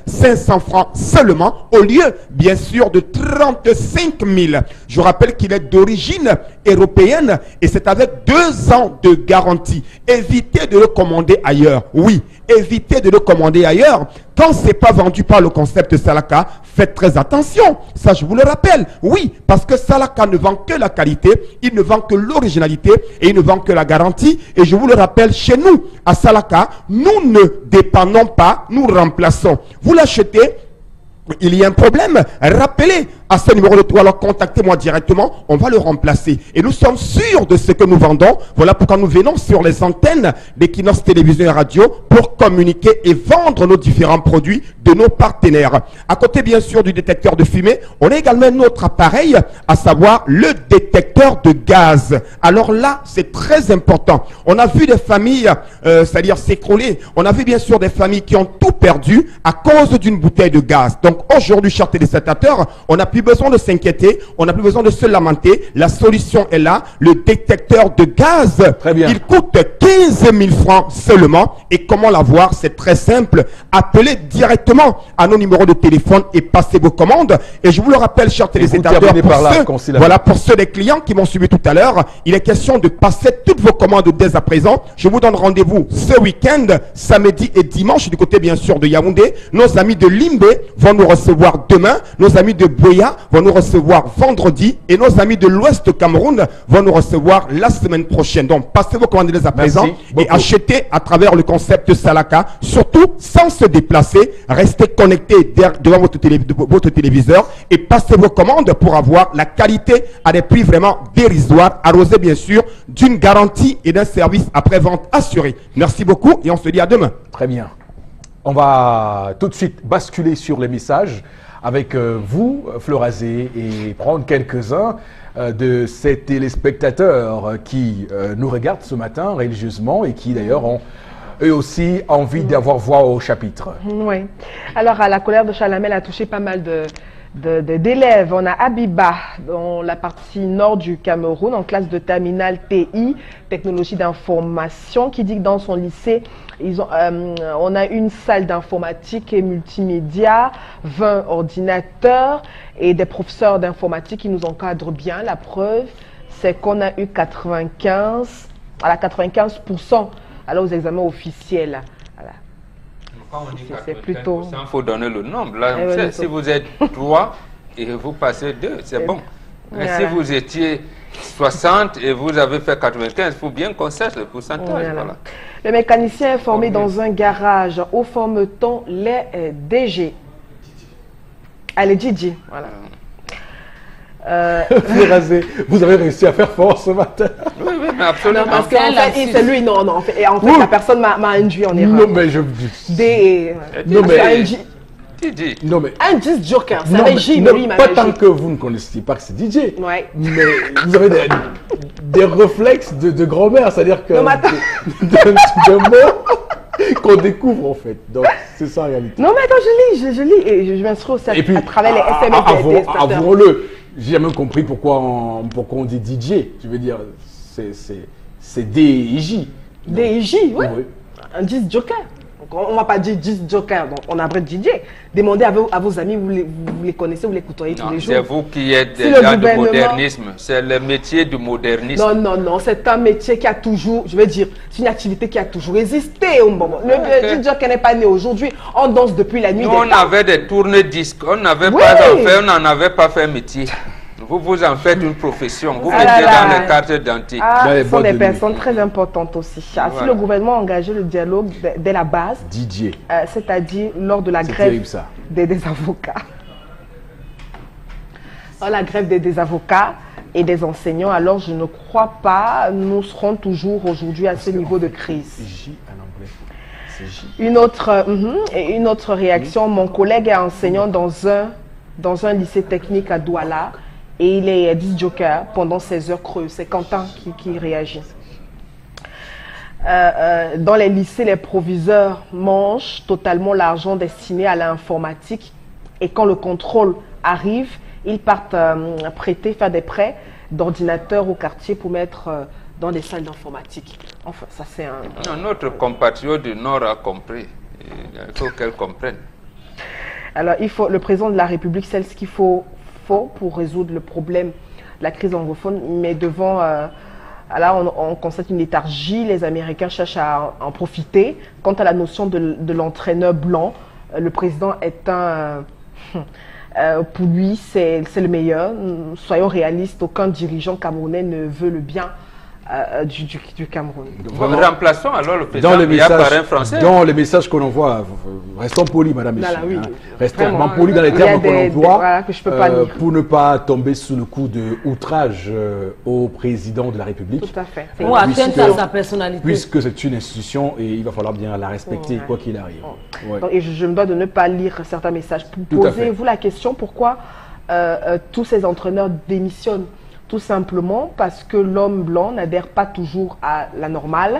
500 francs seulement, au lieu bien sûr de 35 000. Je rappelle qu'il est d'origine européenne et c'est avec 2 ans de garantie. Évitez de le commander ailleurs. Oui, évitez de le commander ailleurs. Quand ce n'est pas vendu par le concept Salaka, faites très attention. Ça, je vous le rappelle. Oui, parce que Salaka ne vend que la qualité, il ne vend que l'originalité et il ne vend que la garantie. Et je vous le rappelle, chez nous, à Salaka, nous ne dépendons pas, nous remplaçons. Vous l'achetez, il y a un problème, rappelez à ce numéro de toi, alors contactez-moi directement, on va le remplacer. Et nous sommes sûrs de ce que nous vendons. Voilà pourquoi nous venons sur les antennes d'Equinox Télévision et Radio pour communiquer et vendre nos différents produits de nos partenaires. À côté bien sûr du détecteur de fumée, on a également un autre appareil, à savoir le détecteur de gaz. Alors là, c'est très important. On a vu des familles, c'est-à-dire s'écrouler. On a vu bien sûr des familles qui ont tout perdu à cause d'une bouteille de gaz. Donc aujourd'hui, chers téléspectateurs, on n'a plus besoin de s'inquiéter, on n'a plus besoin de se lamenter. La solution est là, le détecteur de gaz. Très bien. Il coûte 15 000 francs seulement. Et comment l'avoir? C'est très simple. Appelez directement à nos numéros de téléphone et passez vos commandes. Et je vous le rappelle, chers téléspectateurs, pour ceux des clients qui m'ont suivi tout à l'heure, il est question de passer toutes vos commandes dès à présent. Je vous donne rendez-vous ce week-end, samedi et dimanche, du côté bien sûr de Yaoundé. Nos amis de Limbe vont nous recevoir demain. Nos amis de Boya vont nous recevoir vendredi et nos amis de l'Ouest Cameroun vont nous recevoir la semaine prochaine. Donc, passez vos commandes dès à présent et achetez à travers le concept Salaka. Surtout, sans se déplacer, restez connectés devant votre téléviseur et passez vos commandes pour avoir la qualité à des prix vraiment dérisoires, arrosés bien sûr d'une garantie et d'un service après-vente assuré. Merci beaucoup et on se dit à demain. Très bien. On va tout de suite basculer sur les messages avec vous, Florazé, et prendre quelques-uns de ces téléspectateurs qui nous regardent ce matin religieusement et qui d'ailleurs ont eux aussi envie d'avoir voix au chapitre. Oui. Alors, à la colère de Chalamel a touché pas mal d'élèves. On a Abiba dans la partie nord du Cameroun, en classe de terminale TI, technologie d'information, qui dit que dans son lycée, on a une salle d'informatique et multimédia, 20 ordinateurs et des professeurs d'informatique qui nous encadrent bien. La preuve, c'est qu'on a eu 95% alors aux examens officiels. Voilà. Quand on dit C'est 95%, plutôt... il faut donner le nombre. Là, Eh on ouais, sait, le si vous êtes 3 et vous passez 2, c'est bon. Mais Voilà. si vous étiez 60 et vous avez fait 95, il faut bien qu'on sache le pourcentage. Voilà. Voilà. Le mécanicien est formé dans un garage. Où forme-t-on les DG? Allez, DJ. Voilà. Rasé, vous avez réussi à faire fort ce matin. Oui, oui, mais absolument. Non, parce qu'en fait, c'est lui, non, en fait, Oui. la personne m'a induit en erreur. Non, mais je. Non, mais- Non, mais. Un disque joker, ça Non, avait mais- J, non, mais lui, il pas m'avait tant J. que vous ne connaissiez pas que c'est DJ. Ouais. Mais vous avez des réflexes de grand-mère, c'est-à-dire que. Non, mais attends. de mots qu'on découvre en fait. Donc, c'est ça en réalité. Non, mais attends, je lis et je m'instruis aussi Et puis, à travers les SMS des téléspectateurs. avouons-le, j'ai jamais compris pourquoi on dit DJ. Je veux dire, c'est DJ. DJ, oui. Oui. Un disque joker. Donc, on ne va pas dire disque joker, donc on abrège DJ. Demandez à vos amis, vous les connaissez, vous les côtoyez tous Non, les jours. c'est vous qui êtes Si déjà le du gouvernement- modernisme. C'est le métier du modernisme. Non, non, non, c'est un métier qui a toujours, je veux dire, c'est une activité qui a toujours existé au moment. Le disque joker n'est pas né aujourd'hui, on danse depuis la nuit Nous, des on temps. avait des tourne-disques. On n'avait Oui. pas en fait, on n'en avait pas fait métier. Vous en faites une profession. Vous Ah là mettez là. dans les cartes d'identité. Ah, Dans les ce sont boîtes des de personnes nuit. très importantes aussi. Ah, si Voilà. le gouvernement a engagé le dialogue dès la base, DJ. c'est-à-dire lors de la C'est grève terrible ça. des avocats. Dans la grève des avocats et des enseignants, alors je ne crois pas nous serons toujours aujourd'hui à ce niveau de crise. J en anglais. C'est J. Une autre réaction, mon collègue est enseignant dans un lycée technique à Douala et il est disc joker pendant ses heures creuses. C'est Quentin qui réagit. Dans les lycées, les proviseurs mangent totalement l'argent destiné à l'informatique et quand le contrôle arrive, ils partent faire des prêts d'ordinateurs au quartier pour mettre dans des salles d'informatique. Enfin, ça c'est un... Non, notre compatriote du Nord a compris. Il faut qu'elle comprenne. Alors, le président de la République sait ce qu'il faut pour résoudre le problème de la crise anglophone, mais devant, là, on constate une léthargie. Les Américains cherchent à en profiter. Quant à la notion de l'entraîneur blanc, le président est pour lui, c'est le meilleur. Soyons réalistes, aucun dirigeant camerounais ne veut le bien du Cameroun. Remplaçons alors le président Dans les Biya par un messages, Français. dans les messages qu'on envoie, restons polis, madame et Voilà, messieurs. oui. Hein. Restons Vraiment, vraiment polis dans les il y a termes qu'on emploie voilà, que je peux pas lire. pour ne pas tomber sous le coup de outrage au président de la République. Tout à fait. Ou atteinte à Puisque- sa personnalité. Puisque c'est une institution et il va falloir bien la respecter Ouais. quoi qu'il arrive. Ouais. Donc, et je me dois de ne pas lire certains messages. Tout à fait. Posez-vous la question pourquoi tous ces entraîneurs démissionnent. Tout simplement parce que l'homme blanc n'adhère pas toujours à la normale.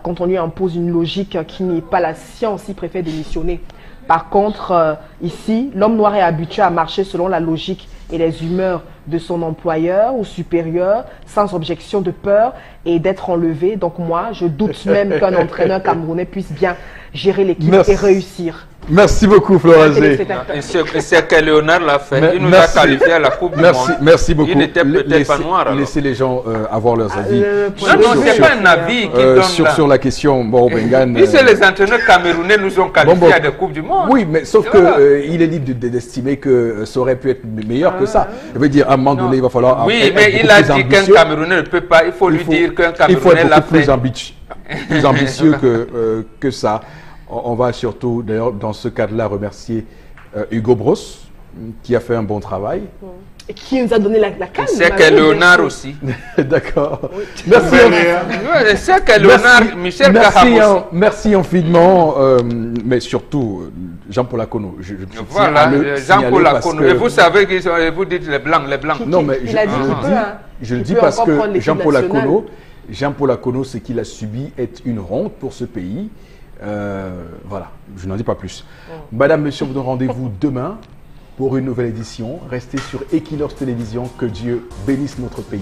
Quand on lui impose une logique qui n'est pas la science, il préfère démissionner. Par contre, ici, l'homme noir est habitué à marcher selon la logique et les humeurs de son employeur ou supérieur, sans objection de peur et d'être enlevé. Donc moi, je doute même qu'un entraîneur camerounais puisse bien gérer l'équipe Merci. et réussir. Merci beaucoup, Florazé. Téléspectateurs. Et c'est que Léonard l'a fait. Mais- Il nous merci. a qualifié à la Coupe du Merci, Monde. merci beaucoup. Il n'était peut-être pas noir alors. Laissez les gens avoir leurs avis. Non, non, c'est pas un avis qui donne là. sur la question Bengan. Puis c'est les entraîneurs camerounais nous ont qualifiés à des Coupes du Monde. Oui, mais sauf Voilà. que il est libre d'estimer que ça aurait pu être meilleur que ça. Je veux dire, à un moment donné, il va falloir. Oui, être mais beaucoup il a plus dit qu'un ambitieux. Camerounais ne peut pas. Il faut lui dire qu'un Il faut Camerounais être l'a beaucoup plus fait. plus ambitieux que ça. On va surtout, d'ailleurs, dans ce cadre-là, remercier Hugo Bros, qui a fait un bon travail. Et qui nous a donné la calme. C'est que Léonard aussi. D'accord. Merci. Ouais, c'est que Léonard, Michel Kahabos. Merci infiniment, mais surtout Jean-Paul Akono. Je tiens à Voilà, le Jean-Paul signaler parce Akono. que- Et vous savez qu'ils sont, et vous dites les blancs, les blancs. Non, mais Il a dit qu'il peut, hein. je le Il dis peut parce encore prendre que l'équipe Jean-Paul nationale. Akono, ce qu'il a subi est une honte pour ce pays. Voilà, je n'en dis pas plus. Madame, monsieur, vous donne rendez-vous demain pour une nouvelle édition. Restez sur Equinox Télévision. Que Dieu bénisse notre pays.